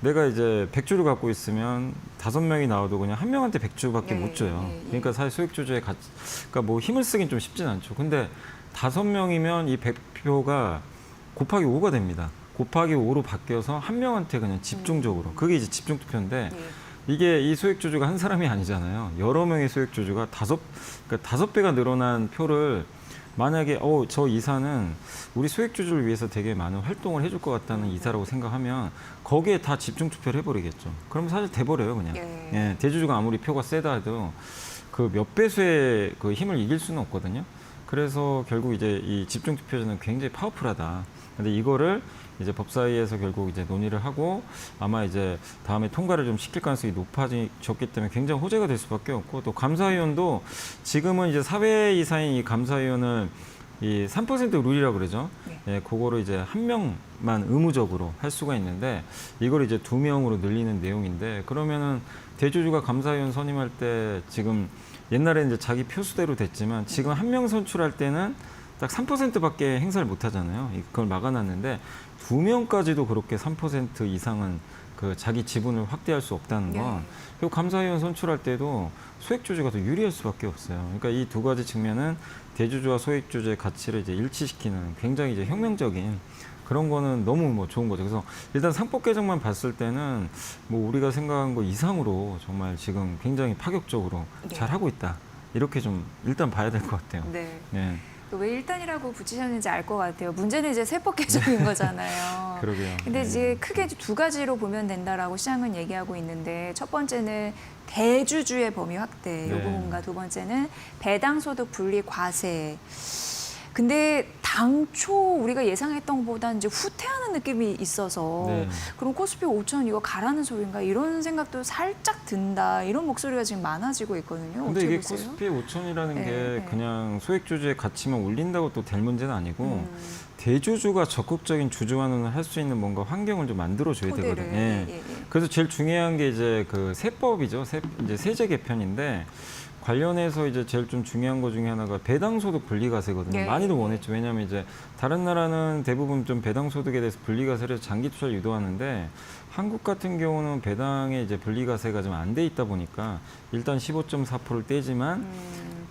내가 이제 100주를 갖고 있으면 5명이 나와도 그냥 한 명한테 100주밖에 못 줘요. 그러니까 사실 소액주주의 가치, 그러니까 뭐 힘을 쓰긴 좀 쉽진 않죠. 근데 5명이면 이 100표가 곱하기 5가 됩니다. 곱하기 5로 바뀌어서 한 명한테 그냥 집중적으로. 그게 이제 집중투표인데 이게 이 소액주주가 한 사람이 아니잖아요. 여러 명의 소액주주가 그러니까 5배가 늘어난 표를 만약에 저 이사는 우리 소액주주를 위해서 되게 많은 활동을 해줄 것 같다는 이사라고 생각하면 거기에 다 집중투표를 해버리겠죠. 그러면 사실 돼버려요 그냥. 예, 대주주가 아무리 표가 세다 해도 그 몇 배수의 그 힘을 이길 수는 없거든요. 그래서 결국 이제 이 집중투표제는 굉장히 파워풀하다. 근데 이거를 이제 법사위에서 결국 이제 논의를 하고 아마 이제 다음에 통과를 좀 시킬 가능성이 높아졌기 때문에 굉장히 호재가 될 수밖에 없고 또 감사위원도 지금은 이제 사회 이사인 이 감사위원을 이 3% 룰이라고 그러죠. 예, 그거를 이제 한 명만 의무적으로 할 수가 있는데 이걸 이제 2명으로 늘리는 내용인데 그러면은 대주주가 감사위원 선임할 때 지금 옛날에는 이제 자기 표수대로 됐지만 지금 한 명 선출할 때는 딱 3%밖에 행사를 못 하잖아요. 그걸 막아놨는데 2명까지도 그렇게 3% 이상은 그 자기 지분을 확대할 수 없다는 건 그리고 감사위원 선출할 때도 소액주주가 더 유리할 수밖에 없어요. 그러니까 이 두 가지 측면은 대주주와 소액주주의 가치를 이제 일치시키는 굉장히 이제 혁명적인 그런 거는 너무 뭐 좋은 거죠. 그래서 일단 상법 개정만 봤을 때는 뭐 우리가 생각한 거 이상으로 정말 지금 굉장히 파격적으로 잘 하고 있다. 이렇게 좀 일단 봐야 될 것 같아요. 네. 네. 왜 일단이라고 붙이셨는지 알 것 같아요. 문제는 이제 세법 개정인 거잖아요. 그러게요. 근데 이제 크게 두 가지로 보면 된다라고 시장은 얘기하고 있는데 첫 번째는 대주주의 범위 확대 이 네. 부분과 두 번째는 배당소득 분리 과세. 근데 당초 우리가 예상했던 것보다 이제 후퇴하는 느낌이 있어서 네. 그럼 코스피 5천 이거 가라는 소리인가 이런 생각도 살짝 든다 이런 목소리가 지금 많아지고 있거든요. 근데 어떻게 이게 보세요? 코스피 5천이라는 네, 게 네. 그냥 소액주주의 가치만 올린다고 또 될 문제는 아니고 대주주가 적극적인 주주환원을 할 수 있는 뭔가 환경을 좀 만들어줘야 토대를, 되거든요. 예. 예, 예. 그래서 제일 중요한 게 이제 그 세법이죠. 이제 세제 개편인데 관련해서 이제 제일 좀 중요한 것 중에 하나가 배당소득 분리과세거든요. 예. 많이도 원했죠. 왜냐하면 이제 다른 나라는 대부분 좀 배당소득에 대해서 분리과세를 해서 장기 투자를 유도하는데 한국 같은 경우는 배당에 이제 분리과세가 좀 안 돼 있다 보니까 일단 15.4%를 떼지만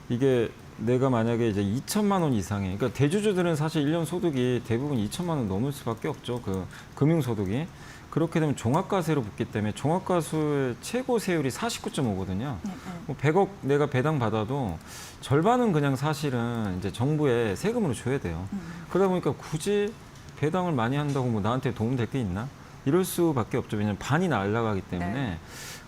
이게 내가 만약에 이제 2천만 원 이상의 그러니까 대주주들은 사실 1년 소득이 대부분 2천만 원 넘을 수밖에 없죠. 그 금융소득이. 그렇게 되면 종합과세로 붙기 때문에 종합과세 최고 세율이 49.5거든요. 뭐 100억 내가 배당 받아도 절반은 그냥 사실은 이제 정부에 세금으로 줘야 돼요. 그러다 보니까 굳이 배당을 많이 한다고 뭐 나한테 도움될 게 있나? 이럴 수밖에 없죠. 왜냐하면 반이 날아가기 때문에 네.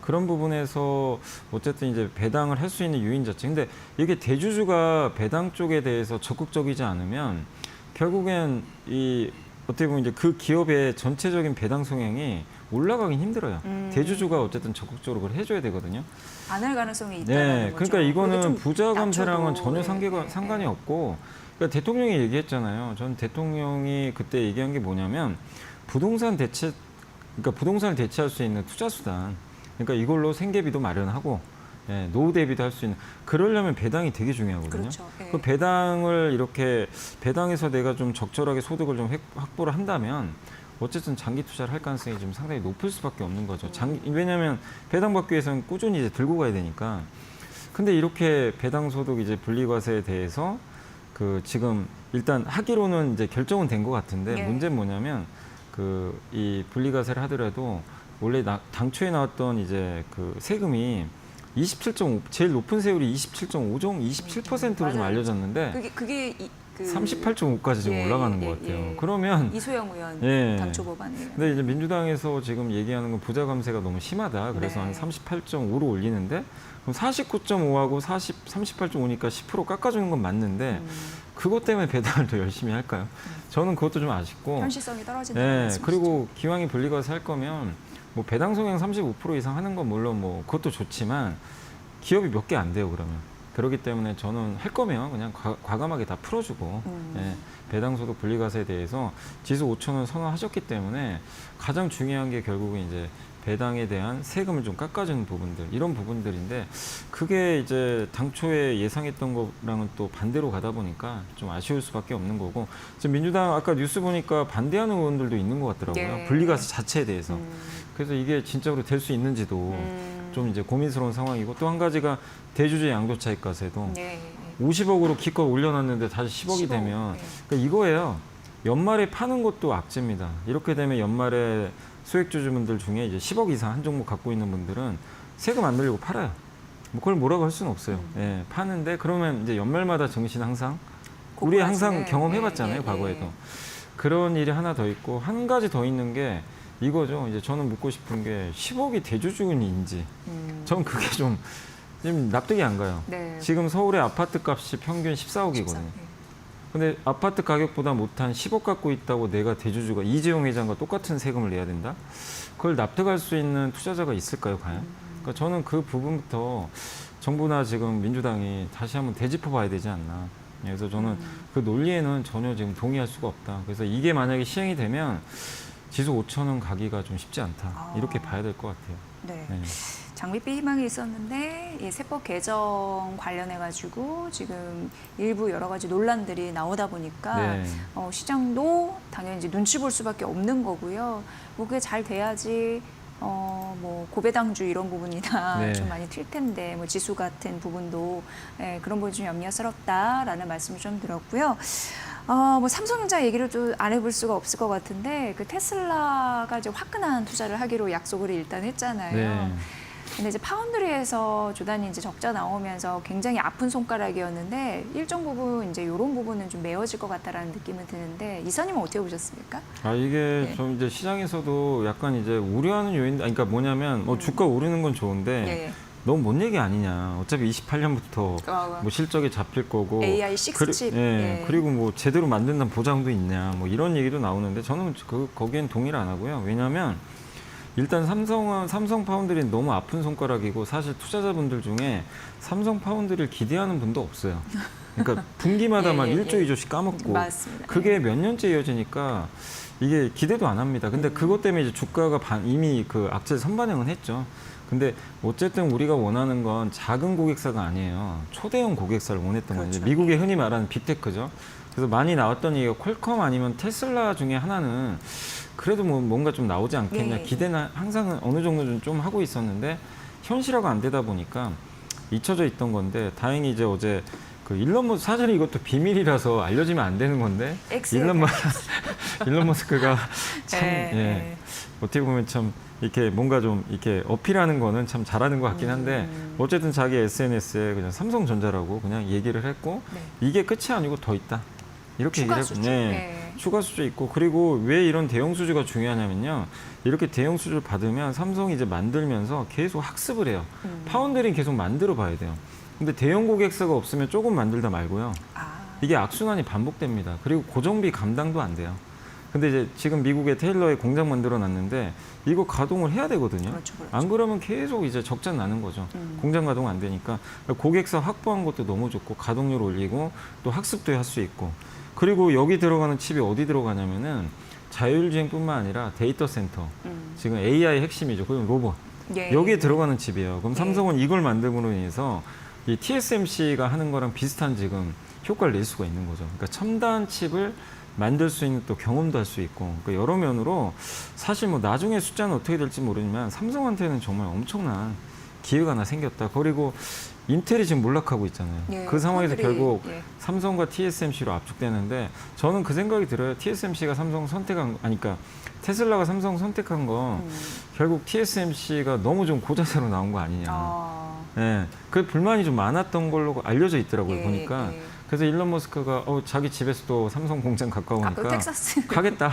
그런 부분에서 어쨌든 이제 배당을 할 수 있는 유인 자체. 근데 이게 대주주가 배당 쪽에 대해서 적극적이지 않으면 결국엔 이 어떻게 보면 이제 그 기업의 전체적인 배당 성향이 올라가긴 힘들어요. 대주주가 어쨌든 적극적으로 그걸 해줘야 되거든요. 안 할 가능성이 있다는 네, 거죠. 그러니까 이거는 부자 감세랑은 낮춰도, 전혀 네, 상관이 네. 없고, 그러니까 대통령이 얘기했잖아요. 전 대통령이 그때 얘기한 게 뭐냐면 그러니까 부동산을 대체할 수 있는 투자 수단. 그러니까 이걸로 생계비도 마련하고 예, 노후 대비도 할 수 있는. 그러려면 배당이 되게 중요하거든요. 그렇죠. 예. 그 배당을 이렇게 배당에서 내가 좀 적절하게 소득을 좀 확보를 한다면 어쨌든 장기 투자를 할 가능성이 좀 상당히 높을 수밖에 없는 거죠. 왜냐하면 배당 받기 위해서는 꾸준히 이제 들고 가야 되니까. 근데 이렇게 배당 소득 이제 분리과세에 대해서 그 지금 일단 하기로는 이제 결정은 된 것 같은데 예. 문제는 뭐냐면 그 이 분리과세를 하더라도 원래 당초에 나왔던 이제 그 세금이 27.5 제일 높은 세율이 27.5종 27%로 좀 맞아요. 알려졌는데 그게 38.5까지 지금 예, 올라가는 예, 것 같아요. 예. 그러면 이소영 의원 예. 당초 법안이에요. 근데 이제 민주당에서 지금 얘기하는 건 부자 감세가 너무 심하다. 그래서 네. 한 38.5로 올리는데 그럼 49.5하고 38.5니까 10% 깎아주는 건 맞는데 그것 때문에 배당을 더 열심히 할까요? 저는 그것도 좀 아쉽고. 현실성이 떨어진다는 네, 말씀이시죠. 그리고 기왕에 분리과세 할 거면 뭐 배당 성향 35% 이상 하는 건 물론 뭐 그것도 좋지만 기업이 몇 개 안 돼요, 그러면. 그렇기 때문에 저는 할 거면 그냥 과감하게 다 풀어주고 예, 배당소득 분리과세에 대해서 지수 5,000원 선언하셨기 때문에 가장 중요한 게 결국은 이제 배당에 대한 세금을 좀 깎아주는 부분들 이런 부분들인데 그게 이제 당초에 예상했던 거랑은 또 반대로 가다 보니까 좀 아쉬울 수밖에 없는 거고 지금 민주당 아까 뉴스 보니까 반대하는 의원들도 있는 것 같더라고요. 네. 분리과세 자체에 대해서. 그래서 이게 진짜로 될 수 있는지도 좀 이제 고민스러운 상황이고 또 한 가지가 대주주 양도차익과세도 네. 50억으로 기껏 올려놨는데 다시 10억이 10억, 되면 네. 그러니까 이거예요. 연말에 파는 것도 악재입니다. 이렇게 되면 연말에 소액주주분들 중에 이제 10억 이상 한 종목 갖고 있는 분들은 세금 안 늘리고 팔아요. 뭐 그걸 뭐라고 할 수는 없어요. 예, 파는데 그러면 이제 연말마다 정신 항상 우리 항상 고구마지네. 경험해봤잖아요. 예, 예, 과거에도. 예. 그런 일이 하나 더 있고 한 가지 더 있는 게 이거죠. 이제 저는 묻고 싶은 게 10억이 대주주인지 전 그게 좀 납득이 안 가요. 네. 지금 서울의 아파트 값이 평균 14억이거든요. 근데 아파트 가격보다 못한 10억 갖고 있다고 내가 대주주가 이재용 회장과 똑같은 세금을 내야 된다? 그걸 납득할 수 있는 투자자가 있을까요, 과연? 그러니까 저는 그 부분부터 정부나 지금 민주당이 다시 한번 되짚어 봐야 되지 않나. 그래서 저는 그 논리에는 전혀 지금 동의할 수가 없다. 그래서 이게 만약에 시행이 되면 지수 5,000원 가기가 좀 쉽지 않다. 이렇게 봐야 될 것 같아요. 네. 네. 장밋빛 희망이 있었는데 이 세법 개정 관련해 가지고 지금 일부 여러 가지 논란들이 나오다 보니까 네. 시장도 당연히 이제 눈치 볼 수밖에 없는 거고요. 뭐 그게 잘 돼야지 뭐 고배당주 이런 부분이나 네. 좀 많이 튈 텐데 뭐 지수 같은 부분도 그런 부분이 좀 염려스럽다라는 말씀을 좀 들었고요. 뭐 삼성전자 얘기를 또 안 해볼 수가 없을 것 같은데 그 테슬라가 이제 화끈한 투자를 하기로 약속을 일단 했잖아요. 네. 근데 이제 파운드리에서 조단이 이제 적자 나오면서 굉장히 아픈 손가락이었는데 일정 부분 이제 이런 부분은 좀 메워질 것 같다라는 느낌은 드는데 이사님은 어떻게 보셨습니까? 이게 예. 좀 이제 시장에서도 약간 이제 우려하는 요인, 그러니까 뭐냐면 뭐 주가 오르는 건 좋은데 예. 너무 뭔 얘기 아니냐. 어차피 28년부터 뭐 실적이 잡힐 거고. AI 6칩. 예. 그리고 뭐 제대로 만든다는 보장도 있냐. 뭐 이런 얘기도 나오는데 저는 거기엔 동의를 안 하고요. 왜냐하면 일단 삼성 파운드리는 너무 아픈 손가락이고 사실 투자자분들 중에 삼성 파운드리를 기대하는 분도 없어요. 그러니까 분기마다 막 1조, 2조씩 까먹고 맞습니다. 그게 몇 년째 이어지니까 이게 기대도 안 합니다. 근데 그것 때문에 이제 주가가 이미 그 악재 선반영은 했죠. 근데 어쨌든 우리가 원하는 건 작은 고객사가 아니에요. 초대형 고객사를 원했던 거죠. 그렇죠. 미국의 흔히 말하는 빅테크죠. 그래서 많이 나왔던 얘기가 퀄컴 아니면 테슬라 중에 하나는 그래도 뭐 뭔가 좀 나오지 않겠냐. 예. 기대는 항상 어느 정도 좀 하고 있었는데 현실화가 안 되다 보니까 잊혀져 있던 건데 다행히 이제 어제 그 일론 머스크 사실 이것도 비밀이라서 알려지면 안 되는 건데 일론 머스크가 참 예. 어떻게 보면 참 이렇게 뭔가 좀 이렇게 어필하는 거는 참 잘하는 것 같긴 한데 어쨌든 자기 SNS에 그냥 삼성전자라고 그냥 얘기를 했고 이게 끝이 아니고 더 있다. 이렇게 얘기를 했고 추가 수주 있고 그리고 왜 이런 대형 수주가 중요하냐면요. 이렇게 대형 수주를 받으면 삼성이 이제 만들면서 계속 학습을 해요. 파운드리는 계속 만들어 봐야 돼요. 근데 대형 고객사가 없으면 조금 만들다 말고요. 이게 악순환이 반복됩니다. 그리고 고정비 감당도 안 돼요. 근데 이제 지금 미국의 테일러에 공장 만들어 놨는데 이거 가동을 해야 되거든요. 그렇죠. 안 그러면 계속 이제 적자 나는 거죠. 공장 가동 안 되니까 고객사 확보한 것도 너무 좋고 가동률 올리고 또 학습도 할 수 있고 그리고 여기 들어가는 칩이 어디 들어가냐면은 자율주행뿐만 아니라 데이터 센터 지금 AI 핵심이죠. 그리고 로봇 예. 여기에 들어가는 칩이에요. 그럼 예. 삼성은 이걸 만듦으로 인해서 이 TSMC가 하는 거랑 비슷한 지금 효과를 낼 수가 있는 거죠. 그러니까 첨단 칩을 만들 수 있는 또 경험도 할 수 있고, 그러니까 여러 면으로 사실 뭐 나중에 숫자는 어떻게 될지 모르지만 삼성한테는 정말 엄청난 기회가 하나 생겼다. 그리고 인텔이 지금 몰락하고 있잖아요. 예, 그 상황에서 펀들이, 결국 예. 삼성과 TSMC로 압축되는데, 저는 그 생각이 들어요. TSMC가 삼성 선택한, 아니, 그러니까 테슬라가 삼성 선택한 건 결국 TSMC가 너무 좀 고자세로 나온 거 아니냐. 예, 그 불만이 좀 많았던 걸로 알려져 있더라고요. 예, 보니까. 예. 그래서 일론 머스크가 자기 집에서 또 삼성 공장 가까우니까 텍사스. 가겠다.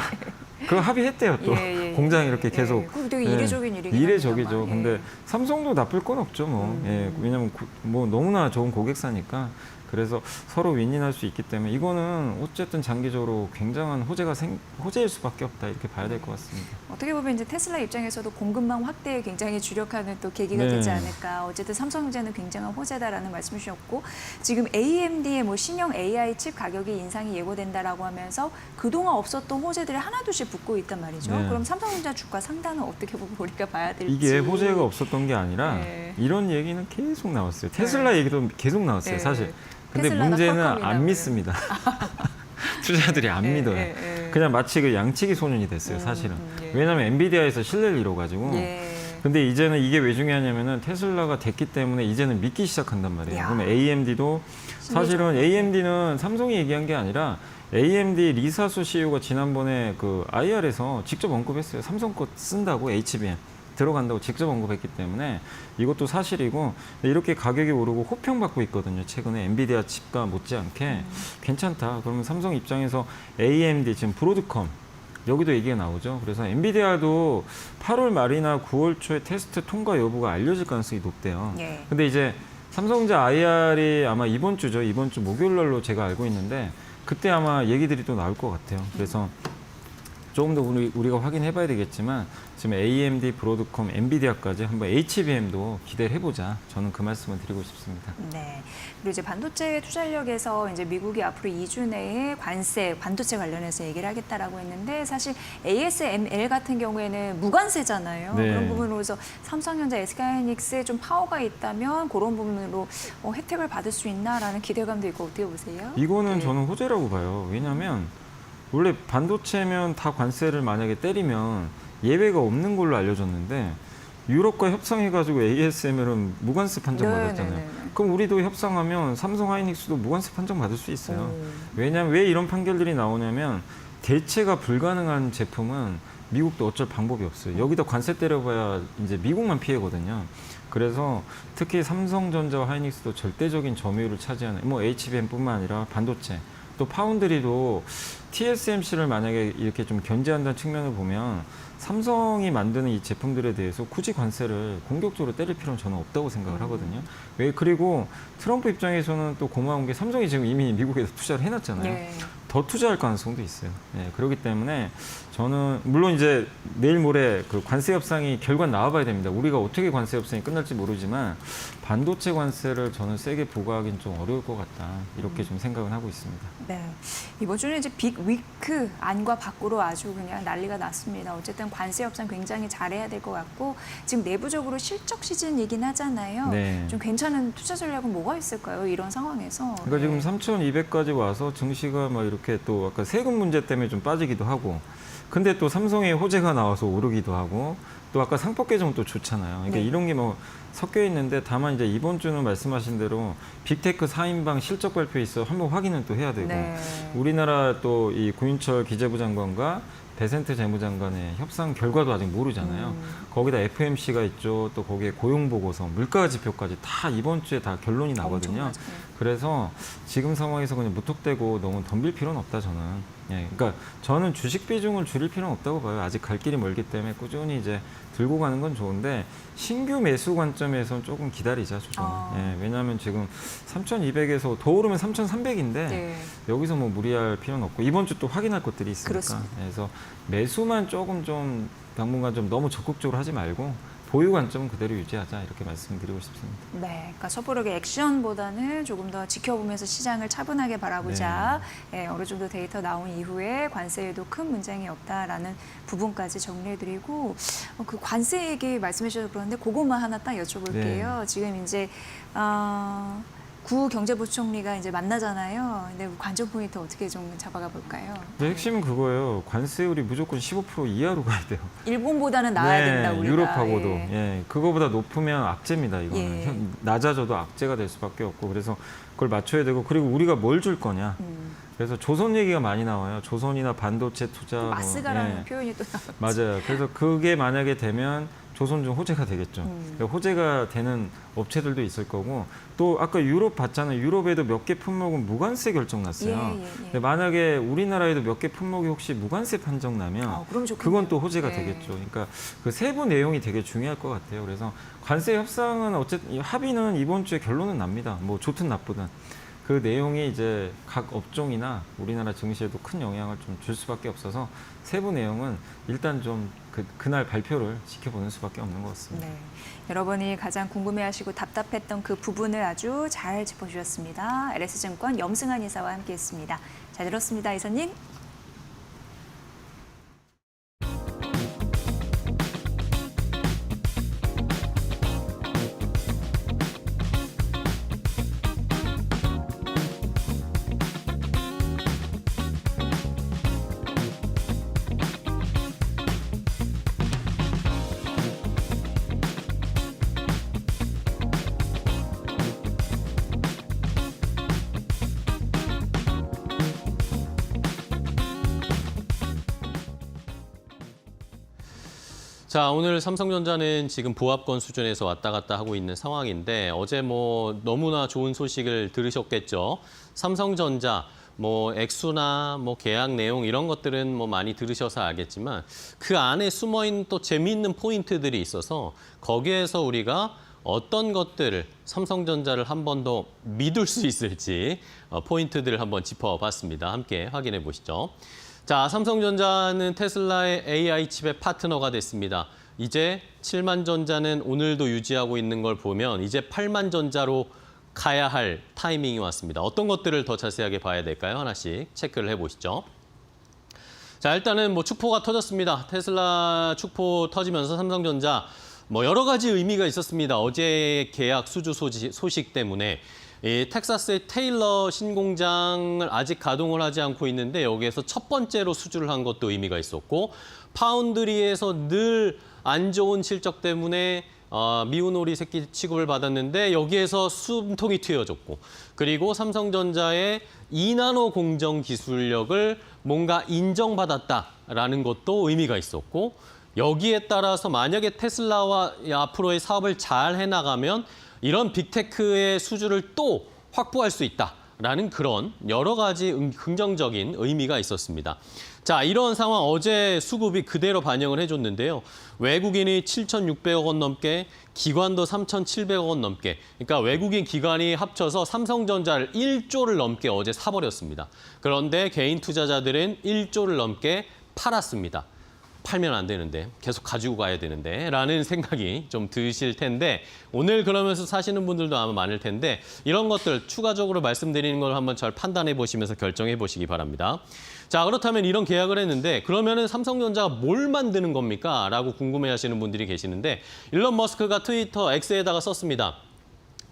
그거 합의했대요. 또 예, 예, 공장 예, 이렇게 예. 계속. 그거 되게 이례적인 일이긴 이례적이죠. 합니다만, 예. 근데 삼성도 나쁠 건 없죠. 뭐. 예, 왜냐면 뭐 너무나 좋은 고객사니까. 그래서 서로 윈윈할 수 있기 때문에 이거는 어쨌든 장기적으로 굉장한 호재일 수밖에 없다, 이렇게 봐야 될 것 같습니다. 어떻게 보면 이제 테슬라 입장에서도 공급망 확대에 굉장히 주력하는 또 계기가 네. 되지 않을까. 어쨌든 삼성전자는 굉장한 호재다라는 말씀 주셨고, 지금 AMD의 뭐 신형 AI 칩 가격이 인상이 예고된다라고 하면서 그동안 없었던 호재들이 하나둘씩 붙고 있단 말이죠. 네. 그럼 삼성전자 주가 상단은 어떻게 보면 우리가 봐야 될지. 이게 호재가 없었던 게 아니라 네. 이런 얘기는 계속 나왔어요. 테슬라 얘기도 계속 나왔어요, 네. 사실. 근데 테슬라나 문제는 퀄컴이나 안 뭐 믿습니다. 투자자들이 안 예, 믿어요. 예, 예. 그냥 마치 그 양치기 소년이 됐어요, 사실은. 예. 왜냐하면 엔비디아에서 신뢰를 잃어가지고. 예. 근데 이제는 이게 왜 중요하냐면은 테슬라가 됐기 때문에 이제는 믿기 시작한단 말이에요. 야. 그러면 AMD도 사실은 AMD는 삼성이 얘기한 게 아니라 AMD 리사수 CEO가 지난번에 그 IR에서 직접 언급했어요. 삼성 거 쓴다고 HBM. 들어간다고 직접 언급했기 때문에 이것도 사실이고, 이렇게 가격이 오르고 호평받고 있거든요. 최근에 엔비디아 칩과 못지않게 괜찮다. 그러면 삼성 입장에서 AMD 지금 브로드컴 여기도 얘기가 나오죠. 그래서 엔비디아도 8월 말이나 9월 초에 테스트 통과 여부가 알려질 가능성이 높대요. 예. 근데 이제 삼성전자 IR이 아마 이번 주죠. 이번 주 목요일 날로 제가 알고 있는데 그때 아마 얘기들이 또 나올 것 같아요. 그래서 조금 더 우리가 확인해 봐야 되겠지만 지금 AMD, 브로드컴, 엔비디아까지 한번 HBM도 기대를 해보자. 저는 그 말씀을 드리고 싶습니다. 네. 그리고 이제 반도체 투자력에서 이제 미국이 앞으로 2주 내에 관세, 반도체 관련해서 얘기를 하겠다라고 했는데, 사실 ASML 같은 경우에는 무관세잖아요. 네. 그런 부분으로서 삼성전자, SK하이닉스에 좀 파워가 있다면 그런 부분으로 혜택을 받을 수 있나라는 기대감도 있고, 어떻게 보세요? 이거는 네. 저는 호재라고 봐요. 왜냐하면 원래 반도체면 다 관세를 만약에 때리면 예외가 없는 걸로 알려졌는데, 유럽과 협상해가지고 ASML은 무관세 판정 받았잖아요. 네. 그럼 우리도 협상하면 삼성 하이닉스도 무관세 판정 받을 수 있어요. 왜냐하면 왜 이런 판결들이 나오냐면 대체가 불가능한 제품은 미국도 어쩔 방법이 없어요. 여기다 관세 때려봐야 이제 미국만 피해거든요. 그래서 특히 삼성전자와 하이닉스도 절대적인 점유율을 차지하는, 뭐 HBM뿐만 아니라 반도체, 또 파운드리도 TSMC를 만약에 이렇게 좀 견제한다는 측면을 보면 삼성이 만드는 이 제품들에 대해서 굳이 관세를 공격적으로 때릴 필요는 저는 없다고 생각을 하거든요. 왜? 그리고 트럼프 입장에서는 또 고마운 게 삼성이 지금 이미 미국에서 투자를 해놨잖아요. 네. 더 투자할 가능성도 있어요. 예, 그렇기 때문에 저는 물론 이제 내일 모레 그 관세 협상이 결과 나와봐야 됩니다. 우리가 어떻게 관세 협상이 끝날지 모르지만 반도체 관세를 저는 세게 부과하기는 좀 어려울 것 같다. 이렇게 좀 생각은 하고 있습니다. 네. 이번 주는 이제 빅 위크 안과 밖으로 아주 그냥 난리가 났습니다. 어쨌든 관세 협상 굉장히 잘해야 될 것 같고, 지금 내부적으로 실적 시즌이긴 하잖아요. 네. 좀 괜찮은 투자 전략은 뭐가 있을까요? 이런 상황에서. 그러니까 지금 3,200까지 와서 증시가 막 이렇게 또 아까 세금 문제 때문에 좀 빠지기도 하고, 근데 또 삼성의 호재가 나와서 오르기도 하고, 또 아까 상법 개정은 또 좋잖아요. 그러니까 네. 이런 게 뭐 섞여 있는데, 다만 이제 이번 주는 말씀하신 대로 빅테크 4인방 실적 발표에 있어 한번 확인은 또 해야 되고, 네. 우리나라 또 이 고윤철 기재부 장관과 베센트 재무장관의 협상 결과도 아직 모르잖아요. 거기다 FMC가 있죠. 또 거기에 고용보고서, 물가 지표까지 다 이번 주에 다 결론이 나거든요. 엄청나죠. 그래서 지금 상황에서 그냥 무턱대고 너무 덤빌 필요는 없다, 저는. 예, 그러니까 저는 주식 비중을 줄일 필요는 없다고 봐요. 아직 갈 길이 멀기 때문에 꾸준히 이제 들고 가는 건 좋은데, 신규 매수 관점에서는 조금 기다리자, 저는. 예, 왜냐하면 지금 3,200에서 더 오르면 3,300인데 네. 여기서 뭐 무리할 필요는 없고, 이번 주 또 확인할 것들이 있으니까. 그렇습니다. 그래서 매수만 조금 좀 당분간 좀 너무 적극적으로 하지 말고 보유 관점은 그대로 유지하자 이렇게 말씀드리고 싶습니다. 네, 그러니까 섣부르게 액션보다는 조금 더 지켜보면서 시장을 차분하게 바라보자. 예, 어느 정도 데이터 나온 이후에 관세에도 큰 문제이 없다라는 부분까지 정리해드리고 그 관세 얘기 말씀해 주셔서 그런데 그것만 하나 딱 여쭤볼게요. 지금 이제 구 경제부총리가 이제 만나잖아요. 근데 관전 포인트 어떻게 좀 잡아가 볼까요? 네, 핵심은 그거예요. 관세율이 무조건 15% 이하로 가야 돼요. 일본보다는 나아야 된다 우리가. 유럽하고도. 예. 예, 그거보다 높으면 악재입니다. 이거는 예. 낮아져도 악재가 될 수밖에 없고 그래서 그걸 맞춰야 되고 그리고 우리가 뭘 줄 거냐. 그래서 조선 얘기가 많이 나와요. 조선이나 반도체 투자. 마스가라는 표현이 또 나왔죠. 맞아요. 그래서 그게 만약에 되면 조선중 호재가 되겠죠. 그러니까 호재가 되는 업체들도 있을 거고 또 아까 유럽 봤잖아요. 유럽에도 몇 개 품목은 무관세 결정 났어요. 근데 만약에 우리나라에도 몇 개 품목이 혹시 무관세 판정 나면 그건 또 호재가 되겠죠. 그러니까 그 세부 내용이 되게 중요할 것 같아요. 그래서 관세 협상은 어쨌든 합의는 이번 주에 결론은 납니다. 뭐 좋든 나쁘든. 그 내용이 이제 각 업종이나 우리나라 증시에도 큰 영향을 좀 줄 수밖에 없어서 세부 내용은 일단 좀 그날 발표를 지켜보는 수밖에 없는 것 같습니다. 네, 여러분이 가장 궁금해하시고 답답했던 그 부분을 아주 잘 짚어주셨습니다. LS증권 염승한 이사와 함께했습니다. 잘 들었습니다, 이사님. 자, 오늘 삼성전자는 지금 보합권 수준에서 왔다 갔다 하고 있는 상황인데 어제 뭐 너무나 좋은 소식을 들으셨겠죠. 삼성전자 뭐 액수나 뭐 계약 내용 이런 것들은 뭐 많이 들으셔서 알겠지만 그 안에 숨어 있는 또 재미있는 포인트들이 있어서 거기에서 우리가 어떤 것들을 삼성전자를 한 번 더 믿을 수 있을지 포인트들을 한번 짚어봤습니다. 함께 확인해 보시죠. 자, 삼성전자는 테슬라의 AI 칩의 파트너가 됐습니다. 이제 7만 전자는 오늘도 유지하고 있는 걸 보면 이제 8만 전자로 가야 할 타이밍이 왔습니다. 어떤 것들을 더 자세하게 봐야 될까요? 하나씩 체크를 해보시죠. 자, 일단은 뭐 축포가 터졌습니다. 테슬라 축포 터지면서 삼성전자 뭐 여러 가지 의미가 있었습니다. 어제 계약 수주 소식 때문에 이 텍사스의 테일러 신공장을 아직 가동을 하지 않고 있는데 여기에서 첫 번째로 수주를 한 것도 의미가 있었고 파운드리에서 늘 안 좋은 실적 때문에 미운 오리 새끼 취급을 받았는데 여기에서 숨통이 트여졌고 그리고 삼성전자의 2나노 공정 기술력을 뭔가 인정받았다라는 것도 의미가 있었고 여기에 따라서 만약에 테슬라와 앞으로의 사업을 잘 해나가면 이런 빅테크의 수주를 또 확보할 수 있다라는 그런 여러 가지 긍정적인 의미가 있었습니다. 자, 이런 상황 어제 수급이 그대로 반영을 해줬는데요. 외국인이 7,600억 원 넘게, 기관도 3,700억 원 넘게. 그러니까 외국인 기관이 합쳐서 삼성전자를 1조를 넘게 어제 사버렸습니다. 그런데 개인 투자자들은 1조를 넘게 팔았습니다. 팔면 안 되는데, 계속 가지고 가야 되는데 라는 생각이 좀 드실 텐데 오늘 그러면서 사시는 분들도 아마 많을 텐데 이런 것들 추가적으로 말씀드리는 걸 한번 잘 판단해 보시면서 결정해 보시기 바랍니다. 자, 그렇다면 이런 계약을 했는데 그러면은 삼성전자가 뭘 만드는 겁니까? 라고 궁금해 하시는 분들이 계시는데 일론 머스크가 트위터 X에다가 썼습니다.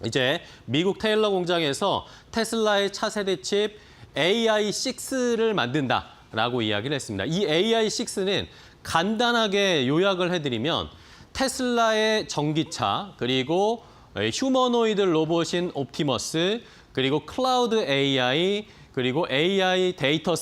이제 미국 테일러 공장에서 테슬라의 차세대 칩 AI6를 만든다라고 이야기를 했습니다. 이 AI6는 간단하게 요약을 해드리면 테슬라의 전기차, 그리고 휴머노이드 로봇인 옵티머스, 그리고 클라우드 AI, 그리고 AI 데이터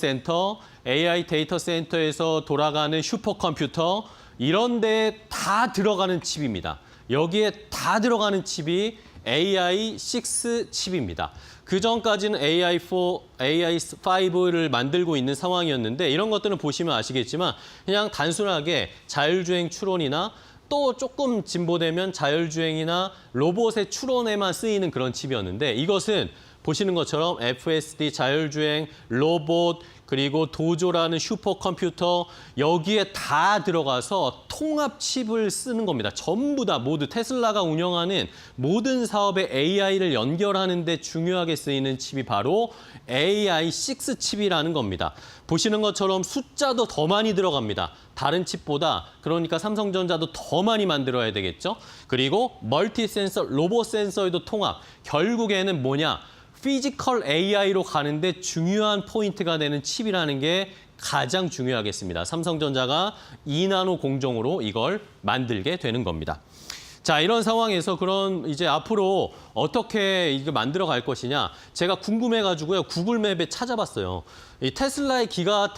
센터에서 돌아가는 슈퍼컴퓨터 이런 데에 다 들어가는 칩입니다. 여기에 다 들어가는 칩이 AI6 칩입니다. 그 전까지는 AI5를 만들고 있는 상황이었는데 이런 것들은 보시면 아시겠지만 그냥 단순하게 자율주행 추론이나 또 조금 진보되면 자율주행이나 로봇의 추론에만 쓰이는 그런 칩이었는데 이것은 보시는 것처럼 FSD, 자율주행, 로봇, 그리고 도조라는 슈퍼컴퓨터 여기에 다 들어가서 통합 칩을 쓰는 겁니다. 전부 다 모두 테슬라가 운영하는 모든 사업에 AI를 연결하는 데 중요하게 쓰이는 칩이 바로 AI6 칩이라는 겁니다. 보시는 것처럼 숫자도 더 많이 들어갑니다. 다른 칩보다. 그러니까 삼성전자도 더 많이 만들어야 되겠죠. 그리고 멀티 센서, 로봇 센서에도 통합. 결국에는 뭐냐? 피지컬 AI로 가는데 중요한 포인트가 되는 칩이라는 게 가장 중요하겠습니다. 삼성전자가 2나노 공정으로 이걸 만들게 되는 겁니다. 자, 이런 상황에서 그럼 이제 앞으로 어떻게 이거 만들어 갈 것이냐? 제가 궁금해가지고요. 구글 맵에 찾아봤어요. 이 테슬라의 기가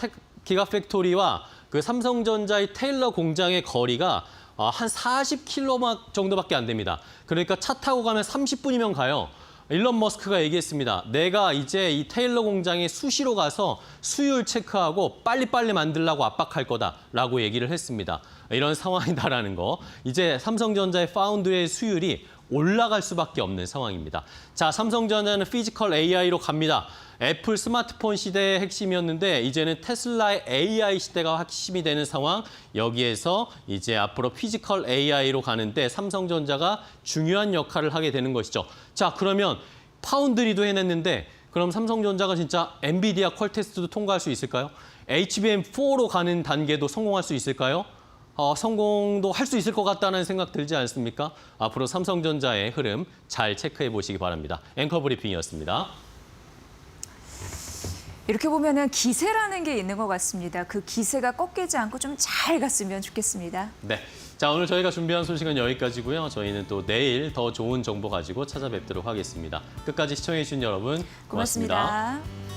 팩토리와 그 삼성전자의 테일러 공장의 거리가 한 40km 정도밖에 안 됩니다. 그러니까 차 타고 가면 30분이면 가요. 일론 머스크가 얘기했습니다. 내가 이제 이 테일러 공장에 수시로 가서 수율 체크하고 빨리빨리 만들라고 압박할 거다라고 얘기를 했습니다. 이런 상황이다라는 거. 이제 삼성전자의 파운드의 수율이 올라갈 수밖에 없는 상황입니다. 자, 삼성전자는 피지컬 AI로 갑니다. 애플 스마트폰 시대의 핵심이었는데 이제는 테슬라의 AI 시대가 핵심이 되는 상황. 여기에서 이제 앞으로 피지컬 AI로 가는데 삼성전자가 중요한 역할을 하게 되는 것이죠. 자, 그러면 파운드리도 해냈는데 그럼 삼성전자가 진짜 엔비디아 퀄 테스트도 통과할 수 있을까요? HBM4로 가는 단계도 성공할 수 있을까요? 성공도 할 수 있을 것 같다는 생각 들지 않습니까? 앞으로 삼성전자의 흐름 잘 체크해 보시기 바랍니다. 앵커 브리핑이었습니다. 이렇게 보면은 기세라는 게 있는 것 같습니다. 그 기세가 꺾이지 않고 좀 잘 갔으면 좋겠습니다. 네. 자, 오늘 저희가 준비한 소식은 여기까지고요. 저희는 또 내일 더 좋은 정보 가지고 찾아뵙도록 하겠습니다. 끝까지 시청해 주신 여러분 고맙습니다. 고맙습니다.